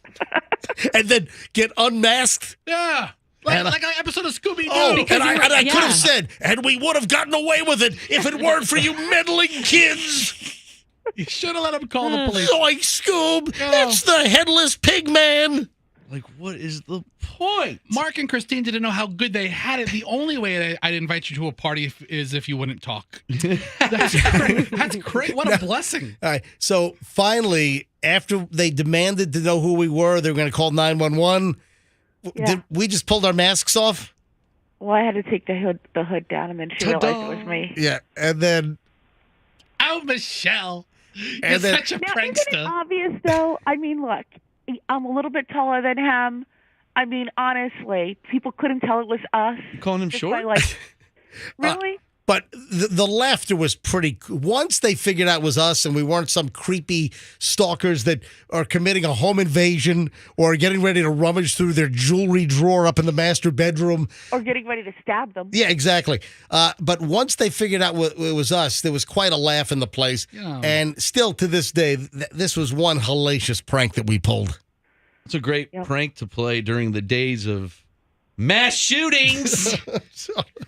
And then get unmasked. Yeah. Like an episode of Scooby-Doo. Oh, and I could have said, and we would have gotten away with it if it weren't for you meddling kids. You should have let him call the police. Like, Scoob, it's the headless pig man. Like, what is the point? Mark and Christine didn't know how good they had it. The only way I'd invite you to a party is if you wouldn't talk. That's great. That's great. What a blessing. All right. So finally, after they demanded to know who we were, they were going to call 911. Yeah. We just pulled our masks off? Well, I had to take the hood down, and then she realized it was me. Yeah. And then... Oh, Michelle. You're And then, such a Now, prankster. isn't it obvious, though? I mean, look, I'm a little bit taller than him. I mean, honestly, people couldn't tell it was us. You calling him Just short? by, really? But the laughter was pretty... Once they figured out it was us and we weren't some creepy stalkers that are committing a home invasion or getting ready to rummage through their jewelry drawer up in the master bedroom. Or getting ready to stab them. Yeah, exactly. But once they figured out it was us, there was quite a laugh in the place. Yeah. And still to this day, this was one hellacious prank that we pulled. It's a great prank to play during the days of mass shootings.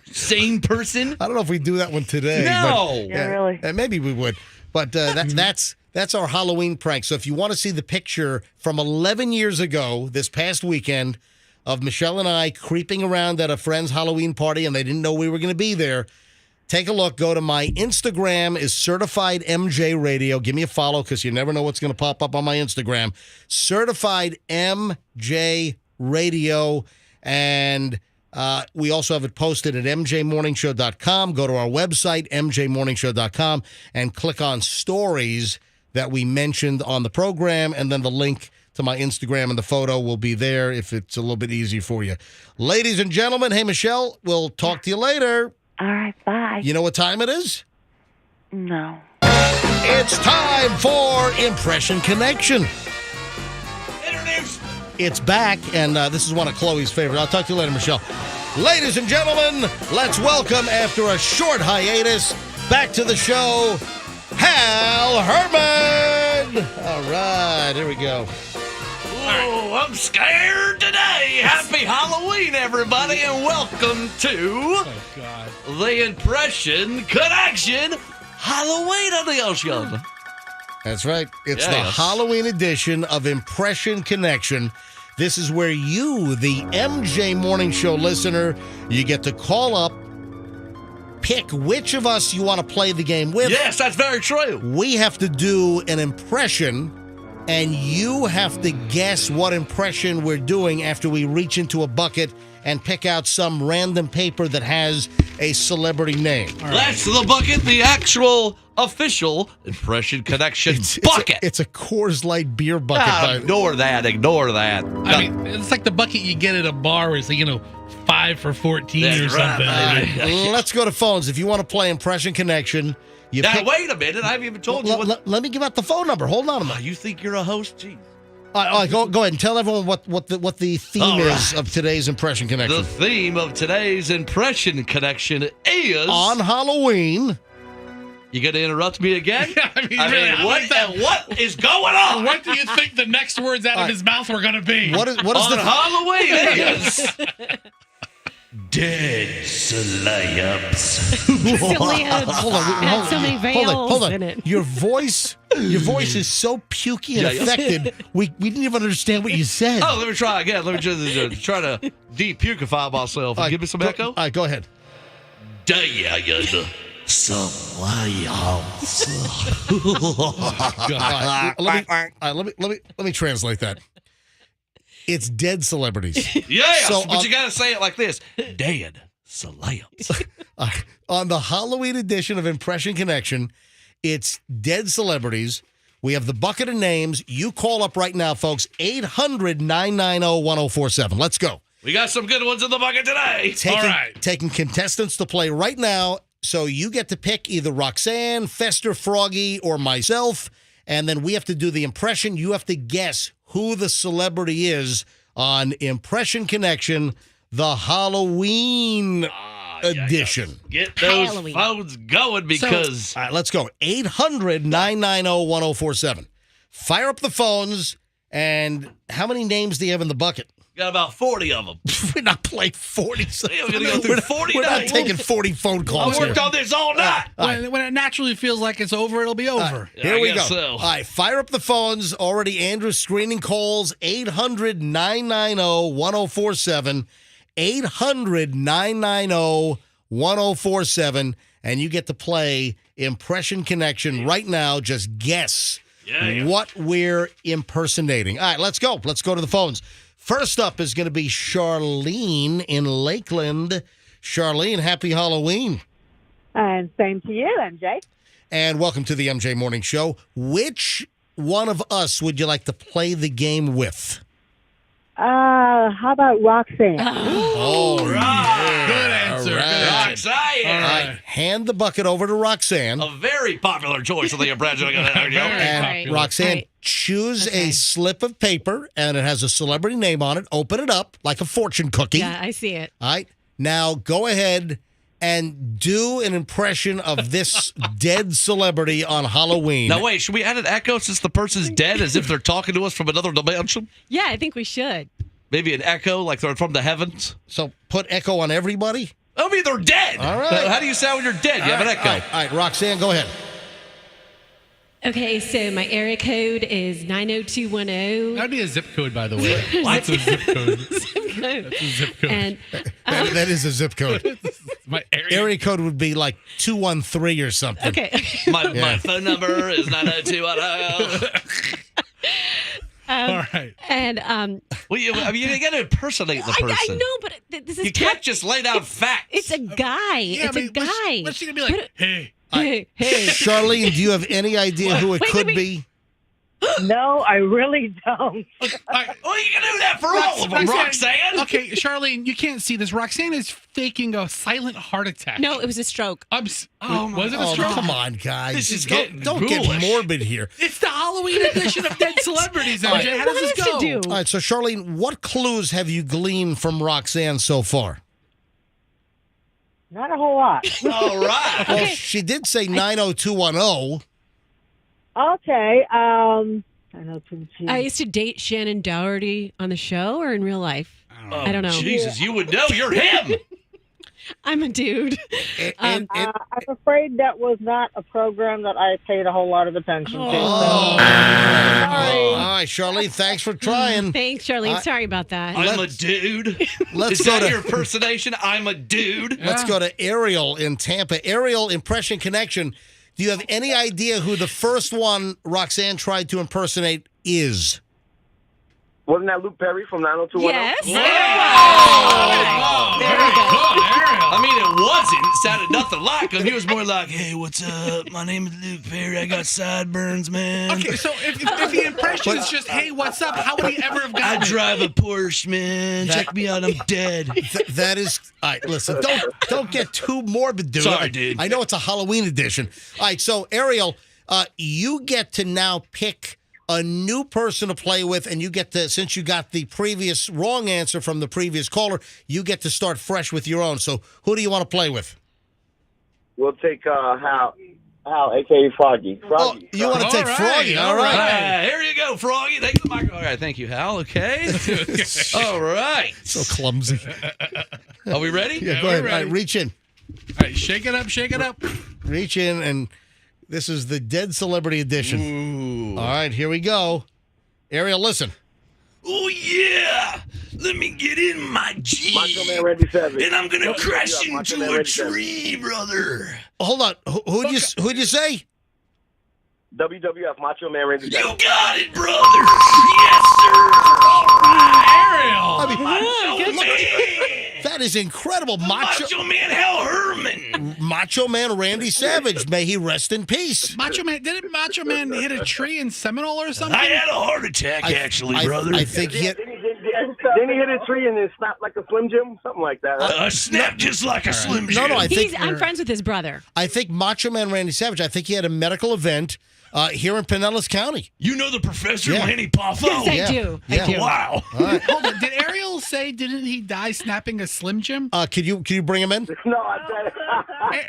Same person. I don't know if we do that one today. No. But, Yeah, really. Maybe we would. But that's our Halloween prank. So if you want to see the picture from 11 years ago, this past weekend, of Michelle and I creeping around at a friend's Halloween party, and they didn't know we were going to be there, take a look. Go to my Instagram, is Certified MJ Radio. Give me a follow because you never know what's going to pop up on my Instagram. Certified MJ Radio. And we also have it posted at mjmorningshow.com. Go to our website, mjmorningshow.com, and click on stories that we mentioned on the program, and then the link to my Instagram, and the photo will be there if it's a little bit easier for you. Ladies and gentlemen, hey, Michelle, we'll talk to you later. All right, bye. You know what time it is? No. It's time for Impression Connection. Introduce. It's back, and this is one of Chloe's favorites. I'll talk to you later, Michelle. Ladies and gentlemen, let's welcome, after a short hiatus, back to the show, Hal Herman. All right, here we go. Oh, I'm scared today. Happy Halloween, everybody, and welcome to the Impression Connection Halloween edition. That's right. It's the Yes. Halloween edition of Impression Connection. This is where you, the MJ Morning Show listener, you get to call up, pick which of us you want to play the game with. Yes, that's very true. We have to do an impression, and you have to guess what impression we're doing after we reach into a bucket and pick out some random paper that has a celebrity name. That's the bucket, the actual official Impression Connection bucket. It's a Coors Light beer bucket. Ignore that. I mean, it's like the bucket you get at a bar where it's like, 5 for 14 or That's something. right. Let's go to phones. If you want to play Impression Connection, you Now, pick... wait a minute. I haven't even told you what... Let me give out the phone number. Hold on a minute. You think you're a host? Jeez. Go ahead and tell everyone what the theme is of today's Impression Connection. The theme of today's Impression Connection is... On Halloween. You going to interrupt me again? Really, what is going on? What do you think the next words out of his mouth were going to be? What is On the Halloween is... Dead slabs. Hold on. Had so many veils Hold on. in it. Your voice is so pukey and affected. We didn't even understand what you said. Oh, let me try again. Let me just try to de-pukify myself. Give me some echo. All right, go ahead. Dead Let me translate that. It's dead celebrities. Yes, So, but you got to say it like this. Dead slabs. On the Halloween edition of Impression Connection, it's dead celebrities. We have the bucket of names. You call up right now, folks. 800-990-1047. Let's go. We got some good ones in the bucket today. Taking contestants to play right now. So you get to pick either Roxanne, Fester, Froggy, or myself. And then we have to do the impression. You have to guess who the celebrity is on Impression Connection, the Halloween edition. Get those Halloween. phones going because... All right, let's go. 800-990-1047. Fire up the phones. And how many names do you have in the bucket? Got about 40 of them. We're not playing 40. Yeah, we're going to go through 40 We're not names. taking 40 phone calls I worked here. on this all night. When it naturally feels like it's over, it'll be over. Here we go. guess so. All right, fire up the phones. Already Andrew's screening calls. 800-990-1047. 800-990-1047. And you get to play Impression Connection right now. Just guess what we're impersonating. All right, let's go. Let's go to the phones. First up is going to be Charlene in Lakeland. Charlene, happy Halloween. And same to you, MJ. And welcome to the MJ Morning Show. Which one of us would you like to play the game with? How about Roxanne? Oh, Good answer. All right. Roxanne. All right. Hand the bucket over to Roxanne. A very popular choice of the Impression Connection. And Roxanne, choose a slip of paper, and it has a celebrity name on it. Open it up like a fortune cookie. Yeah, I see it. All right. Now go ahead and do an impression of this dead celebrity on Halloween. Now, wait, should we add an echo since the person's dead as if they're talking to us from another dimension? Yeah, I think we should. Maybe an echo like they're from the heavens? So put echo on everybody? I mean, they're dead. All right. How do you sound when you're dead? You have an echo. All right, Roxanne, go ahead. Okay, so my area code is 90210. That'd be a zip code, by the way. That's a zip code. Zip code. That's a zip code. And That is a zip code. My area. Area code would be like 213 or something. okay. My phone number is 90210. All right. And Well, you got to impersonate the person. I know, but this is You can't just lay down facts. It's a guy. Yeah, it's a guy. What's she gonna be like? Hey. Hey. Charlene, do you have any idea who it Wait, could let me- be? No, I really don't. Well, you can do that for all of them, Roxanne. Okay, Charlene, you can't see this. Roxanne is faking a silent heart attack. No, it was a stroke. Was it a stroke? Come on, guys. This is don't getting get ghoulish. morbid here. It's the Halloween edition of Dead Celebrities, MJ. How does this go? All right, so Charlene, what clues have you gleaned from Roxanne so far? Not a whole lot. All right. Well, she did say 90210. Okay. I know I used to date Shannon Doherty on the show or in real life. I don't know. Jesus, you would know. You're him. I'm a dude. I'm afraid that was not a program that I paid a whole lot of attention to. All right, Charlene, thanks for trying. Thanks, Charlene. Sorry about that. I'm a dude. Let's Is go that to your impersonation? I'm a dude. Let's go to Ariel in Tampa. Ariel, Impression Connection. Do you have any idea who the first one Roxanne tried to impersonate is? Wasn't that Luke Perry from 90210? Yes. Very good, Ariel. I mean, it wasn't. It sounded nothing like him. He was more like, "Hey, what's up? My name is Luke Perry. I got sideburns, man. Okay, so if the impression is just, hey, what's up? How would he ever have gotten I drive a Porsche, man. Check me out. I'm dead." That is. All right, listen. Don't get too morbid, dude. Sorry, dude. I know it's a Halloween edition. All right, so Ariel, you get to now pick a new person to play with, and you get to, since you got the previous wrong answer from the previous caller, you get to start fresh with your own. So who do you want to play with? We'll take Hal, a.k.a. Froggy. Oh, you want to take Froggy? All right. Here you go, Froggy. Thank you, Michael. All right, thank you, Hal. Okay. All right. So clumsy. Are we ready? Yeah, go ahead. All right, reach in. All right, shake it up, shake it up. Reach in, and this is the Dead Celebrity Edition. Ooh. All right, here we go. Ariel, listen. Oh, yeah. Let me get in my Jeep. Macho Man Randy Savage. And I'm going to crash Macho into Man a Randy Savage. tree, brother. Hold on. Who'd you say? WWF Macho Man Randy You Savage. got it, brother. Yes, sir. All right. Ariel. I mean, Macho Man. that is incredible. Macho Man Hal Herman. Macho Man Randy Savage. May he rest in peace. Didn't Macho Man hit a tree in Seminole or something? I had a heart attack, brother. I think he had... Didn't he hit a tree and then snap like a Slim Jim? Something like that. Right? I snapped just like a Slim Jim. No, I'm friends with his brother. I think Macho Man Randy Savage, I think he had a medical event here in Pinellas County. You know the professor, Yeah. Manny Poffo? Yes, I Yeah. do. Yeah. I do. Wow. All right. Hold on. Did Ariel say, didn't he die snapping a Slim Jim? Can you bring him in? No, I said.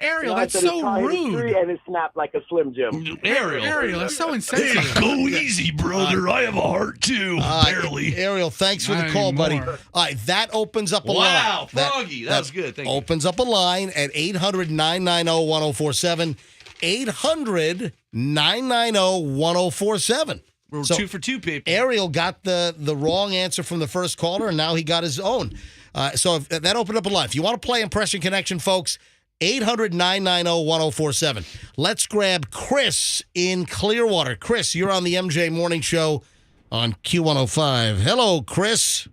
Ariel, I that's said he so hit a rude. tree and it snapped like a Slim Jim. Ariel, that's so Hey, insensitive. go easy, brother. I have a heart, too. Barely. Ariel, thanks for the Not call, buddy. anymore. All right, that opens up a line. Wow, Froggy. That was good. Thank you. Opens up a line at 800-990-1047. 800-990-1047. We're So 2 for 2, people. Ariel got the wrong answer from the first caller, and now he got his own. So if that opened up a line. If you want to play Impression Connection, folks, 800-990-1047. Let's grab Chris in Clearwater. Chris, you're on the MJ Morning Show on Q105. Hello, Chris.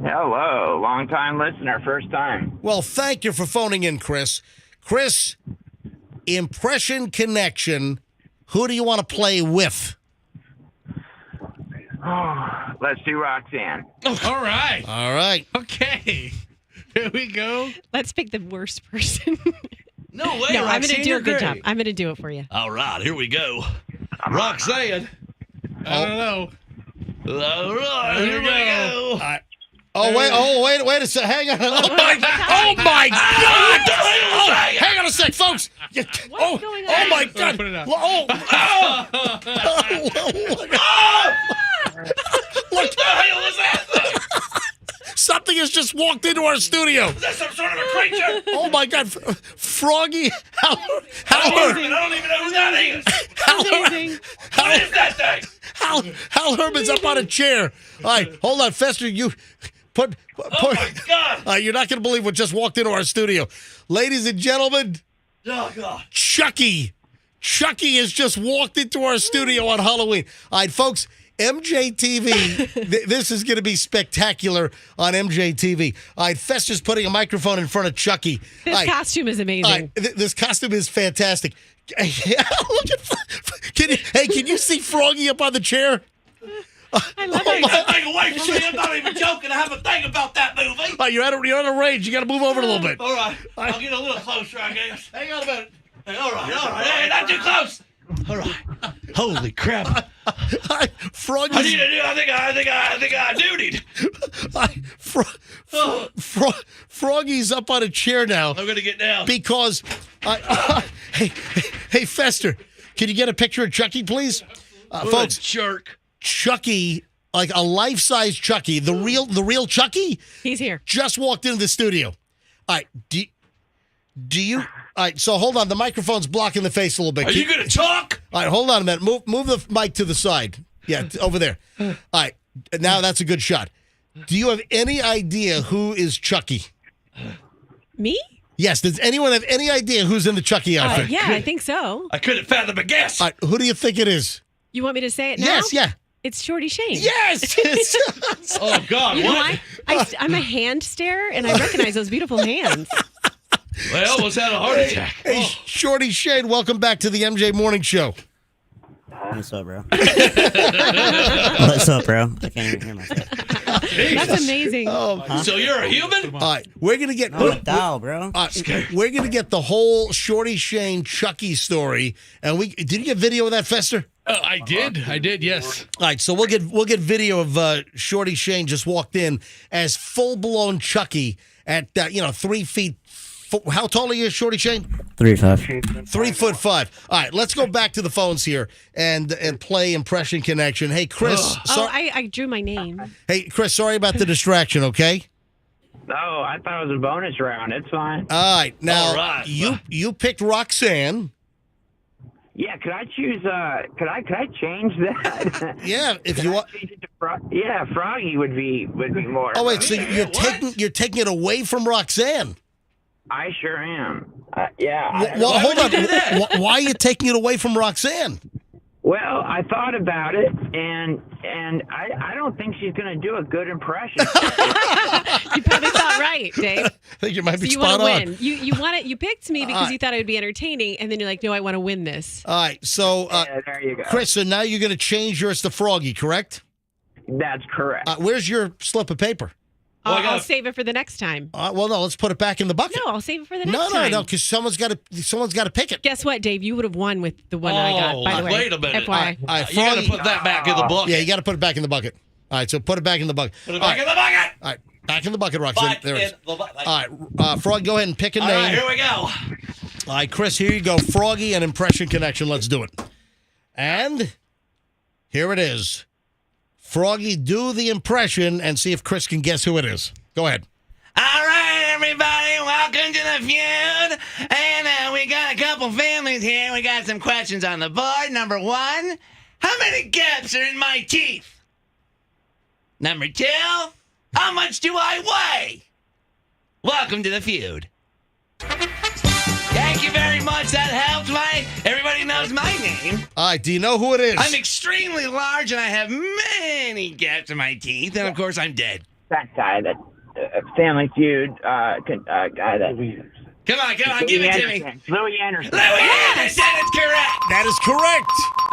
Hello, long-time listener, first time. Well, thank you for phoning in, Chris. Chris, Impression Connection, who do you want to play with? Let's do Roxanne. All right. All right. Okay. Here we go. Let's pick the worst person. No way, No, I'm going Roxanne, to do you're a good great. job. I'm going to do it for you. All right, here we go. Roxanne. I don't know. All right, here we go. Wait a sec. Hang on. Oh, my God. Oh, hang on a sec, folks. What's going on? Oh, my God. Put it up. What the hell was that thing? Something has just walked into our studio. Is that some sort of a creature? Oh, my God. Froggy. I don't even know who that is. What is that thing? Hal Herman's up on a chair. All right, hold on, Fester. You put. Oh, my God. You're not going to believe what just walked into our studio, ladies and gentlemen. Oh, God. Chucky. Chucky has just walked into our studio on Halloween. All right, folks. MJTV, this is going to be spectacular on MJTV. All right, Fester's putting a microphone in front of Chucky. This costume is amazing. All right, this costume is fantastic. Look at, can you see Froggy up on the chair? I love Take that thing away from me. I'm not even joking. I have a thing about that movie. Oh, you're out of range. You got to move over a little bit. All right. I'll get a little closer, I guess. Hang on a minute. Hey, all right. Hey, not too close. All right. Holy crap. Froggy. I think I dutied. Froggy's up on a chair now. I'm gonna get down because. Hey, Fester, can you get a picture of Chucky, please, folks? Jerk. Chucky, like a life-size Chucky, the real Chucky. He's here. Just walked into the studio. All right, do you? All right, so hold on. The microphone's blocking the face a little bit. Are you going to talk? All right, hold on a minute. Move the mic to the side. Yeah, over there. All right, now that's a good shot. Do you have any idea who is Chucky? Me? Yes. Does anyone have any idea who's in the Chucky outfit? Yeah, I think so. I couldn't fathom a guess. All right, who do you think it is? You want me to say it now? Yes, yeah. It's Shorty Shane. Yes. Oh, God. You know why? I'm a hand starer, and I recognize those beautiful hands. I almost had a heart attack. Hey, Shorty Shane, welcome back to the MJ Morning Show. What's up, bro? What's up, bro? I can't even hear myself. That's amazing. So you're a human? All right, we're gonna get doll, bro. We're gonna get the whole Shorty Shane Chucky story, and did you get video of that, Fester? I did, yes. All right, so we'll get video of Shorty Shane just walked in as full blown Chucky at 3 feet. How tall are you, Shorty Shane? 3'5". 3'5". All right, let's go back to the phones here and play Impression Connection. Hey, Chris. I drew my name. Hey, Chris. Sorry about the distraction. Okay. No, I thought it was a bonus round. It's fine. All right, now All right. you picked Roxanne. Yeah, could I choose? Could I change that? Yeah, if you want. Yeah, Froggy would be more. Oh wait, so you're taking it away from Roxanne? I sure am. Yeah. Well, hold on. Why are you taking it away from Roxanne? Well, I thought about it, and I don't think she's going to do a good impression. You probably thought right, Dave. I think you might be you spot want on. to win. You want it. You picked me because you thought I would be entertaining, and then you're like, no, I want to win this. All right, so there you go. Chris, so now you're going to change yours to Froggy, correct? That's correct. Where's your slip of paper? I'll save it for the next time. Well, no, let's put it back in the bucket. No, I'll save it for the next time. No, because someone's got to pick it. Guess what, Dave? You would have won with the one I got. By the way, wait a minute. FYI. All right, You got to put that back in the bucket. Yeah, you got to put it back in the bucket. All right, so put it back in the bucket. Put it back in the bucket. All right, back in the bucket, Roxanne. Back there it is. in the bucket. All right, Frog, go ahead and pick a name. All right, here we go. All right, Chris, here you go. Froggy and Impression Connection. Let's do it. And here it is. Froggy, do the impression and see if Chris can guess who it is. Go ahead. All right, everybody, welcome to the feud. And we got a couple families here. We got some questions on the board. Number one, how many gaps are in my teeth? Number two, how much do I weigh? Welcome to the feud. Thank you very much. That helped. Everybody knows my name. All right, do you know who it is? I'm extremely large, and I have many gaps in my teeth. And, of course, I'm dead. That guy, that Family Feud guy that. Come on, give it to me. Louis Anderson. Louis Anderson is correct. That is correct.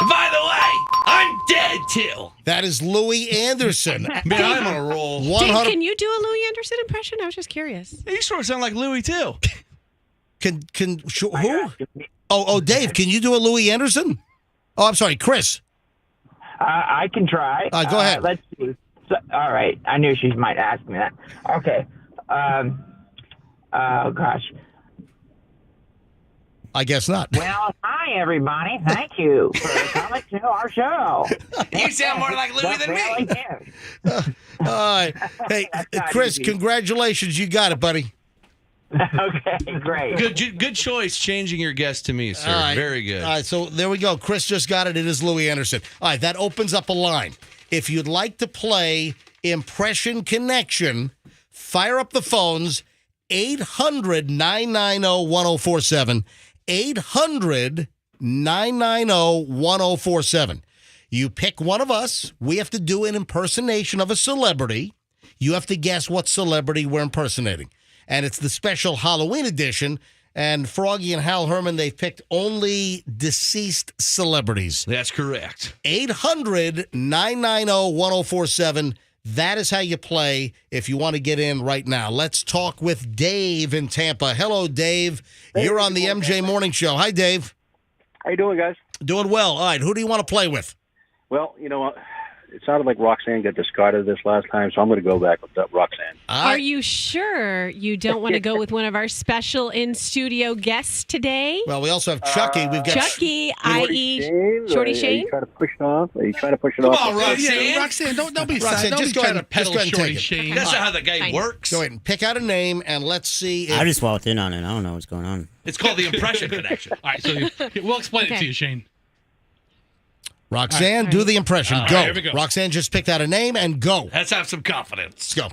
By the way, I'm dead too. That is Louis Anderson. Man, I'm on a roll. Dave, can you do a Louis Anderson impression? I was just curious. You sort of sound like Louis too. Who? Oh, Dave, can you do a Louis Anderson? Oh, I'm sorry, Chris. I can try. Go ahead. Let's see. So, all right. I knew she might ask me that. Okay. Oh, gosh. I guess not. Well, hi, everybody. Thank you for coming to our show. You sound more like Louis than me. All right. Hey, Chris, congratulations. You got it, buddy. Okay, great. Good choice changing your guess to me, sir. All right. Very good. All right, so there we go. Chris just got it. It is Louis Anderson. All right, that opens up a line. If you'd like to play Impression Connection, fire up the phones, 800-990-1047, 800-990-1047. You pick one of us. We have to do an impersonation of a celebrity. You have to guess what celebrity we're impersonating. And it's the special Halloween edition. And Froggy and Hal Herman, they've picked only deceased celebrities. That's correct. 800-990-1047. That is how you play if you want to get in right now. Let's talk with Dave in Tampa. Hello, Dave. You're on the MJ Morning Show. Hi, Dave. How you doing, guys? Doing well. All right, who do you want to play with? Well, it sounded like Roxanne got discarded this last time, so I'm going to go back with Roxanne. Are you sure you don't want to go with one of our special in-studio guests today? Well, we also have Chucky. We've got Chucky, i.e. Shorty Shane. Are you trying to push it off? Come on, Roxanne. Yeah, Roxanne, don't be Roxanne, sad. Don't just be go trying ahead to and- just peddle go ahead and Shorty take it. Shane. That's not how the game works. Go ahead and pick out a name, and let's see if... I just walked in on it. I don't know what's going on. It's called the impression connection. All right, so we'll explain it to you, Shane. Roxanne, do the impression. All Go. right, here we go. Roxanne just picked out a name, and go. Let's have some confidence. Let's go.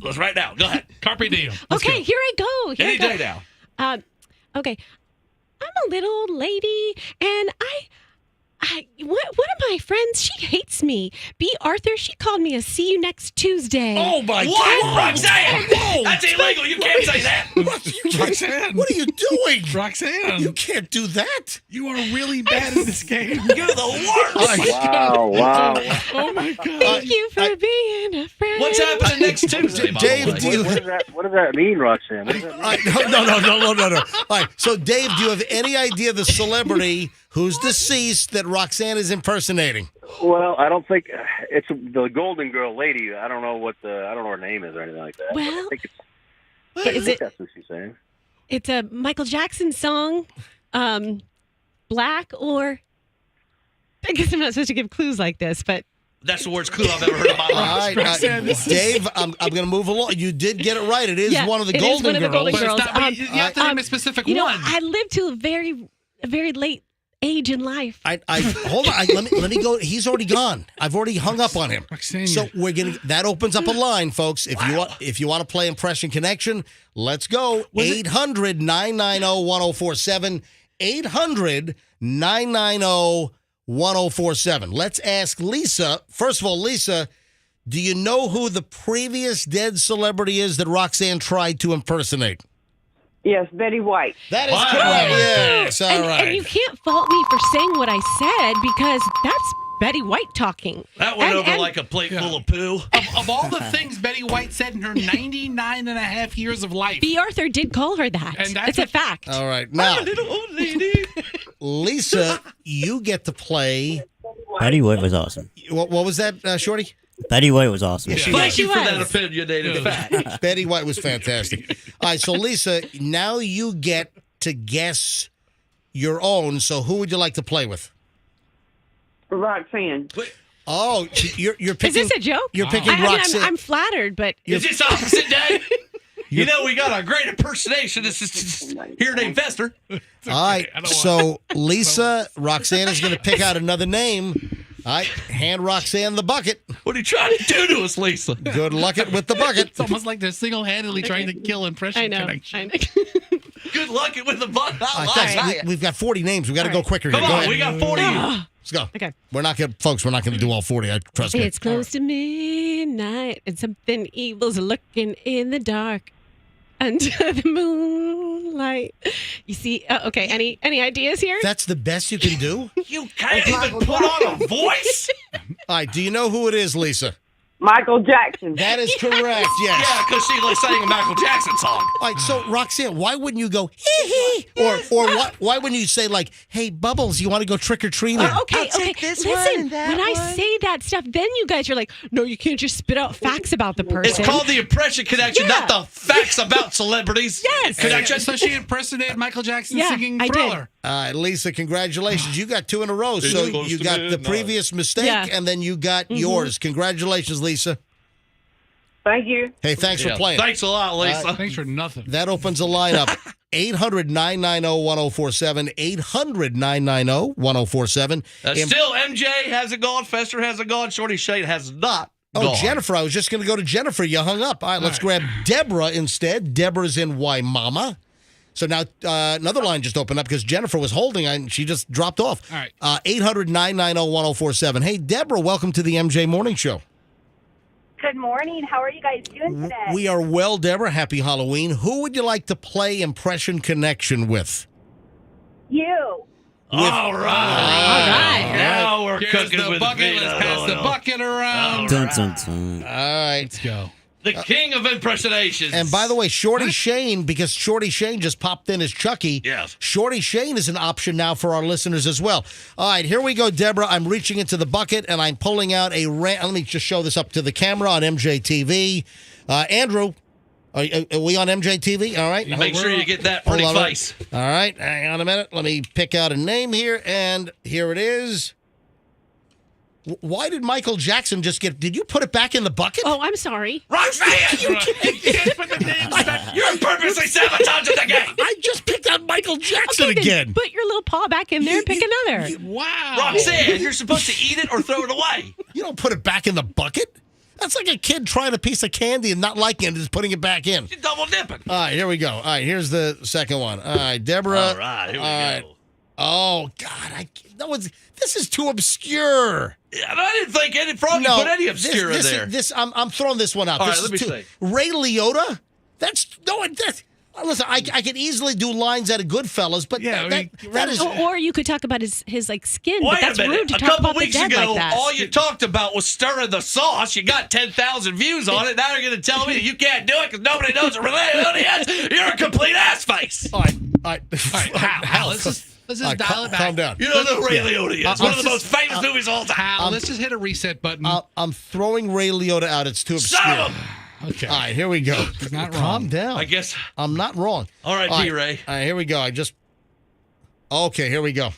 Let's right now. Go ahead. Carpe diem. Okay, here I go. Any day now. Okay. I'm a little old lady, and one of my friends, she hates me. B. Arthur, she called me a see you next Tuesday. Oh, my What? God. Roxanne! Whoa. That's illegal. You can't say that. Roxanne. What are you doing? Roxanne. You can't do that. You are really bad at this game. You're the worst. Wow. Oh, my God. Thank you for being a friend. What's happening next Tuesday, by the Dave, way? do you... What does that mean, Roxanne? What does that mean? No. All right, so Dave, do you have any idea the celebrity who's deceased that Roxanne is impersonating? Well, I don't think it's the Golden Girl lady. I don't know what her name is or anything like that. Well, I think that's what she's saying. It's a Michael Jackson song, Black, or I guess I'm not supposed to give clues like this, but That's the worst clue I've ever heard in my life. All right, Dave, I'm going to move along. You did get it right. It is one of the it is Golden one of the Girls. Golden Girls. You have to name a specific you know, one. I lived to a very late age in life. Hold on. Let me go. He's already gone. I've already hung up on him. So we're gonna. That opens up a line, folks. If you want to play Impression Connection, let's go. 800-990-1047. 800-990-1047. Let's ask Lisa. First of all, Lisa, do you know who the previous dead celebrity is that Roxanne tried to impersonate? Yes, Betty White. That is correct. Yes, all right. And you can't fault me for saying what I said because that's Betty White talking. That went over like a plate full of poo. Of all the things Betty White said in her 99 and a half years of life. B. Arthur did call her that. And that's it's a fact. All right. Now, little old lady. Lisa, you get to play. Betty White was awesome. What was that, Shorty? Betty White was awesome. Yeah, Thank you for that opinionated fact. Betty White was fantastic. All right, so Lisa, now you get to guess your own. So who would you like to play with? Roxanne. Oh, you're picking. Is this a joke? You're picking I mean, Roxanne. I'm flattered, but Is this opposite day? You know, we got a great impersonation. This is here named Fester. All right, so Lisa, Roxanne is going to pick out another name. All right, hand Roxanne the bucket. What are you trying to do to us, Lisa? Good luck it with the bucket. It's almost like they're single-handedly trying to kill Impression Connection. Good luck it with the bucket. All right, guys, we've got 40 names. We've got to go quicker Come here. Go on, ahead. we got 40. Let's go. Okay. We're not going to do all 40. Trust me. it's close to midnight and something evil's lurking in the dark under the moonlight. You see? Okay. Any ideas here? That's the best you can do? You can't even put on a voice? All right, do you know who it is, Lisa? Michael Jackson. That is correct, yes. Yeah, because she was singing a Michael Jackson song. All right, so Roxanne, why wouldn't you go hee hee, or why wouldn't you say like, "Hey, Bubbles, you want to go trick or treating"? Okay. Listen, when I say that stuff, then you guys are like, "No, you can't just spit out facts about the person." It's called the Impression Connection, not the facts about celebrities. Yes. Connection. So she impersonated Michael Jackson singing I Thriller. did. All right, Lisa, congratulations. You got 2 in a row. So you got the previous mistake, and then you got yours. Congratulations, Lisa. Thank you. Hey, thanks for playing. Thanks a lot, Lisa. Thanks for nothing. That opens a lineup. 800-990-1047. 800-990-1047. Still, MJ hasn't gone. Fester hasn't gone. Shorty Shane has not gone. Jennifer. I was just going to go to Jennifer. You hung up. All right, let's grab Deborah instead. Deborah's in Waimama. So now another line just opened up because Jennifer was holding and she just dropped off. All right. 800-990-1047. Hey, Deborah, welcome to the MJ Morning Show. Good morning. How are you guys doing today? We are well, Deborah. Happy Halloween. Who would you like to play Impression Connection with? You. All right. Now we're Here's cooking the with bucket. Vito. Let's pass the bucket around. Dun, dun, dun. All right. Let's go. The king of impersonations. And by the way, Shorty Shane, because Shorty Shane just popped in as Chucky. Yes. Shorty Shane is an option now for our listeners as well. All right, here we go, Deborah. I'm reaching into the bucket and I'm pulling out a let me just show this up to the camera on MJTV. Andrew, are we on MJTV? All right. You make sure you get that pretty Hold on. face. All right, hang on a minute. Let me pick out a name here, and here it is. Why did Michael Jackson just get... Did you put it back in the bucket? Oh, I'm sorry. Roxanne! You're purposely sabotaging the game. I just picked out Michael Jackson Okay, then again. put your little paw back in there and pick another. Wow. Roxanne, you're supposed to eat it or throw it away. You don't put it back in the bucket? That's like a kid trying a piece of candy and not liking it and just putting it back in. You're double dipping. All right, here we go. All right, here's the second one. All right, Deborah. All right, here we go. Oh, God. This is too obscure. Yeah, I didn't think Froggy put any obscure in there. I'm throwing this one out. All This right, is let me see. Ray Liotta? Listen, I could easily do lines out of Goodfellas, but that is... Or you could talk about his like skin, Wait but that's a minute. rude to A talk couple about the weeks dead ago, like that. all you talked about was stirring the sauce. You got 10,000 views on it. Now you're going to tell me that you can't do it because nobody knows what Ray Liotta is? You're a complete ass face. All right. Hal, let's just dial it back. Calm down. You don't know who Ray Liotta is. One of the most famous movies of all time. Hal, let's just hit a reset button. I'm throwing Ray Liotta out. It's too obscure. Son of a... Okay. All right, here we go. He's not wrong. Calm down. I guess. I'm not wrong. All right, P-Ray. All right, here we go. Okay, here we go.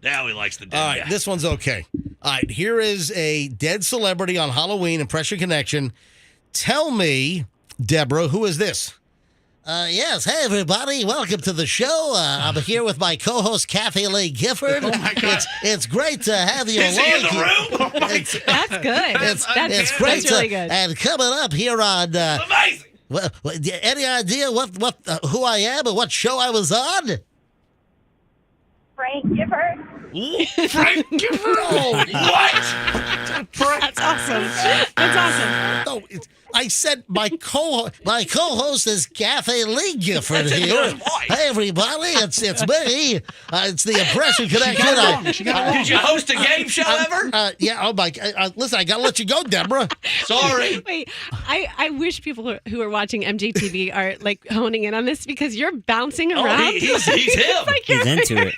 Now he likes the dead All right, guy. this one's okay. All right, here is a dead celebrity on Halloween, Impression Connection. Tell me, Deborah, who is this? Yes. Hey, everybody. Welcome to the show. I'm here with my co-host, Kathy Lee Gifford. Oh, my God. It's great to have you Is along. he in the room? That's good. It's great. That's really good. And coming up here on... Amazing. well, any idea who I am and what show I was on? Frank Gifford. Frank Gifford. Oh, What? That's awesome. That's awesome. No, I said my co-host is Kathy Lee Gifford That's here. his voice. Hey, everybody, it's me. It's the Impression Connection. Did you host a game show ever? Yeah. Oh my. Listen, I gotta let you go, Deborah. Sorry. Wait, I wish people who are watching MJTV are like honing in on this because you're bouncing Oh, around. he's him. It's like He's you're into it.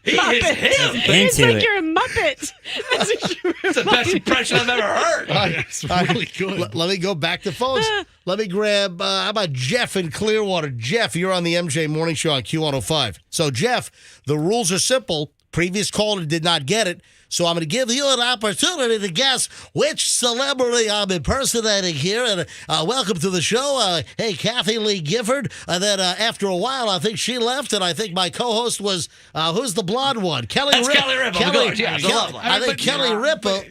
He is him. It's Into like it. you're a Muppet. That's what you're It's the best impression I've ever heard. It's really good. Let me go back to phones. Let me grab. How about Jeff in Clearwater? Jeff, you're on the MJ Morning Show on Q105. So, Jeff, the rules are simple. Previous caller did not get it. So I'm going to give you an opportunity to guess which celebrity I'm impersonating here. And welcome to the show. Hey, Kathy Lee Gifford. And then after a while, I think she left. And I think my co-host was, who's the blonde one? Kelly That's Ripa. Kelly Ripa. Of course, yeah, it's a lovely. I think Kelly Ripa.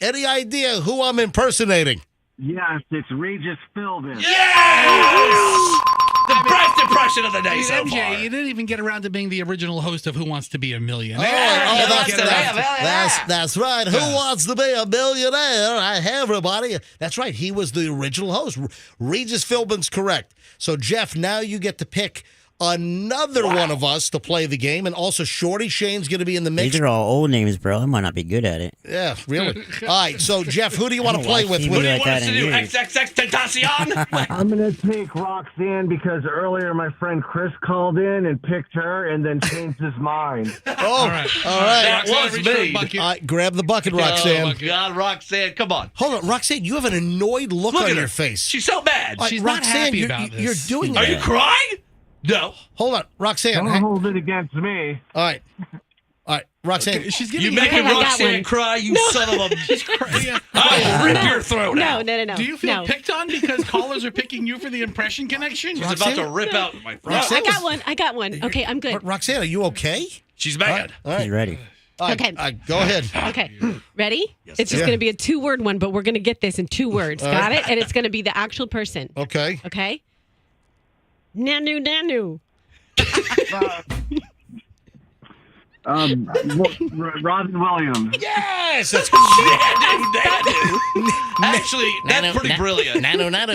Any idea who I'm impersonating? Yes, it's Regis Philbin. Yes! The best impression of the day so MJ, far. you didn't even get around to being the original host of Who Wants to Be a Millionaire. That's right. Who wants to be a millionaire? Hey, everybody. That's right. He was the original host. Regis Philbin's correct. So, Jeff, now you get to pick another one of us to play the game, and also Shorty Shane's going to be in the mix. These are all old names, bro. I might not be good at it. Yeah, really. All right, so Jeff, who do you want to play with? Who do you want us to do? XXX Tentacion? I'm going to take Roxanne because earlier my friend Chris called in and picked her and then changed his mind. All right. That was me. All right, grab the bucket, Roxanne. Oh, my God, Roxanne, come on. Hold on, Roxanne, you have an annoyed look Look on at your her. face. She's so mad. All right, She's not Roxanne, happy about this. You're doing Are that. you crying? No. Hold on, Roxanne. Don't hold it against me. All right, Roxanne. She's You giving making I got Roxanne one. cry, you son of a... She's crying. I'll rip your throat out. No. Do you feel no. picked on because callers are picking you for the impression connection? She's about to rip out my throat. Roxanne I got one. Okay, I'm good. Roxanne, are you okay? She's mad. All right. He's ready. All right, Okay. go ahead. Okay, ready? Yes, It's just Yeah. going to be a 2-word one, but we're going to get this in 2 words. Got it? And it's going to be the actual person. Okay. Okay? Nanu. Robin Williams. Yes, that's Actually, that's pretty brilliant. Nano. That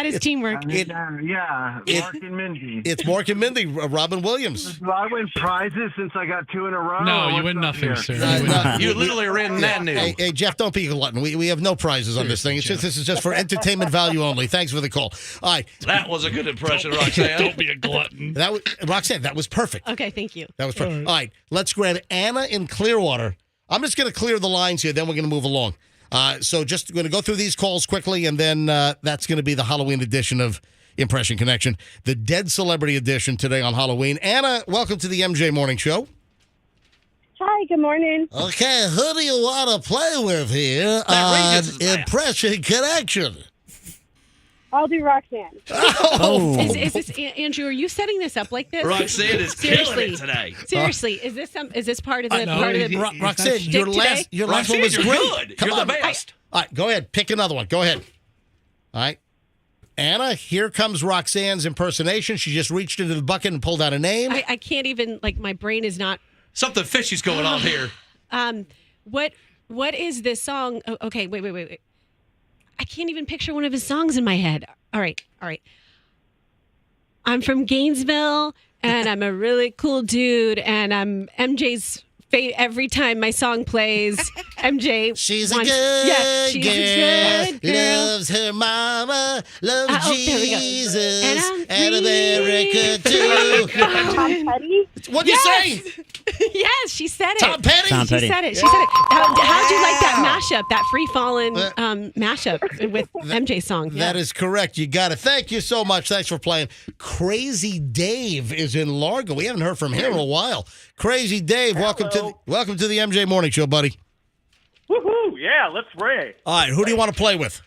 is teamwork. Yeah, Mark and Mindy. It's Mark and Mindy, Robin Williams. Do I win prizes since I got 2 in a row? No, you What's win up nothing, here? sir. You literally ran that new. Hey, Jeff, don't be a glutton. We have no prizes on this thing. It's just, this is just for entertainment value only. Thanks for the call. All right. That was a good impression, Roxanne. Don't be a glutton. Roxanne, that was perfect. Okay, thank you. That was perfect. All right, let's grab Anna in Clearwater. I'm just going to clear the lines here, then we're going to move along. So just going to go through these calls quickly, and then that's going to be the Halloween edition of Impression Connection, the Dead Celebrity edition today on Halloween. Anna, welcome to the MJ Morning Show. Hi, good morning. Okay, who do you want to play with here on Impression Connection? I'll do Roxanne. Is this Andrew? Are you setting this up like this? Roxanne is killing it today. Seriously, is this part of the Roxanne, your last one was you're great. good. Come You're on. the best. All right, go ahead. Pick another one. Go ahead. All right. Anna, here comes Roxanne's impersonation. She just reached into the bucket and pulled out a name. I can't even, my brain is not. Something fishy's going on here. What is this song? Oh, okay, wait. I can't even picture one of his songs in my head. All right. I'm from Gainesville, and I'm a really cool dude, and I'm MJ's every time my song plays. MJ, she's a good girl, loves her mama, loves Jesus, and America too. Tom Petty? What'd you say? Yes, she said it. Tom Petty? She said it. How'd you like that mashup, that free-falling mashup with MJ's song? That is correct. You got it. Thank you so much. Thanks for playing. Crazy Dave is in Largo. We haven't heard from him in a while. Crazy Dave, welcome to the MJ Morning Show, buddy. Woohoo! Yeah, let's ray. All right, who do you want to play with?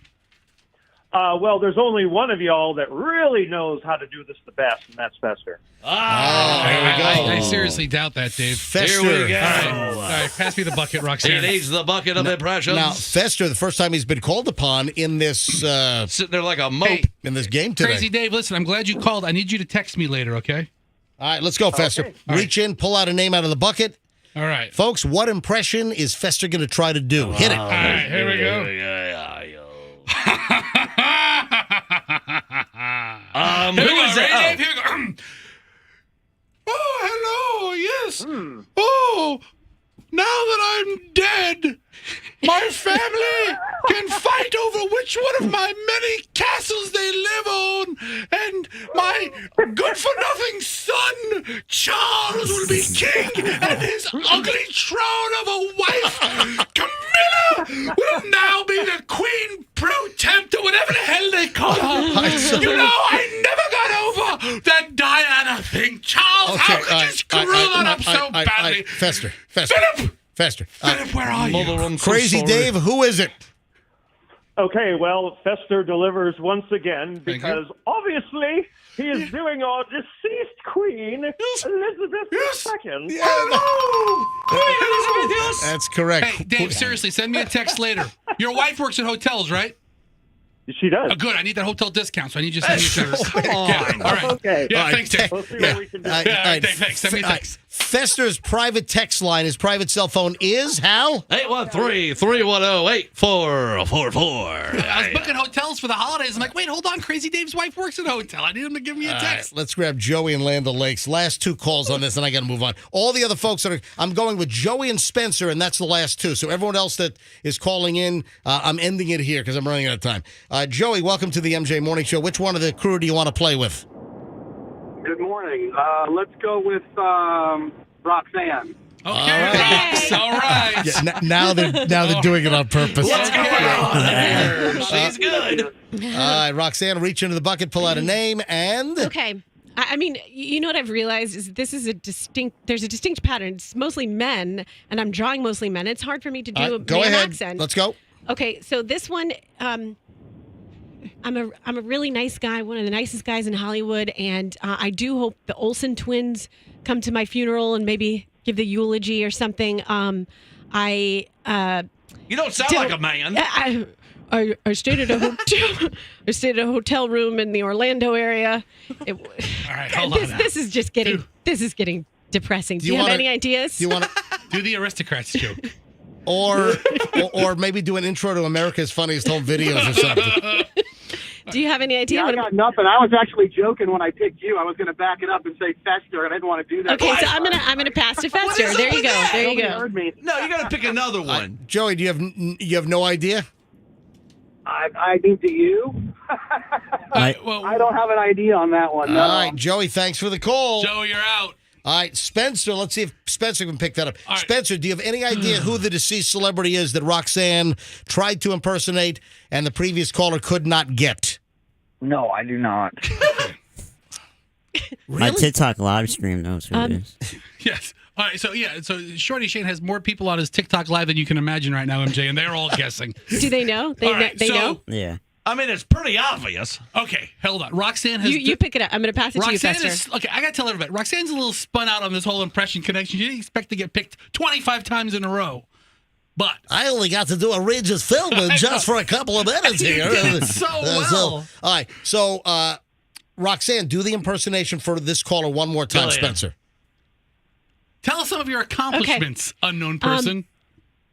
Well, there's only one of y'all that really knows how to do this the best, and that's Fester. I seriously doubt that, Dave. Fester. Here we go. All right, pass me the bucket, Roxanne. He needs the bucket of impressions. Now, Fester, the first time he's been called upon in this... sitting there like a mope. In this game today. Crazy Dave, listen, I'm glad you called. I need you to text me later, okay? All right, let's go, Fester. Reach in, pull out a name out of the bucket. All right. Folks, what impression is Fester going to try to do? Hit it. All right, here we go. Who is that? Here we go. Oh, hello, yes. Oh, now that I'm dead, my family can fight over which one of my many castles they live on, and my good-for-nothing son, Charles, will be king, and his ugly throne of a wife, Camilla, will now be the queen pro-temp, or whatever the hell they call her. You know, I never got over that Diana thing. Charles, how could you screw that up so badly? Fester. Philip, where are you? Crazy Dave, who is it? Okay, well, Fester delivers once again because obviously he is doing our deceased queen, Elizabeth II. Hello! Queen Elizabeth, yes. That's correct. Hey, Dave, seriously, send me a text later. Your wife works at hotels, right? She does. Oh, good. I need that hotel discount, so I need you to send me a text. Come on. Yeah, all right. Okay. Yeah, All right. thanks, Dave. We'll see what we can do. Dave, thanks. Send me a text. Fester's private text line, his private cell phone is, Hal? 813-310-8444. I was booking hotels for the holidays. I'm like, wait, hold on. Crazy Dave's wife works at a hotel. I need him to give me a text. All right, let's grab Joey in Land O'Lakes. Last two calls on this, and I got to move on. All the other folks I'm going with Joey and Spencer, and that's the last two. So everyone else that is calling in, I'm ending it here because I'm running out of time. Joey, welcome to the MJ Morning Show. Which one of the crew do you want to play with? Good morning. Let's go with Roxanne. Okay, all right. Yeah, now they're doing it on purpose. What's going on there? She's good. All right, Roxanne, reach into the bucket, pull out a name, and... Okay. I mean, you know what I've realized is there's a distinct pattern. It's mostly men, and I'm drawing mostly men. It's hard for me to do a go man ahead. accent. Let's go. Okay, so this one, I'm a really nice guy, one of the nicest guys in Hollywood, and I do hope the Olsen twins come to my funeral and maybe give the eulogy or something. You don't sound like a man. I stayed at a hotel. I stayed at a hotel room in the Orlando area. All right, hold on. This is just getting. This is getting depressing. Do you have any ideas? Do you want to do the aristocrats joke? Or maybe do an intro to America's Funniest Home Videos or something. Do you have any idea? Yeah, I got nothing. I was actually joking when I picked you. I was going to back it up and say Fester, and I didn't want to do that. Okay, so I'm gonna pass to Fester. There you go. There you Nobody go. heard me. No, you got to pick another one. Joey, do you have no idea? I mean, do you? I don't have an idea on that one. No. All right, Joey, thanks for the call. Joey, you're out. All right, Spencer, let's see if Spencer can pick that up. Spencer, do you have any idea who the deceased celebrity is that Roxanne tried to impersonate and the previous caller could not get? No, I do not. My TikTok live stream knows who it is. Yes. All right, so Shorty Shane has more people on his TikTok live than you can imagine right now, MJ, and they're all guessing. Do they know? They know? Yeah. I mean, it's pretty obvious. Okay, hold on. Roxanne has... You pick it up. I'm going to pass it to you, Fester. Okay, I got to tell everybody. Roxanne's a little spun out on this whole impression connection. She didn't expect to get picked 25 times in a row. But... I only got to do a Regis Philbin just for a couple of minutes here. You did it so well. All right, so Roxanne, do the impersonation for this caller one more time, Spencer. Tell us some of your accomplishments, unknown person.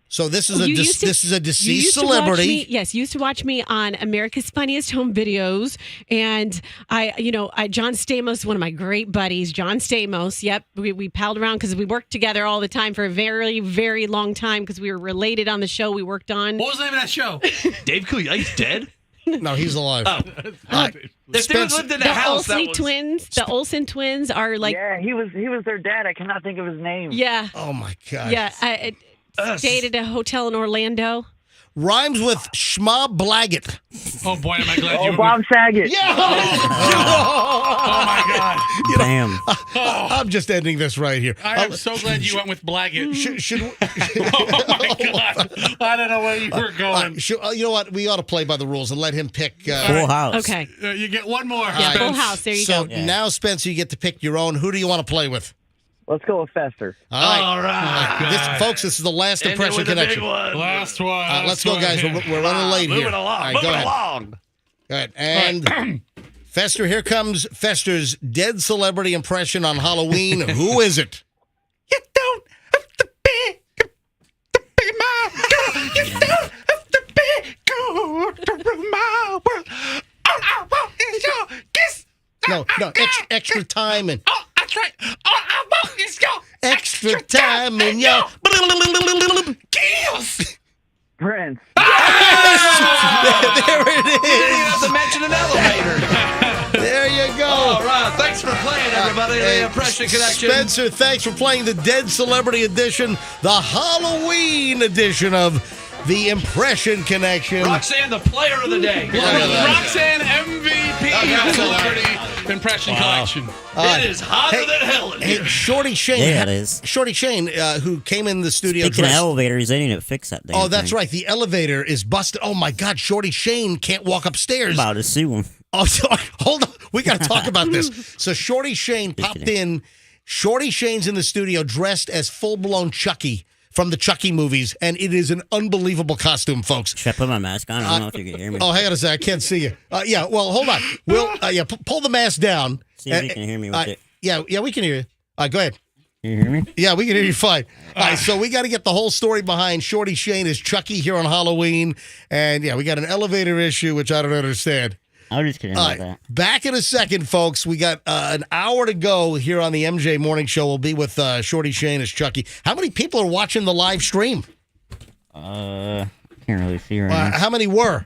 So this is this is a deceased celebrity. You used to watch me on America's Funniest Home Videos, and John Stamos, one of my great buddies, John Stamos. Yep, we palled around because we worked together all the time for a very, very long time because we were related on the show we worked on. What was the name of that show? Dave Coulier, he's dead. No, he's alive. Oh, if they lived in a house, the Olsen twins are like. Yeah, he was their dad. I cannot think of his name. Yeah. Oh my God. Yeah. Stayed at a hotel in Orlando. Rhymes with Schma Blaggett. Oh boy, am I glad you. Bob Saget. Yeah. Oh my God. Damn. I'm just ending this right here. I am so glad you went with Blaggett. Should oh my God. I don't know where you were going. You know what? We ought to play by the rules and let him pick. Full House. Okay. You get one more. Yeah, Full House. There you go. So now, Spencer, you get to pick your own. Who do you want to play with? Let's go with Fester. All right. Folks, this is the last impression connection. Last one. Let's go, guys. We're running late here. Moving along. All right, moving go ahead. along. Go ahead. And Fester, here comes Fester's dead celebrity impression on Halloween. Who is it? You don't have to be my girl. You don't have to be good to rule my world. All I want is your kiss. No, extra time and... Oh, that's right. All I want is your extra time and your... kiss. Prince. There it is. You didn't have to mention an elevator. There you go. All right. Thanks for playing, everybody. The Impression Connection. Spencer, thanks for playing the Dead Celebrity Edition, the Halloween edition of the Impression Connection. Roxanne, the player of the day. Roxanne, MVP of Celebrity Impression Collection. It is hotter than hell in here. Hey, Shorty Shane. Yeah, it is. Shorty Shane, who came in the studio. Speaking of elevators, they need to fix that thing. Oh, that's right. The elevator is busted. Oh, my God. Shorty Shane can't walk upstairs. About to sue him. Oh, hold on. We got to talk about this. So Shorty Shane popped in. Shorty Shane's in the studio dressed as full-blown Chucky from the Chucky movies, and it is an unbelievable costume, folks. Should I put my mask on? I don't know if you can hear me. Oh, hang on a second. I can't see you. Yeah, well, hold on. We'll pull the mask down. See if you can hear me with it. Yeah, we can hear you. All right, go ahead. Can you hear me? Yeah, we can hear you fine. All right, so we got to get the whole story behind Shorty Shane as Chucky here on Halloween, and yeah, we got an elevator issue, which I don't understand. I was just kidding about that. Back in a second, folks. We got an hour to go here on the MJ Morning Show. We'll be with Shorty Shane as Chucky. How many people are watching the live stream? Can't really see right now. How many were?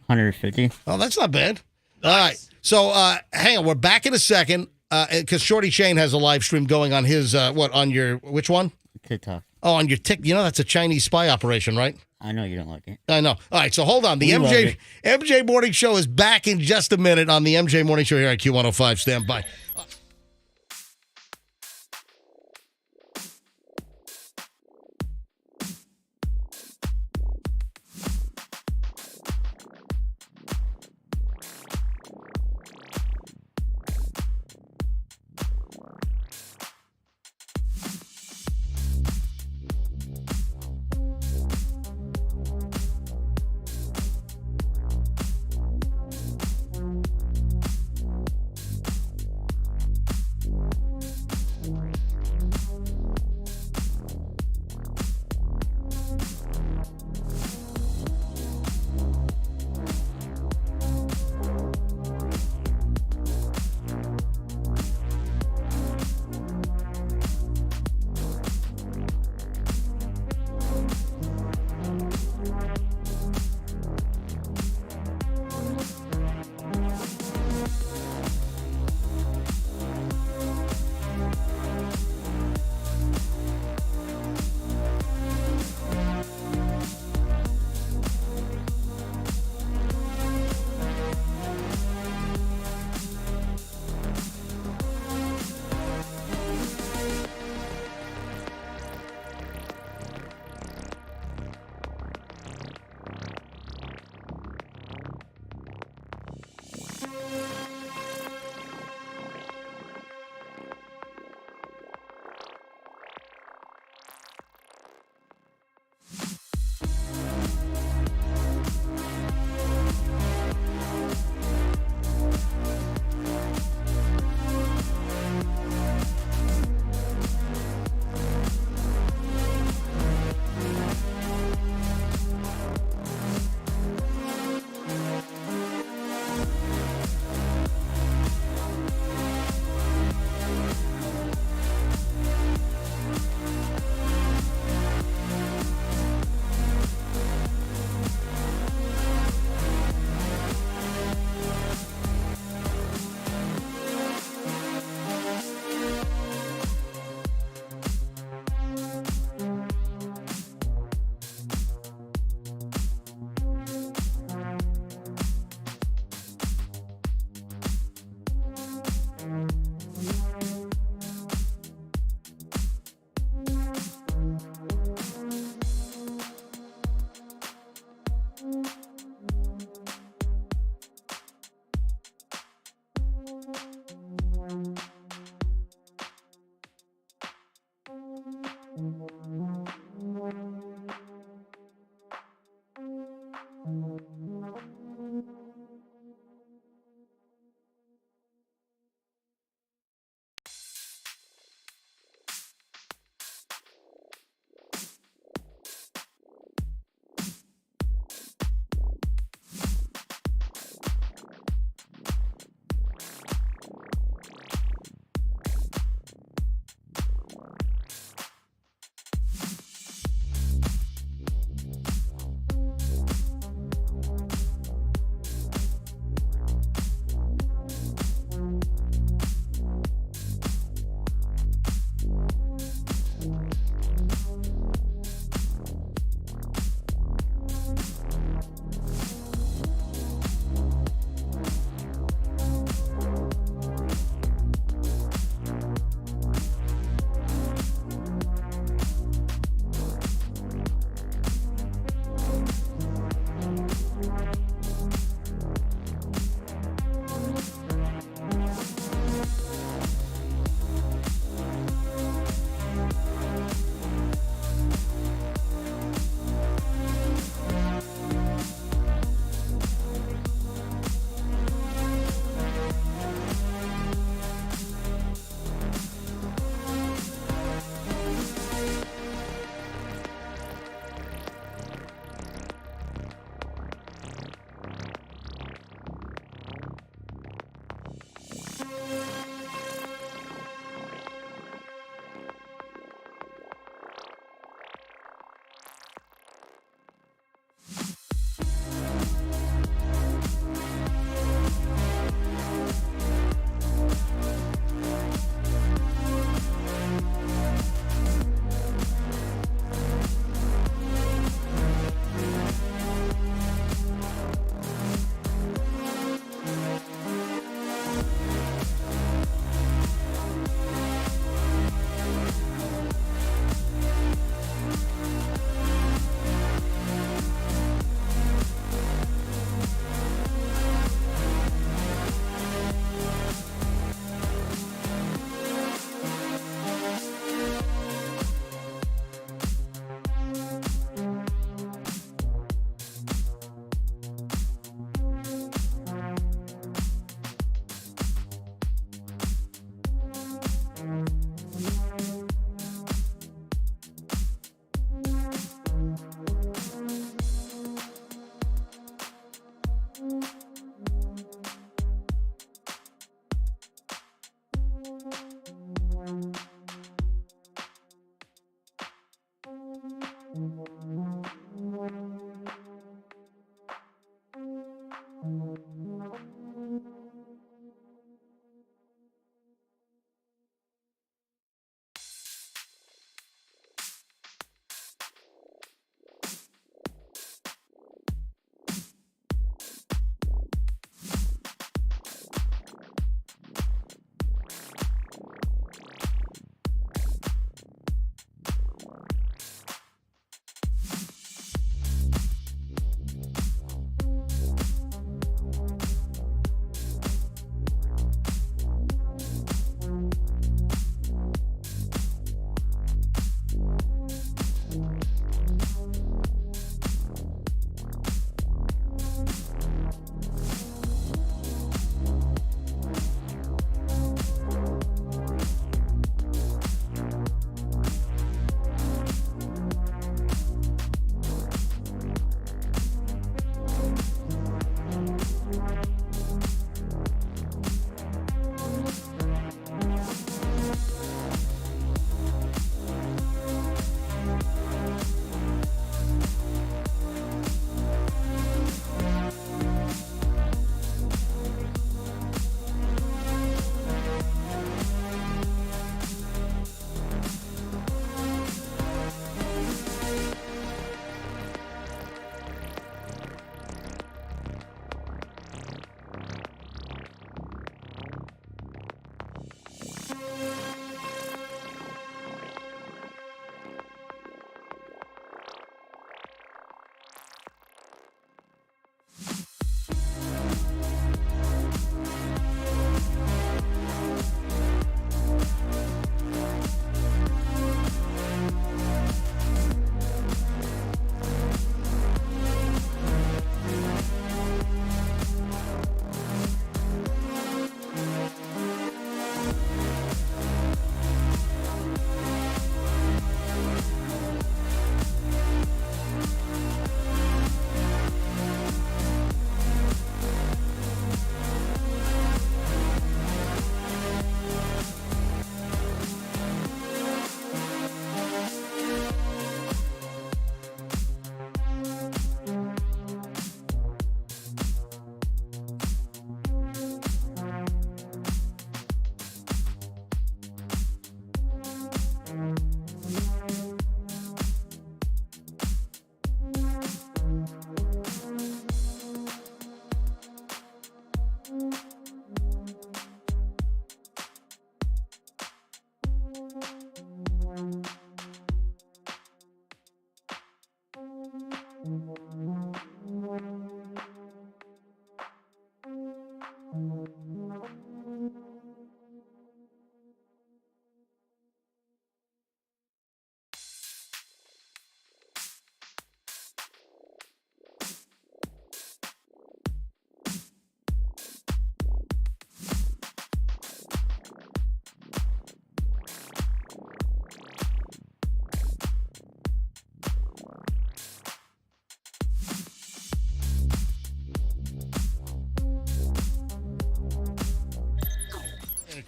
150. Oh, that's not bad. Nice. All right. So hang on. We're back in a second because Shorty Shane has a live stream going on his, on your, which one? TikTok. Oh, on your TikTok. You know that's a Chinese spy operation, right? I know you don't like it. I know. All right, so hold on. The MJ Morning Show is back in just a minute on the MJ Morning Show here on Q105. Stand by.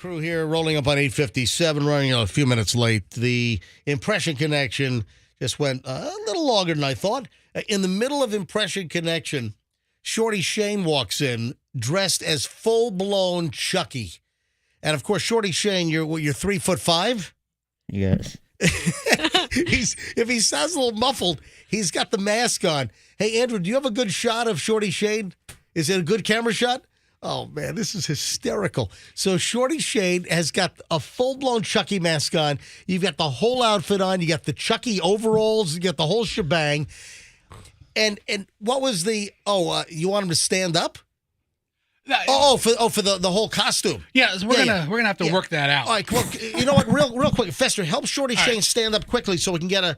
crew here rolling up on 8:57, running a few minutes late. The Impression Connection just went a little longer than I thought. In the middle of Impression Connection, Shorty Shane walks in dressed as full-blown Chucky. And, of course, Shorty Shane, you're 3'5"? Yes. If he sounds a little muffled, he's got the mask on. Hey, Andrew, do you have a good shot of Shorty Shane? Is it a good camera shot? Oh, man, this is hysterical. So Shorty Shane has got a full-blown Chucky mask on. You've got the whole outfit on. You got the Chucky overalls. You got the whole shebang. And what was the, you want him to stand up? For the whole costume. Yeah, so we're gonna have to work that out. All right, come on. You know what? Real quick, Fester, help Shorty Shane stand up quickly so we can get a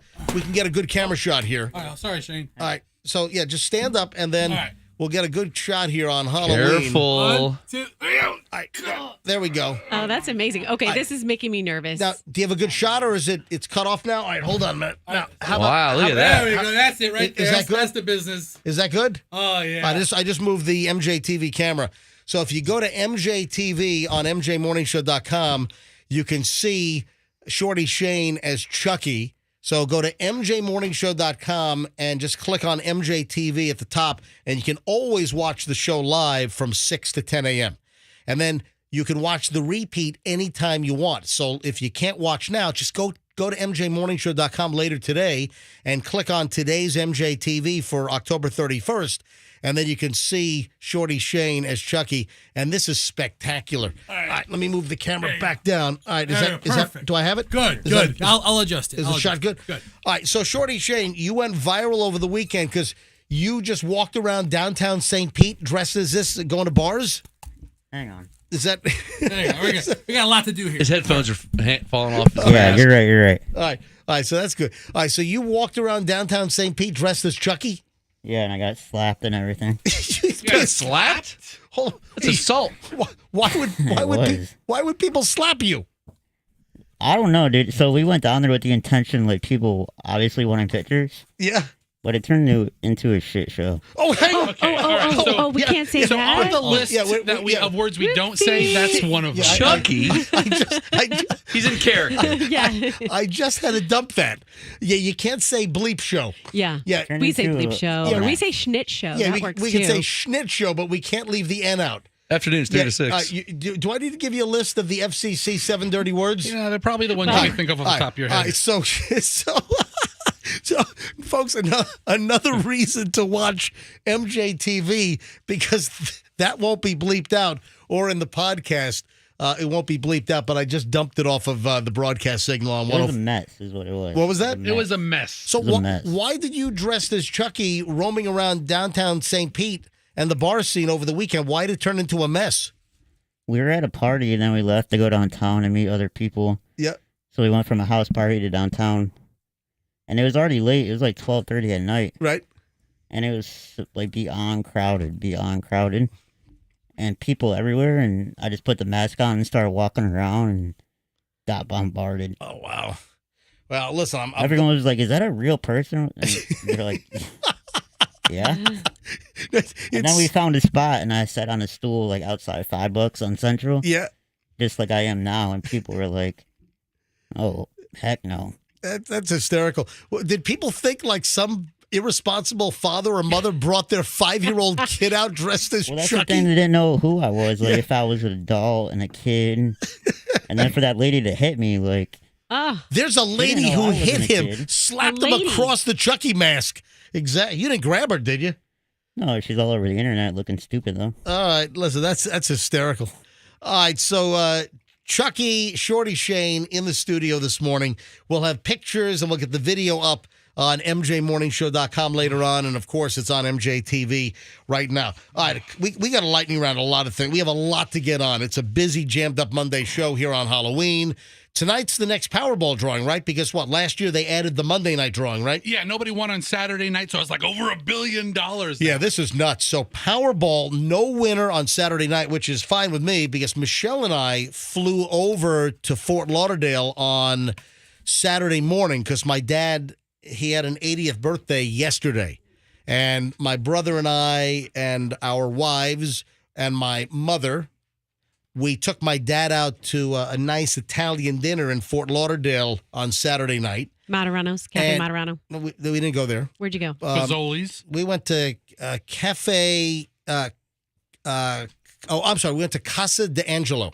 good camera shot here. All right, sorry, Shane. All right, so yeah, just stand up and then we'll get a good shot here on Halloween. Careful. 1, 2, 3. All right, there we go. Oh, that's amazing. Okay, this is making me nervous. Now, do you have a good shot or is it's cut off now? All right, hold on a minute. Now, Look at that. There we go. That's it right there. Is that good? That's the business. Is that good? Oh, yeah. I just moved the MJTV camera. So if you go to MJTV on MJMorningShow.com, you can see Shorty Shane as Chucky. So go to MJMorningShow.com and just click on MJTV at the top, and you can always watch the show live from 6 to 10 a.m. And then you can watch the repeat anytime you want. So if you can't watch now, just go to MJMorningShow.com later today and click on today's MJTV for October 31st. And then you can see Shorty Shane as Chucky, and this is spectacular. All right, let me move the camera back down. All right, is that? Do I have it? Good. I'll adjust it. Is the shot good? Good. All right, so Shorty Shane, you went viral over the weekend because you just walked around downtown St. Pete dressed as this, going to bars. Hang on. Is that? We got a lot to do here. His headphones are falling off. Yeah, you're right. All right, so that's good. All right, so you walked around downtown St. Pete dressed as Chucky. Yeah, and I got slapped and everything. You got slapped? That's assault. Why would people slap you? I don't know, dude. So we went down there with the intention, like, people obviously wanting pictures. Yeah. But it turned into a shit show. Oh, hang on. We can't say so that. on the list of words we don't say, that's one of them. Chucky. He's in character. Yeah. I just had to dump that. Yeah, you can't say bleep show. Yeah. Yeah. We say bleep show. Or we say schnit show. Yeah, that works we too. can say schnit show, but we can't leave the N out. Afternoons, 3 to 6. Do I need to give you a list of the FCC 7 dirty words? Yeah, they're probably the ones you think of off the top of your head. All right, so folks, another reason to watch MJTV, because that won't be bleeped out, or in the podcast, it won't be bleeped out, but I just dumped it off of the broadcast signal on one. It was a mess, is what it was. What was that? It was a mess. So why did you dress as Chucky roaming around downtown St. Pete and the bar scene over the weekend? Why did it turn into a mess? We were at a party, and then we left to go downtown and meet other people. Yeah. So we went from a house party to downtown. And it was already late. It was like 12:30 at night. Right. And it was like beyond crowded. And people everywhere. And I just put the mask on and started walking around and got bombarded. Oh, wow. Well, listen, everyone was like, is that a real person? And they're like, yeah. And then we found a spot and I sat on a stool like outside $5 on Central. Yeah. Just like I am now. And people were like, oh, heck no. That's hysterical. Did people think like some irresponsible father or mother brought their 5-year-old kid out dressed as that's Chucky? The thing, they didn't know who I was. Like, if I was an adult and a kid. And then for that lady to hit me, like... There's a lady who hit him, slapped him across the Chucky mask. Exactly. You didn't grab her, did you? No, she's all over the internet looking stupid, though. All right, listen, that's hysterical. All right, so... Chucky, Shorty Shane in the studio this morning. We'll have pictures and we'll get the video up on MJMorningShow.com later on. And, of course, it's on MJTV right now. All right, we got to lightning round a lot of things. We have a lot to get on. It's a busy, jammed-up Monday show here on Halloween. Tonight's the next Powerball drawing, right? Because, last year they added the Monday night drawing, right? Yeah, nobody won on Saturday night, so it's like over $1 billion now. Yeah, this is nuts. So Powerball, no winner on Saturday night, which is fine with me because Michelle and I flew over to Fort Lauderdale on Saturday morning because my dad, he had an 80th birthday yesterday. And my brother and I and our wives and my mother we took my dad out to a nice Italian dinner in Fort Lauderdale on Saturday night. Materano's, Cafe And- Materano. No, we didn't go there. Where'd you go? Fazoli's. We went to Cafe. I'm sorry. We went to Casa d'Angelo.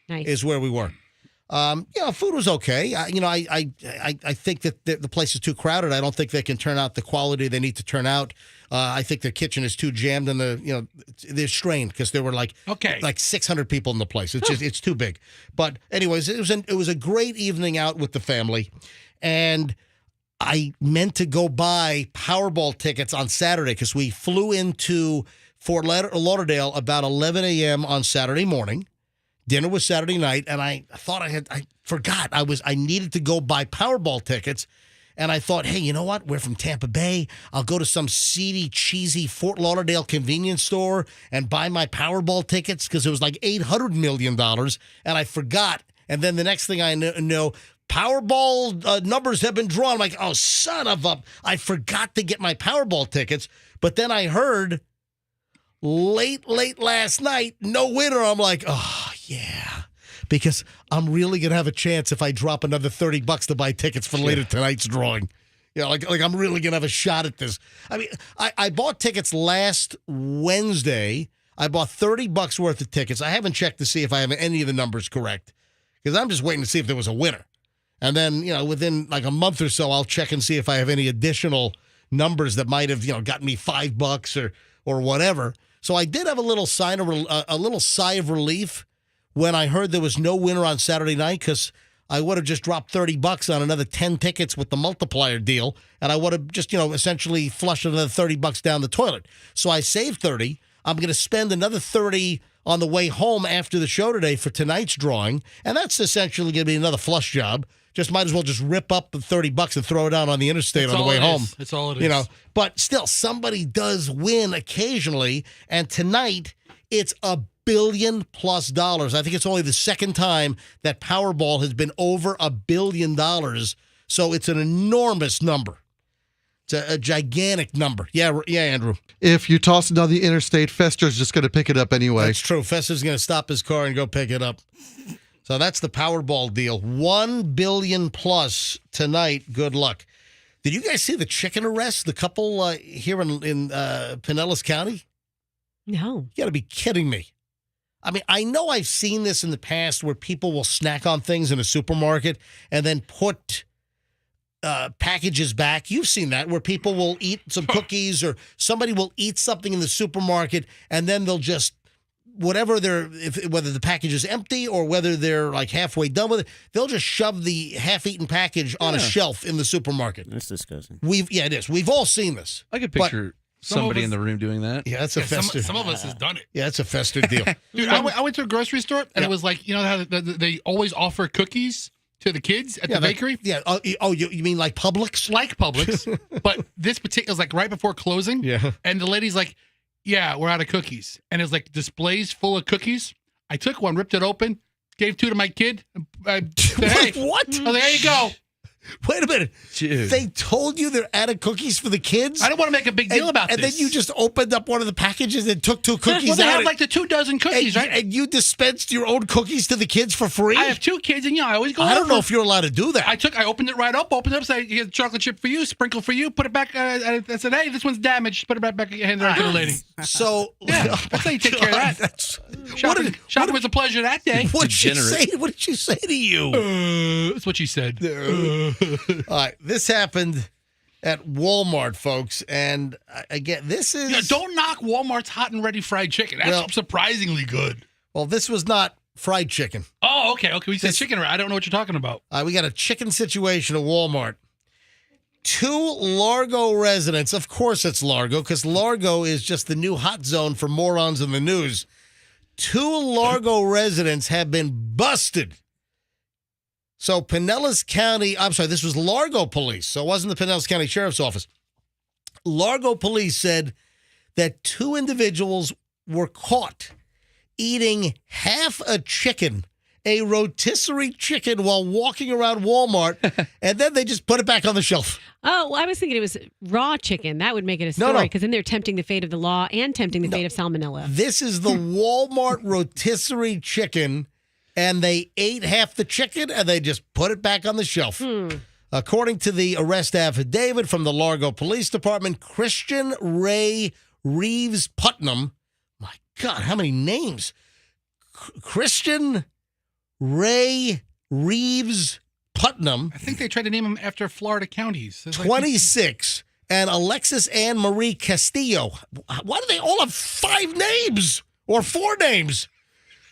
Nice. Is where we were. Food was okay. I think that the place is too crowded. I don't think they can turn out the quality they need to turn out. I think their kitchen is too jammed, and they're strained because there were like 600 people in the place. It's just it's too big. But anyways, it was a great evening out with the family, and I meant to go buy Powerball tickets on Saturday because we flew into Fort Lauderdale about 11 a.m. on Saturday morning. Dinner was Saturday night, and I thought I forgot I needed to go buy Powerball tickets, and I thought, hey, you know what? We're from Tampa Bay. I'll go to some seedy, cheesy Fort Lauderdale convenience store and buy my Powerball tickets because it was like $800 million, and I forgot. And then the next thing I know, Powerball numbers have been drawn. I'm like, oh, son of a! I forgot to get my Powerball tickets, but then I heard late last night, no winner. I'm like, oh. Yeah, because I'm really going to have a chance if I drop another $30 to buy tickets for later tonight's drawing. Like I'm really going to have a shot at this. I mean, I bought tickets last Wednesday. I bought $30 worth of tickets. I haven't checked to see if I have any of the numbers correct because I'm just waiting to see if there was a winner. And then, within like a month or so, I'll check and see if I have any additional numbers that might have, gotten me $5 or whatever. So I did have a little sigh of relief when I heard there was no winner on Saturday night because I would have just dropped $30 on another 10 tickets with the multiplier deal, and I would have just, essentially flushed another $30 down the toilet. So I saved $30. I'm going to spend another $30 on the way home after the show today for tonight's drawing, and that's essentially going to be another flush job. Just might as well just rip up the $30 and throw it out on the interstate on the way home. That's all it is. But still, somebody does win occasionally, and tonight it's $1 billion+. I think it's only the second time that Powerball has been over $1 billion. So it's an enormous number. It's a gigantic number. Yeah, Andrew. If you toss it down the interstate, Fester's just going to pick it up anyway. That's true. Fester's going to stop his car and go pick it up. So that's the Powerball deal. $1 billion+ tonight. Good luck. Did you guys see the chicken arrest? The couple here in Pinellas County? No. You got to be kidding me. I mean, I know I've seen this in the past where people will snack on things in a supermarket and then put packages back. You've seen that where people will eat some cookies or somebody will eat something in the supermarket and then they'll just, whether the package is empty or whether they're like halfway done with it, they'll just shove the half-eaten package on a shelf in the supermarket. That's disgusting. It is. We've all seen this. I could picture somebody in the room doing that. Yeah, that's a Fester. Some of us has done it. Yeah, it's a Fester deal. Dude, I went to a grocery store, and it was like, how they always offer cookies to the kids at the bakery? You mean like Publix? Like Publix. But this particular was like right before closing. Yeah. And the lady's like, yeah, we're out of cookies. And it was like displays full of cookies. I took one, ripped it open, gave 2 to my kid. I said, hey. What? I was like, there you go. Wait a minute. Dude. They told you they're out of cookies for the kids? I don't want to make a big deal about this. And then you just opened up one of the packages and took 2 cookies well, they out. have like the 2 dozen cookies, right? And you dispensed your own cookies to the kids for free? I have 2 kids, and I always go I don't know if you're allowed to do that. I opened it right up, said, here's a chocolate chip for you, sprinkle for you, put it back. I said, hey, this one's damaged. Put it back, hand it right to the lady. So, yeah, that's how you take care of that. Shopping was a pleasure that day. What did she say? What did she say to you? That's what she said. All right, this happened at Walmart, folks, and again, this is... Yeah, don't knock Walmart's hot and ready fried chicken. That's surprisingly good. Well, this was not fried chicken. Oh, okay. We said chicken. I don't know what you're talking about. We got a chicken situation at Walmart. 2 Largo residents, of course it's Largo, because Largo is just the new hot zone for morons in the news. 2 Largo residents have been busted. So Pinellas County, I'm sorry, this was Largo Police, so it wasn't the Pinellas County Sheriff's Office. Largo Police said that 2 individuals were caught eating half a chicken a rotisserie chicken while walking around Walmart, and then they just put it back on the shelf. Oh, well, I was thinking it was raw chicken. That would make it a No, story no. because then they're tempting the fate of the law and tempting the fate of salmonella. This is the Walmart rotisserie chicken, and they ate half the chicken, and they just put it back on the shelf. According to the arrest affidavit from the Largo Police Department, Christian Ray Reeves Putnam, my God, how many names? Christian Ray Reeves Putnam, I think they tried to name him after Florida counties. It's like- 26, and Alexis Ann Marie Castillo. Why do they all have 5 names or 4 names?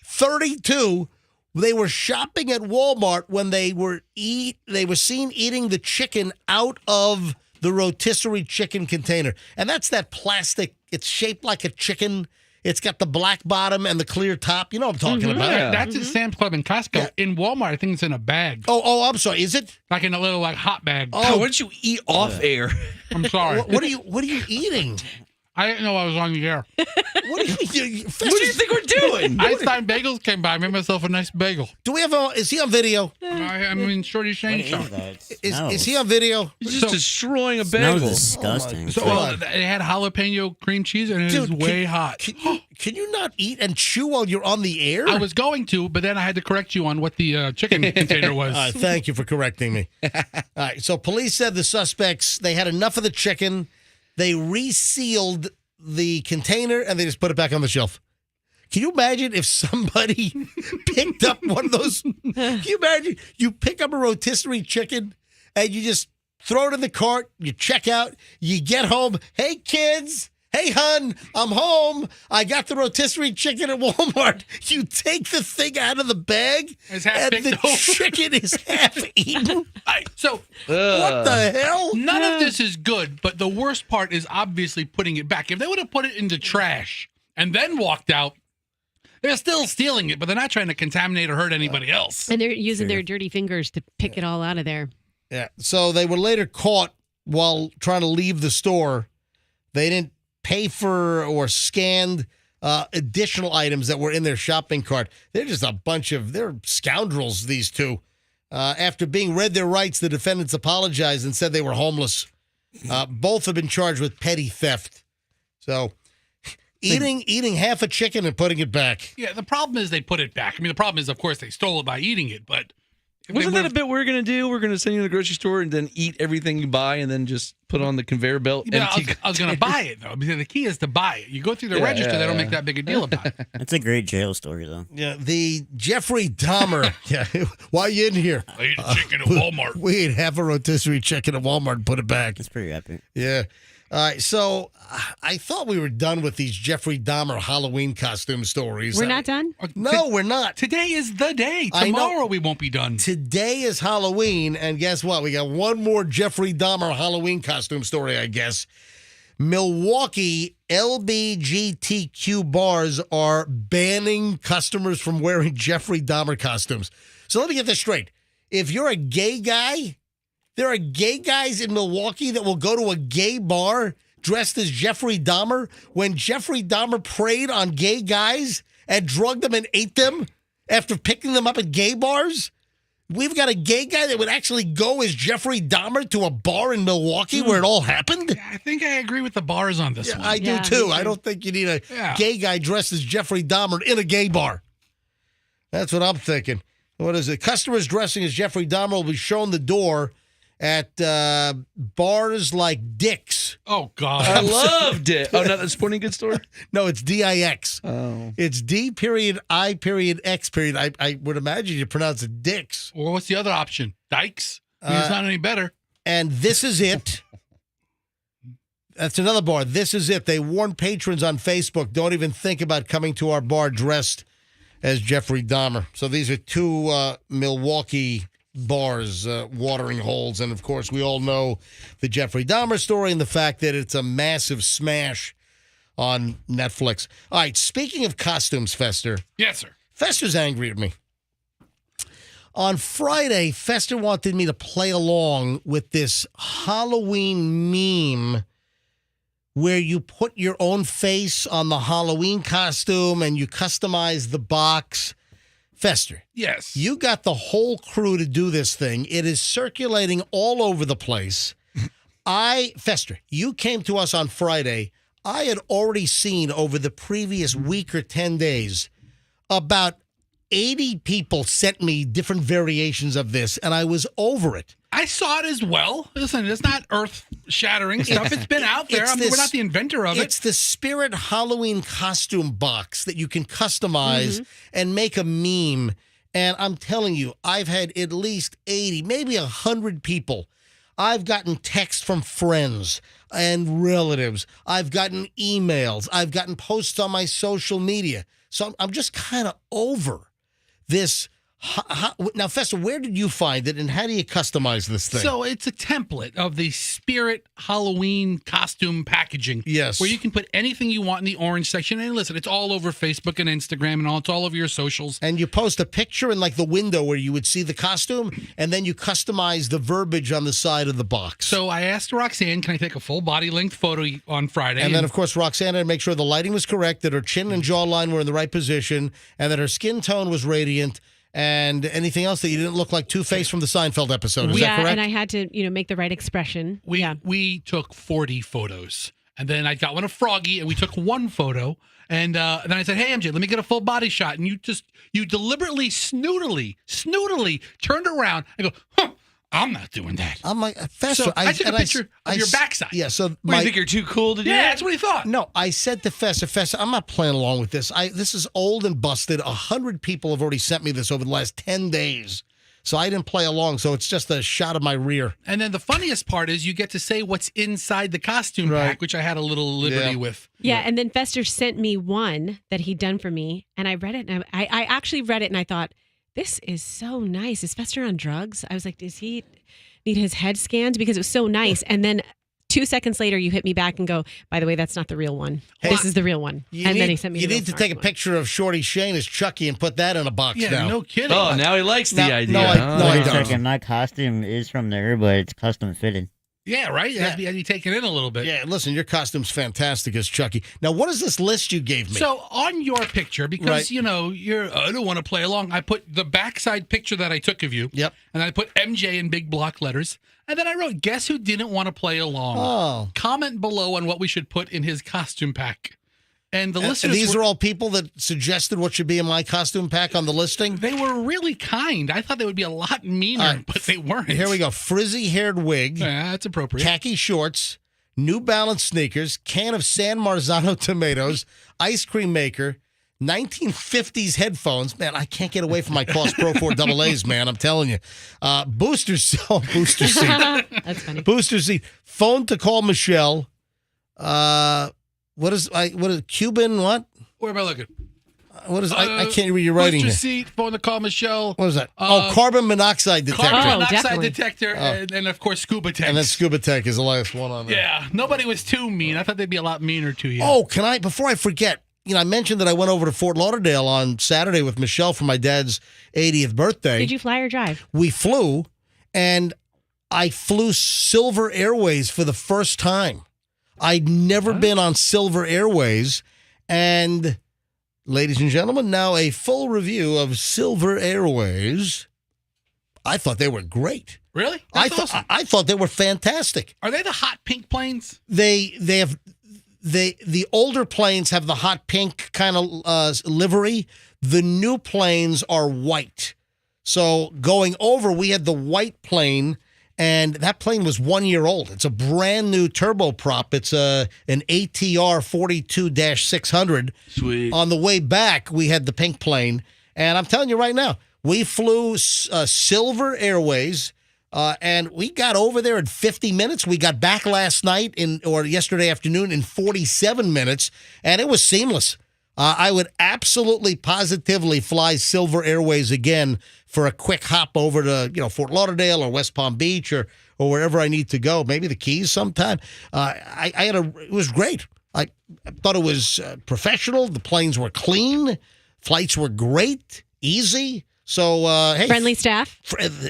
32. They were shopping at Walmart when they were seen eating the chicken out of the rotisserie chicken container. And that's that plastic. It's shaped like a chicken. It's got the black bottom and the clear top. You know what I'm talking about. Yeah, that's at Sam's Club and Costco. Yeah. In Walmart, I think it's in a bag. Oh, I'm sorry. Is it? Like in a little hot bag. Oh, why don't you eat off air? I'm sorry. What are you eating? I didn't know I was on the air. What do you think we're doing? Einstein Bagels came by. I made myself a nice bagel. Do we have is he on video? I mean, Shorty Shane show. Is he on video? He's just destroying a Smells bagel. disgusting. So it had jalapeno cream cheese and it was way hot. Can you not eat and chew while you're on the air? I was going to, but then I had to correct you on what the chicken container was. Thank you for correcting me. All right, so police said the suspects, they had enough of the chicken. They resealed the container and they just put it back on the shelf. Can you imagine if somebody picked up one of those? Can you imagine you pick up a rotisserie chicken and you just throw it in the cart, you check out, you get home. Hey, kids. Hey, hun, I'm home. I got the rotisserie chicken at Walmart. You take the thing out of the bag, It's half and picked the over. chicken is half eaten. So What the hell? none of this is good, but the worst part is obviously putting it back. If they would have put it into trash and then walked out, they're still stealing it, but they're not trying to contaminate or hurt anybody else. And they're using their dirty fingers to pick it all out of there. Yeah. So they were later caught while trying to leave the store. They didn't pay for or scanned additional items that were in their shopping cart. They're just they're scoundrels, these two. After being read their rights, the defendants apologized and said they were homeless. Both have been charged with petty theft. So eating half a chicken and putting it back. Yeah, the problem is they put it back. I mean, the problem is, of course, they stole it by eating it, but... Wasn't that a bit we're going to do? We're going to send you to the grocery store and then eat everything you buy and then just put on the conveyor belt. Yeah, I was going to buy it, though, because the key is to buy it. You go through the register, they don't make that big a deal about it. That's a great jail story, though. Yeah, the Jeffrey Dahmer. Yeah, why are you in here? I ate a chicken at Walmart. We ate half a rotisserie chicken at Walmart and put it back. That's pretty epic. Yeah. All right, so I thought we were done with these Jeffrey Dahmer Halloween costume stories. We're not done? No, we're not. Today is the day. I know. Tomorrow we won't be done. Today is Halloween, and guess what? We got one more Jeffrey Dahmer Halloween costume story, I guess. Milwaukee LBGTQ bars are banning customers from wearing Jeffrey Dahmer costumes. So let me get this straight. If you're a gay guy, there are gay guys in Milwaukee that will go to a gay bar dressed as Jeffrey Dahmer when Jeffrey Dahmer preyed on gay guys and drugged them and ate them after picking them up at gay bars. We've got a gay guy that would actually go as Jeffrey Dahmer to a bar in Milwaukee where it all happened. I think I agree with the bars on this one. I do too. I don't think you need a gay guy dressed as Jeffrey Dahmer in a gay bar. That's what I'm thinking. What is it? Customers dressing as Jeffrey Dahmer will be shown the door at bars like Dick's. Oh, God. I love Dick. Oh, not the sporting goods store? No, it's DIX. Oh. It's D.I.X. I would imagine you pronounce it Dick's. Well, what's the other option? Dykes? I mean, it's not any better. And This Is It. That's another bar. This Is It. They warn patrons on Facebook, don't even think about coming to our bar dressed as Jeffrey Dahmer. So these are two Milwaukee bars, watering holes. And, of course, we all know the Jeffrey Dahmer story and the fact that it's a massive smash on Netflix. All right, speaking of costumes, Fester. Yes, sir. Fester's angry at me. On Friday, Fester wanted me to play along with this Halloween meme where you put your own face on the Halloween costume and you customize the box. Fester. Yes. You got the whole crew to do this thing. It is circulating all over the place. Fester, you came to us on Friday. I had already seen over the previous week or 10 days about 80 people sent me different variations of this, and I was over it. I saw it as well. Listen, it's not earth-shattering stuff. It's been out there. We're not the inventor of it. It's the Spirit Halloween costume box that you can customize and make a meme. And I'm telling you, I've had at least 80, maybe 100 people. I've gotten texts from friends and relatives. I've gotten emails. I've gotten posts on my social media. So I'm just kind of over this. Now, Fester, where did you find it, and how do you customize this thing? So it's a template of the Spirit Halloween costume packaging. Yes. Where you can put anything you want in the orange section. And listen, it's all over Facebook and Instagram and all. It's all over your socials. And you post a picture in like the window where you would see the costume, and then you customize the verbiage on the side of the box. So I asked Roxanne, can I take a full body length photo on Friday? And then, of course, Roxanne had to make sure the lighting was correct, that her chin and jawline were in the right position, and that her skin tone was radiant. And anything else that you didn't look like Two-Face from the Seinfeld episode. Is that correct? And I had to, make the right expression. We took 40 photos. And then I got one of Froggy, and we took one photo. And then I said, hey, MJ, let me get a full body shot. And you deliberately, snootily turned around and go, huh, I'm not doing that. I'm like, Fester. So I took a picture of your backside. Yeah, so you think you're too cool to do that? Yeah, that's what he thought. No, I said to Fester, I'm not playing along with this. This is old and busted. 100 people have already sent me this over the last 10 days. So I didn't play along, so it's just a shot of my rear. And then the funniest part is you get to say what's inside the costume pack, which I had a little liberty with. Yeah, and then Fester sent me one that he'd done for me, and I read it, and I actually read it, and I thought, this is so nice. Is Fester on drugs? I was like, does he need his head scanned? Because it was so nice. And then 2 seconds later, you hit me back and go, by the way, that's not the real one. This is the real one. Then he sent me You need to take a picture of Shorty Shane as Chucky and put that in a box now. No kidding. Oh, now he likes the idea. No, I don't. Second, my costume is from there, but it's custom fitted. Yeah, right? It has to be taken in a little bit. Yeah, listen, your costume's fantastic as Chucky. Now, what is this list you gave me? So on your picture, because, I don't want to play along, I put the backside picture that I took of you. Yep. And I put MJ in big block letters. And then I wrote, guess who didn't want to play along? Oh. Comment below on what we should put in his costume pack. And the listeners these are all people that suggested what should be in my costume pack on the listing? They were really kind. I thought they would be a lot meaner, but they weren't. Here we go. Frizzy-haired wig. Yeah, that's appropriate. Khaki shorts, New Balance sneakers, can of San Marzano tomatoes, ice cream maker, 1950s headphones. Man, I can't get away from my Cost Pro 4 AA's, man. I'm telling you. Booster seat. That's funny. Booster seat. Phone to call Michelle. What is Cuban? What? Where am I looking? What is? I can't read your writing. Booster here. seat, phone to call Michelle. What is that? Carbon monoxide detector. Carbon monoxide definitely. detector, and of course scuba tech. And then scuba tech is the last one on there. Yeah, nobody was too mean. I thought they'd be a lot meaner to you. Oh, before I forget, I mentioned that I went over to Fort Lauderdale on Saturday with Michelle for my dad's 80th birthday. Did you fly or drive? We flew, and I flew Silver Airways for the first time. I'd never been on Silver Airways, and ladies and gentlemen, now a full review of Silver Airways. I thought they were great. Really? That's awesome. I thought they were fantastic. Are they the hot pink planes? The older planes have the hot pink kind of livery. The new planes are white. So going over, we had the white plane. And that plane was 1 year old. It's a brand new turboprop. It's an ATR 42-600. Sweet. On the way back, we had the pink plane. And I'm telling you right now, we flew Silver Airways, and we got over there in 50 minutes. We got back last night or yesterday afternoon in 47 minutes, and it was seamless. I would absolutely, positively fly Silver Airways again for a quick hop over to Fort Lauderdale or West Palm Beach or wherever I need to go. Maybe the Keys sometime. It was great. I thought it was professional. The planes were clean. Flights were great, easy. So hey, friendly staff.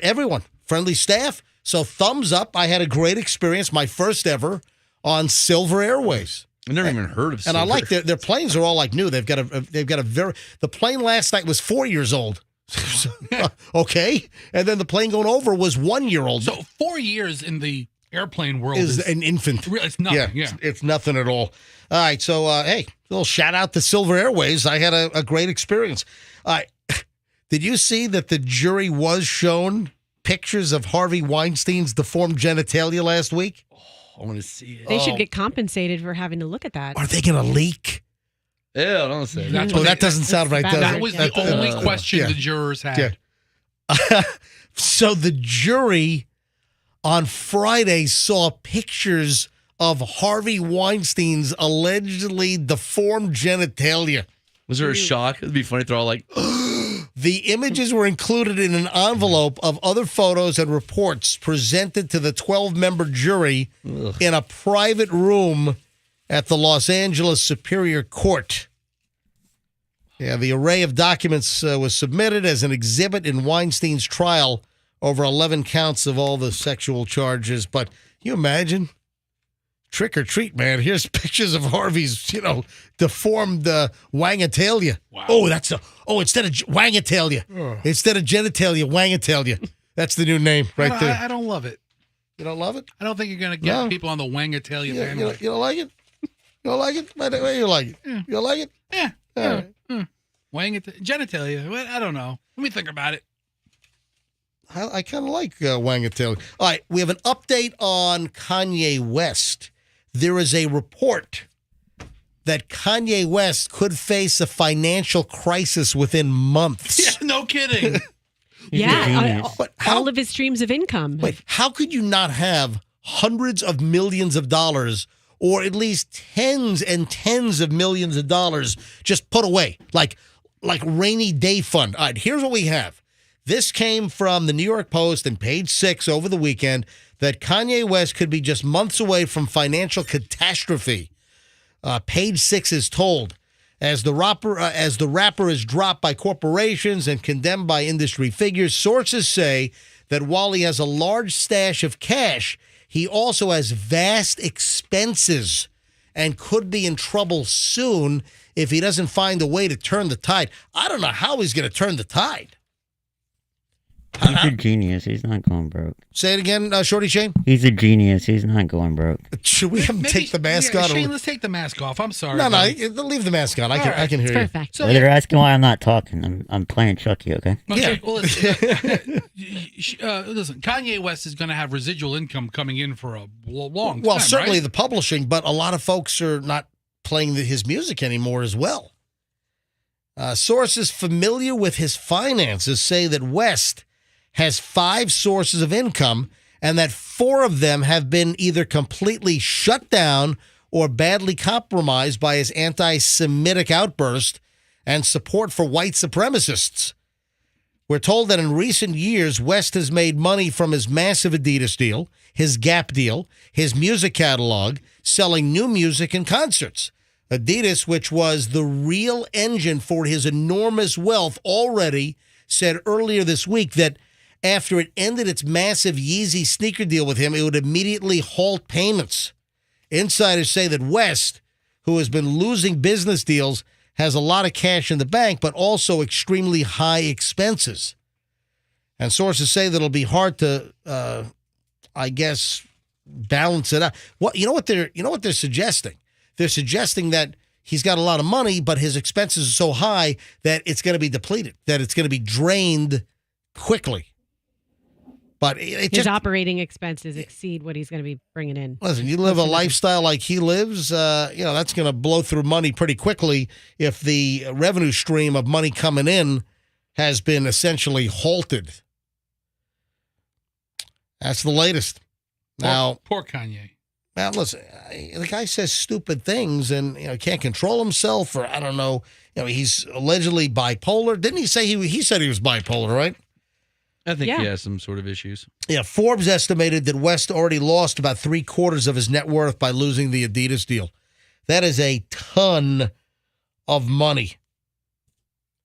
Everyone, friendly staff. So thumbs up. I had a great experience. My first ever on Silver Airways. I've never even heard of Silver. And I like their planes are all like new. They've got a the plane last night was 4 years old. Okay. And then the plane going over was 1 year old. So 4 years in the airplane world is an infant. It's nothing. Yeah. It's nothing at all. All right. So, hey, a little shout out to Silver Airways. I had a great experience. Did you see that the jury was shown pictures of Harvey Weinstein's deformed genitalia last week? I want to see it. They should get compensated for having to look at that. Are they going to leak? Yeah, don't say that. That doesn't sound right, does it? That was the only question the jurors had. Yeah. So the jury on Friday saw pictures of Harvey Weinstein's allegedly deformed genitalia. Was there a shock? It'd be funny if they're all like... The images were included in an envelope of other photos and reports presented to the 12-member jury in a private room at the Los Angeles Superior Court. Yeah, the array of documents was submitted as an exhibit in Weinstein's trial over 11 counts of all the sexual charges. But you imagine? Trick or treat, man. Here's pictures of Harvey's, deformed wangatalia. Wow. Instead of wangatalia. Instead of genitalia, wangatalia. That's the new name right there. I don't love it. You don't love it? I don't think you're going to get people on the wangatalia bandwagon. You don't like it? You don't like it? Why do you like it? You don't like it? Yeah. All right. Genitalia. I don't know. Let me think about it. I kind of like wangatalia. All right, we have an update on Kanye West. There is a report that Kanye West could face a financial crisis within months. Yeah, no kidding. But all of his streams of income. Wait, how could you not have hundreds of millions of dollars or at least tens and tens of millions of dollars just put away like rainy day fund? All right, here's what we have. This came from the New York Post and Page 6 over the weekend that Kanye West could be just months away from financial catastrophe. Page 6 is told, as the rapper is dropped by corporations and condemned by industry figures, sources say that while he has a large stash of cash, he also has vast expenses and could be in trouble soon if he doesn't find a way to turn the tide. I don't know how he's going to turn the tide. He's a genius. He's not going broke. Say it again, Shorty Shane. He's a genius. He's not going broke. Should we have him take the mask on? Shane, let's take the mask off. I'm sorry. No, leave the mask on. I can hear you. Perfect. So they're asking why I'm not talking. I'm playing Chucky, okay? Okay, well, listen, Kanye West is going to have residual income coming in for a long time, Well, certainly right? the publishing, but a lot of folks are not playing his music anymore as well. Sources familiar with his finances say that West has 5 sources of income and that 4 of them have been either completely shut down or badly compromised by his anti-Semitic outburst and support for white supremacists. We're told that in recent years, West has made money from his massive Adidas deal, his Gap deal, his music catalog, selling new music and concerts. Adidas, which was the real engine for his enormous wealth, already said earlier this week that after it ended its massive Yeezy sneaker deal with him, it would immediately halt payments. Insiders say that West, who has been losing business deals, has a lot of cash in the bank, but also extremely high expenses. And sources say that it'll be hard to, balance it out. You know what they're suggesting? They're suggesting that he's got a lot of money, but his expenses are so high that it's going to be depleted, that it's going to be drained quickly. But his operating expenses exceed what he's going to be bringing in. Listen, you live a lifestyle like he lives, that's going to blow through money pretty quickly if the revenue stream of money coming in has been essentially halted. That's the latest. Now, poor Kanye. Now, listen, the guy says stupid things and can't control himself, or I don't know. He's allegedly bipolar. Didn't he say he said he was bipolar, right? I think he has some sort of issues. Yeah, Forbes estimated that West already lost about 3/4 of his net worth by losing the Adidas deal. That is a ton of money.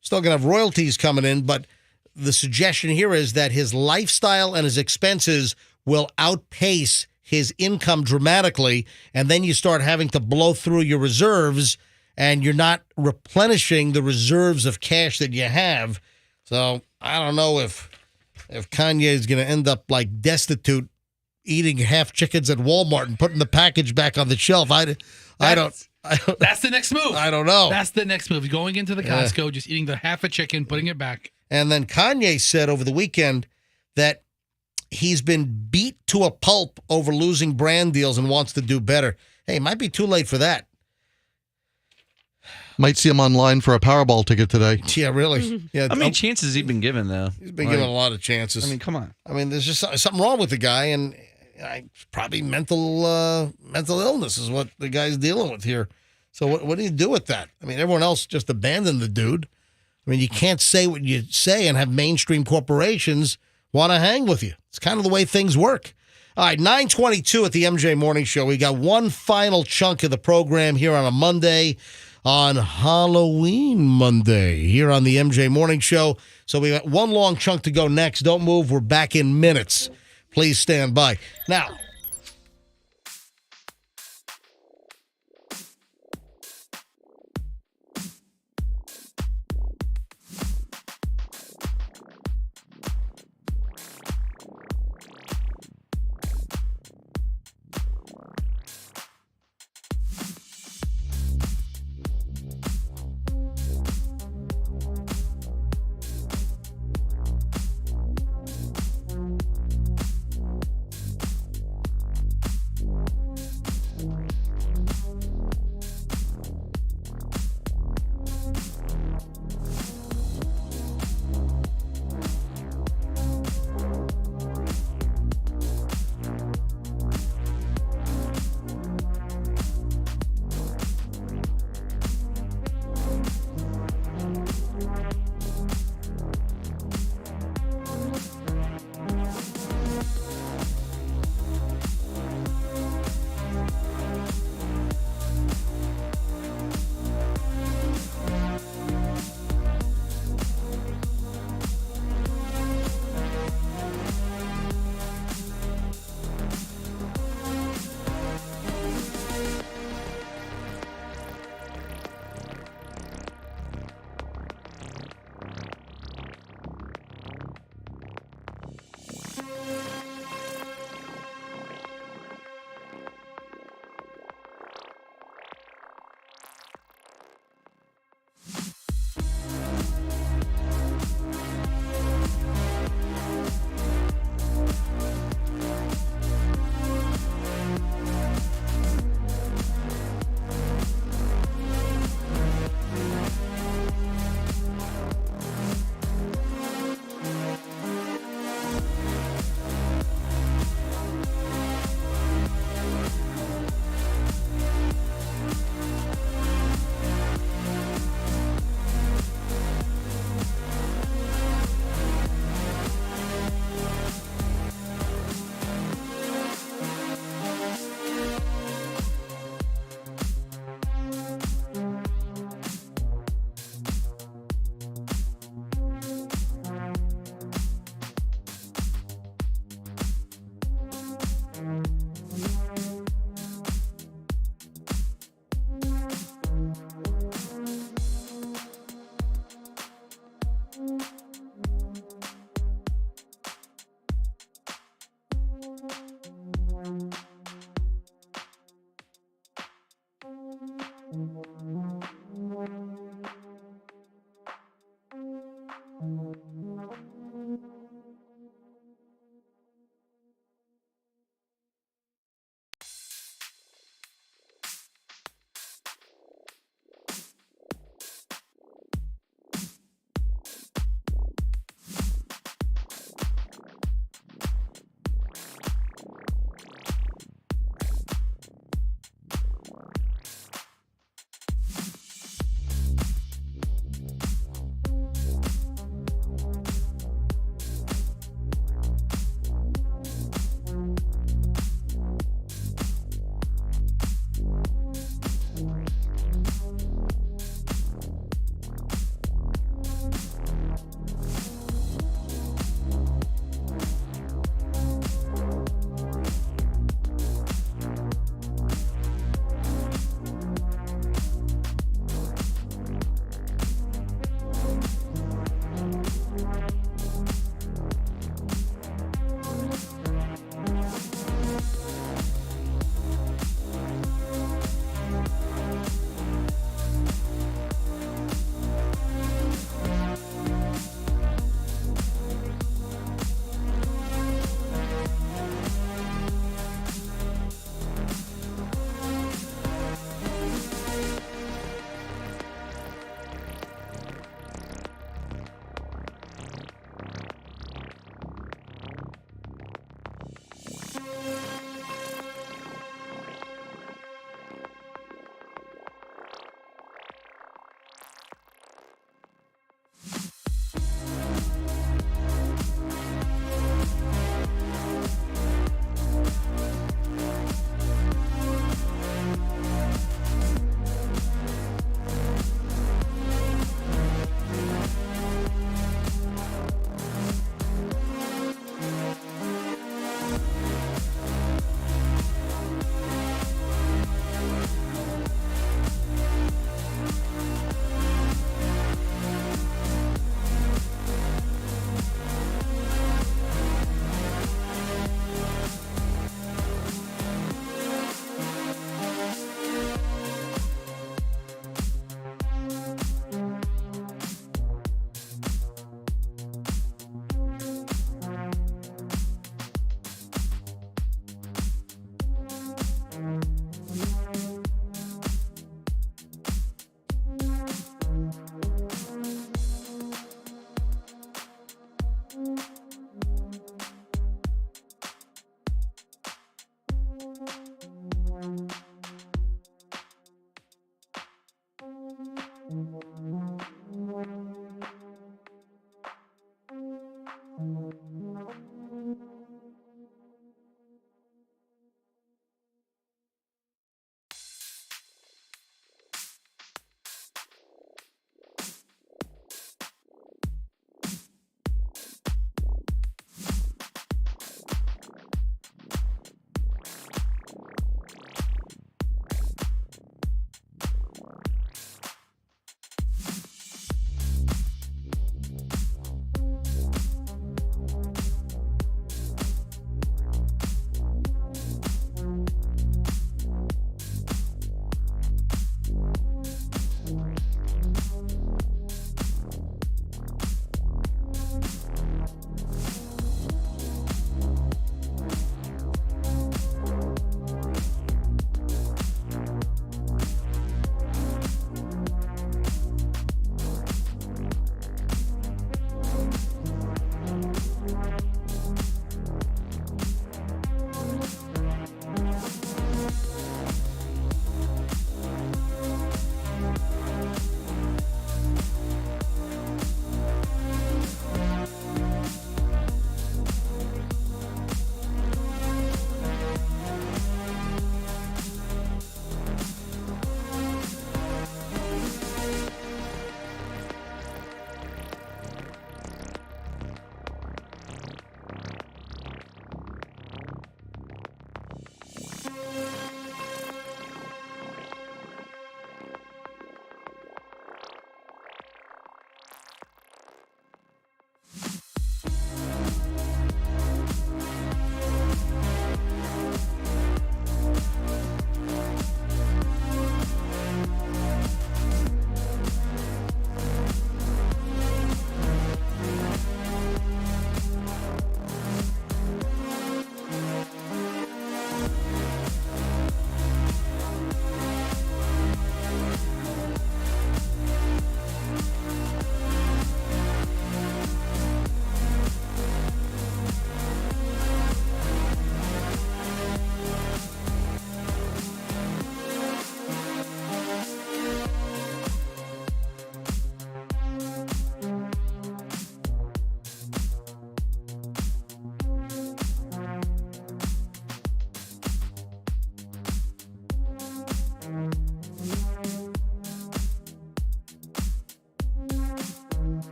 Still going to have royalties coming in, but the suggestion here is that his lifestyle and his expenses will outpace his income dramatically, and then you start having to blow through your reserves, and you're not replenishing the reserves of cash that you have. So I don't know if Kanye is going to end up like destitute, eating half chickens at Walmart and putting the package back on the shelf. I don't. That's the next move. I don't know. That's the next move. Going into the Costco, just eating the half a chicken, putting it back. And then Kanye said over the weekend that he's been beat to a pulp over losing brand deals and wants to do better. Hey, it might be too late for that. Might see him online for a Powerball ticket today. Yeah, really. Yeah. How many chances has he been given, though? He's been given a lot of chances. I mean, come on. I mean, there's just something wrong with the guy, and probably mental illness is what the guy's dealing with here. So what do you do with that? I mean, everyone else just abandoned the dude. I mean, you can't say what you say and have mainstream corporations want to hang with you. It's kind of the way things work. All right, 9:22 at the MJ Morning Show. We got one final chunk of the program here on a Monday, on Halloween Monday, here on the MJ Morning Show. So we got one long chunk to go next. Don't move. We're back in minutes. Please stand by. Now,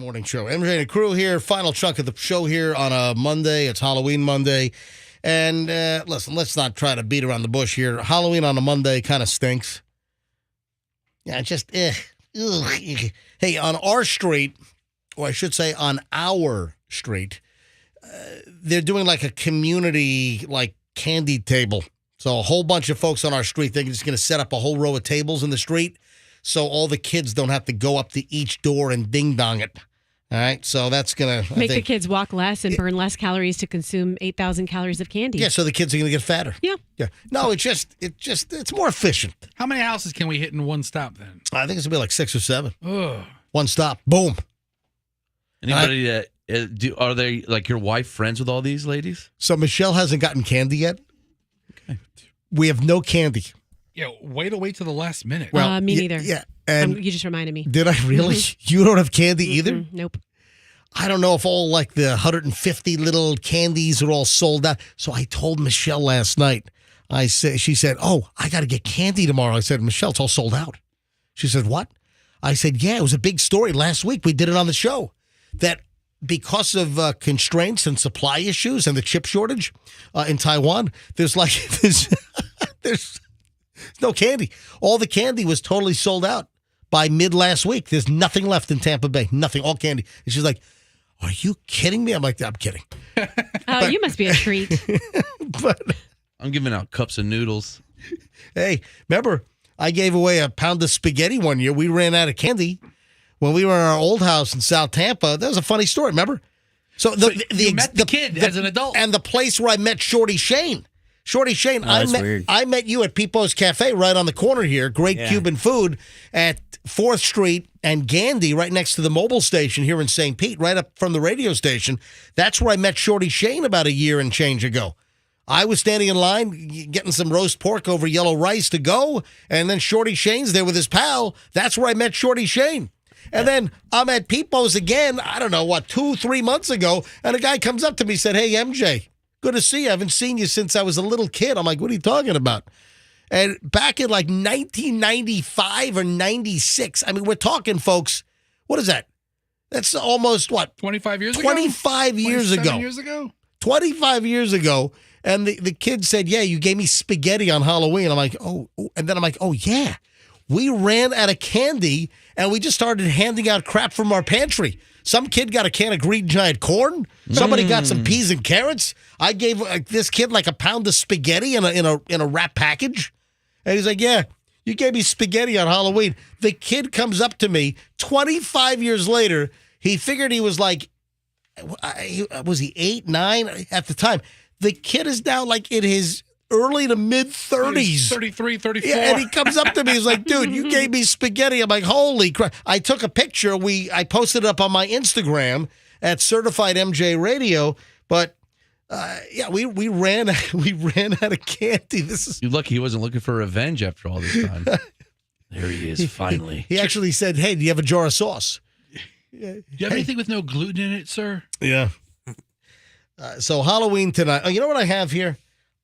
morning show. MJ and the crew here. Final chunk of the show here on a Monday. It's Halloween Monday. And listen, let's not try to beat around the bush here. Halloween on a Monday kind of stinks. Yeah, just, ugh. Hey, on our street, or I should say on our street, they're doing like a community, like, candy table. So a whole bunch of folks on our street, they're just going to set up a whole row of tables in the street so all the kids don't have to go up to each door and ding-dong it. All right, so that's going to make the kids walk less and burn less calories to consume 8,000 calories of candy. Yeah, so the kids are going to get fatter. Yeah. No, it's more efficient. How many houses can we hit in one stop then? I think it's going to be like 6 or 7. Ugh. One stop, boom. Anybody that are they like your wife friends with all these ladies? So Michelle hasn't gotten candy yet. Okay. We have no candy. Yeah, way to wait till the last minute. Well, me neither. Yeah, and you just reminded me. Did I really? You don't have candy either? Nope. I don't know if all like the 150 little candies are all sold out. So I told Michelle last night. She said, "Oh, I got to get candy tomorrow." I said, "Michelle, it's all sold out." She said, "What?" I said, "Yeah, it was a big story last week. We did it on the show that." Because of constraints and supply issues and the chip shortage in Taiwan, there's no candy. All the candy was totally sold out by mid last week. There's nothing left in Tampa Bay. Nothing, all candy. And she's like, "Are you kidding me?" I'm like, "I'm kidding." You must be a treat. But I'm giving out cups of noodles. Hey, remember, I gave away a pound of spaghetti one year. We ran out of candy. When we were in our old house in South Tampa, that was a funny story, remember? So you met the kid as an adult. And the place where I met Shorty Shane. Shorty Shane, I met you at Peepo's Cafe right on the corner here. Great Cuban food at 4th Street and Gandy right next to the mobile station here in St. Pete, right up from the radio station. That's where I met Shorty Shane about a year and change ago. I was standing in line getting some roast pork over yellow rice to go, and then Shorty Shane's there with his pal. That's where I met Shorty Shane. And then I'm at Peepo's again, I don't know, 2-3 months ago, and a guy comes up to me and said, "Hey, MJ, good to see you. I haven't seen you since I was a little kid." I'm like, "What are you talking about?" And back in like 1995 or 96, I mean, we're talking, folks, what is that? That's almost, 25 years ago? 25 years ago. 27 years ago? 25 years ago. And the kid said, "Yeah, you gave me spaghetti on Halloween." I'm like, "Oh," and then I'm like, "Oh, yeah. We ran out of candy, and we just started handing out crap from our pantry. Some kid got a can of Green Giant corn. Somebody got some peas and carrots. I gave this kid like a pound of spaghetti in a wrap package. And he's like, "Yeah, you gave me spaghetti on Halloween." The kid comes up to me 25 years later. He figured he was like, was he 8, 9 at the time? The kid is now like in his early to mid 30s. 33, 34. Yeah, and he comes up to me. He's like, "Dude, you gave me spaghetti." I'm like, "Holy crap." I took a picture. I posted it up on my Instagram at Certified MJ Radio. But yeah, we ran out of candy. You're lucky he wasn't looking for revenge after all this time. There he is, finally. He actually said, "Hey, do you have a jar of sauce?" Do you have anything with no gluten in it, sir? Yeah. So Halloween tonight. Oh, you know what I have here?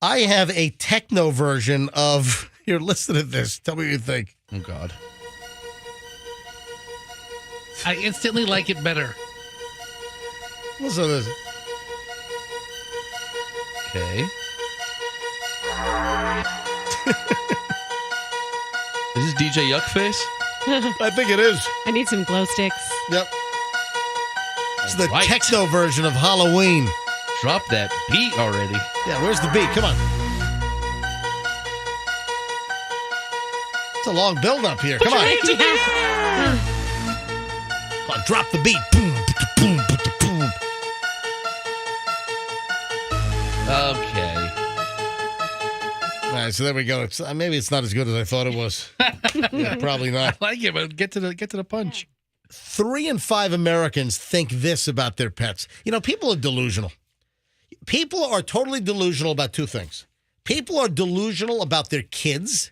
I have a techno version of. Here, listen to this. Tell me what you think. Oh, God. I instantly like it better. Listen to this. Okay. Is this DJ Yuckface? I think it is. I need some glow sticks. Yep. It's the techno version of Halloween. Drop that beat already. Yeah, where's the beat? Come on. It's a long build-up here. Come on. Come on, drop the beat. Boom, boom, boom. Okay. All right, so there we go. Maybe it's not as good as I thought it was. Yeah, probably not. I like it, but get to the punch. 3 in 5 Americans think this about their pets. You know, people are delusional. People are totally delusional about 2 things. People are delusional about their kids.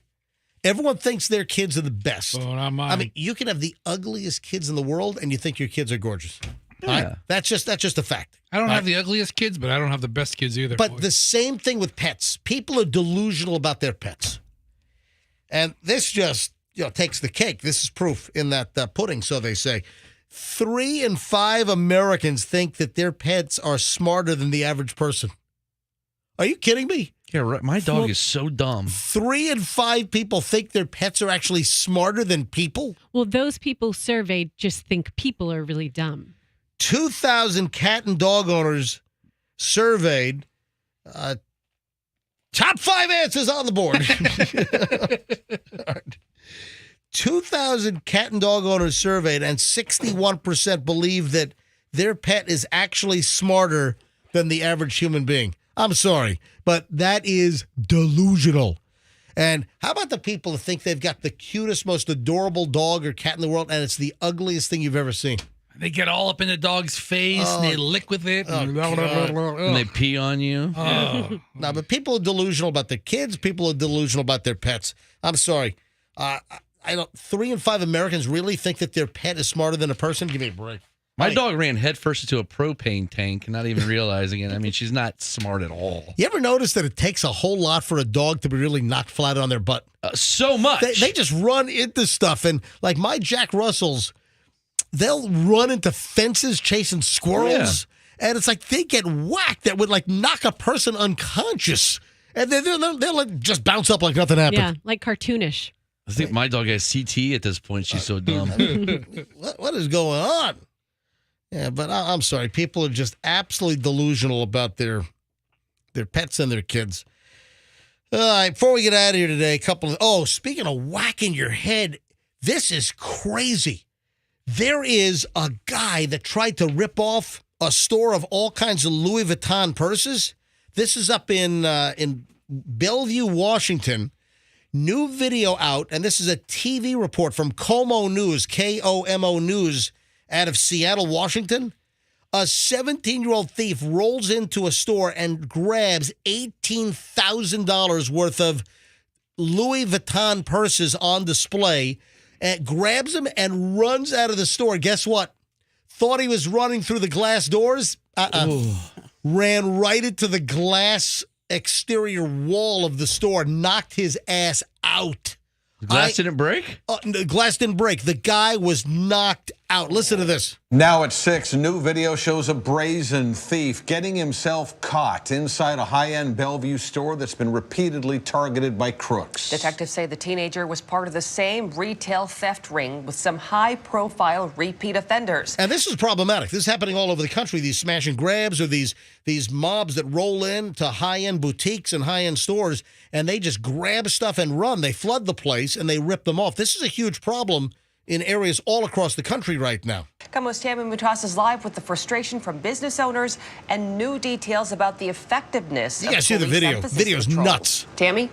Everyone thinks their kids are the best. Oh, not mine. I mean, you can have the ugliest kids in the world, and you think your kids are gorgeous. Yeah. Right? That's just a fact. I don't have the ugliest kids, but I don't have the best kids either. But the same thing with pets. People are delusional about their pets. And this just takes the cake. This is proof in that pudding, so they say. 3 in 5 Americans think that their pets are smarter than the average person. Are you kidding me? Yeah, right. My dog is so dumb. 3 in 5 people think their pets are actually smarter than people? Well, those people surveyed just think people are really dumb. 2,000 cat and dog owners surveyed. Top 5 answers on the board. 2,000 cat and dog owners surveyed, and 61% believe that their pet is actually smarter than the average human being. I'm sorry, but that is delusional. And how about the people that think they've got the cutest, most adorable dog or cat in the world, and it's the ugliest thing you've ever seen? They get all up in the dog's face and they lick with it. And And they pee on you. No, but people are delusional about their kids. People are delusional about their pets. I'm sorry. I don't. 3 in 5 Americans really think that their pet is smarter than a person. Give me a break. My dog ran headfirst into a propane tank, not even realizing it. I mean, she's not smart at all. You ever notice that it takes a whole lot for a dog to be really knocked flat on their butt? So much. They just run into stuff. And like my Jack Russells, they'll run into fences chasing squirrels. Yeah. And it's like they get whacked that would like knock a person unconscious. And they'll like just bounce up like nothing happened. Yeah, like cartoonish. I think my dog has CT at this point. She's so dumb. What is going on? Yeah, but I'm sorry. People are just absolutely delusional about their pets and their kids. All right, before we get out of here today, speaking of whacking your head, this is crazy. There is a guy that tried to rip off a store of all kinds of Louis Vuitton purses. This is up in Bellevue, Washington. New video out, and this is a TV report from Como News, KOMO News, out of Seattle, Washington. A 17-year-old thief rolls into a store and grabs $18,000 worth of Louis Vuitton purses on display, and grabs them and runs out of the store. Guess what? Thought he was running through the glass doors. Ran right into the glass exterior wall of the store, knocked his ass out. The glass didn't break? The glass didn't break. The guy was knocked out. Listen to this. Now at 6, new video shows a brazen thief getting himself caught inside a high-end Bellevue store that's been repeatedly targeted by crooks. Detectives say the teenager was part of the same retail theft ring with some high-profile repeat offenders. And this is problematic. This is happening all over the country. These smash and grabs, or these mobs that roll in to high-end boutiques and high-end stores, and they just grab stuff and run. They flood the place and they rip them off. This is a huge problem in areas all across the country right now. Camo's Tammy Mutas is live with the frustration from business owners and new details about the effectiveness. You guys see the video. Video's nuts. Tammy?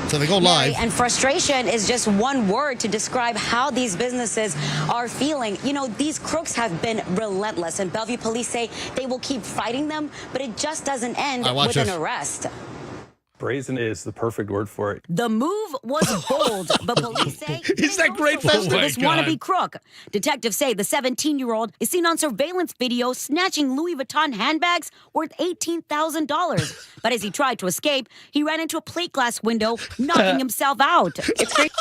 So they go live. And frustration is just one word to describe how these businesses are feeling. You know, these crooks have been relentless, and Bellevue police say they will keep fighting them, but it just doesn't end with an arrest. Brazen is the perfect word for it. The move was bold, but police say is that great, Fester? This wannabe crook. Detectives say the 17-year-old is seen on surveillance video snatching Louis Vuitton handbags worth $18,000. But as he tried to escape, he ran into a plate glass window, knocking himself out. It's crazy.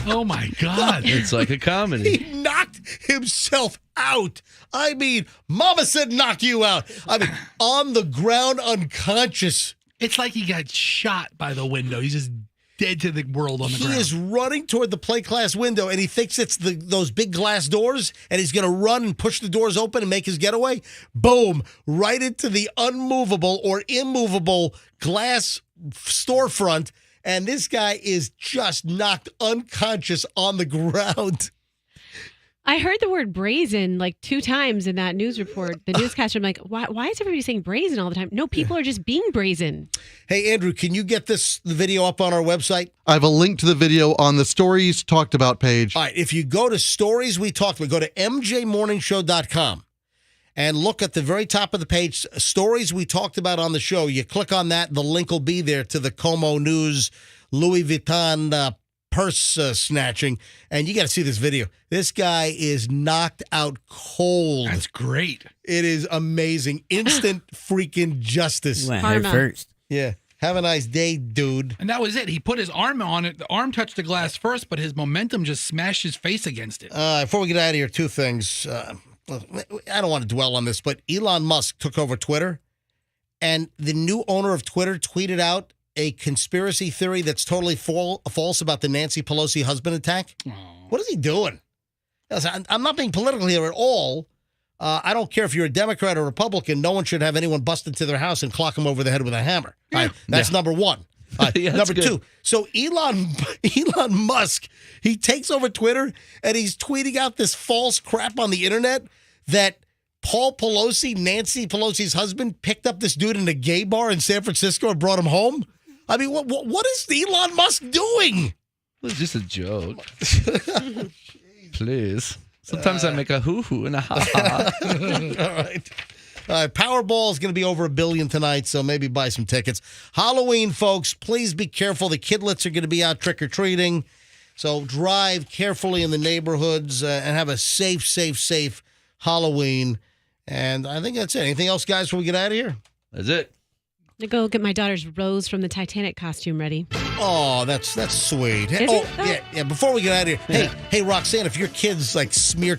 Oh my God! It's like a comedy. He knocked himself out. I mean, Mama said knock you out. I mean, on the ground, unconscious. It's like he got shot by the window. He's just dead to the world on the ground. He is running toward the plate glass window, and he thinks it's those big glass doors, and he's going to run and push the doors open and make his getaway. Boom! Right into the unmovable or immovable glass storefront, and this guy is just knocked unconscious on the ground. I heard the word brazen like 2 times in that news report. The newscaster, I'm like, why is everybody saying brazen all the time? No, people are just being brazen. Hey, Andrew, can you get the video up on our website? I have a link to the video on the Stories Talked About page. All right, if you go to Stories We Talked About, go to mjmorningshow.com and look at the very top of the page, Stories We Talked About on the show. You click on that, the link will be there to the Como News Louis Vuitton purse snatching, and you got to see this video. This guy is knocked out cold. That's great. It is amazing. Instant freaking justice. Went head first. Yeah. Have a nice day, dude. And that was it. He put his arm on it. The arm touched the glass first, but his momentum just smashed his face against it. Before we get out of here, two things. I don't want to dwell on this, but Elon Musk took over Twitter, and the new owner of Twitter tweeted out a conspiracy theory that's totally false about the Nancy Pelosi husband attack. What is he doing? Listen, I'm not being political here at all. I don't care if you're a Democrat or Republican. No one should have anyone bust into their house and clock them over the head with a hammer. All right, that's number one. Number two. So Elon Musk, he takes over Twitter and he's tweeting out this false crap on the internet that Paul Pelosi, Nancy Pelosi's husband, picked up this dude in a gay bar in San Francisco and brought him home. I mean, what is Elon Musk doing? It's just a joke. Please. Sometimes I make a hoo-hoo and a ha-ha. All right. Powerball is going to be over $1 billion tonight, so maybe buy some tickets. Halloween, folks, please be careful. The kidlets are going to be out trick-or-treating, so drive carefully in the neighborhoods and have a safe Halloween. And I think that's it. Anything else, guys, before we get out of here? That's it. To go get my daughter's Rose from the Titanic costume ready. Oh, that's sweet. Is it? Yeah. Before we get out of here, hey, Roxanne, if your kids like smear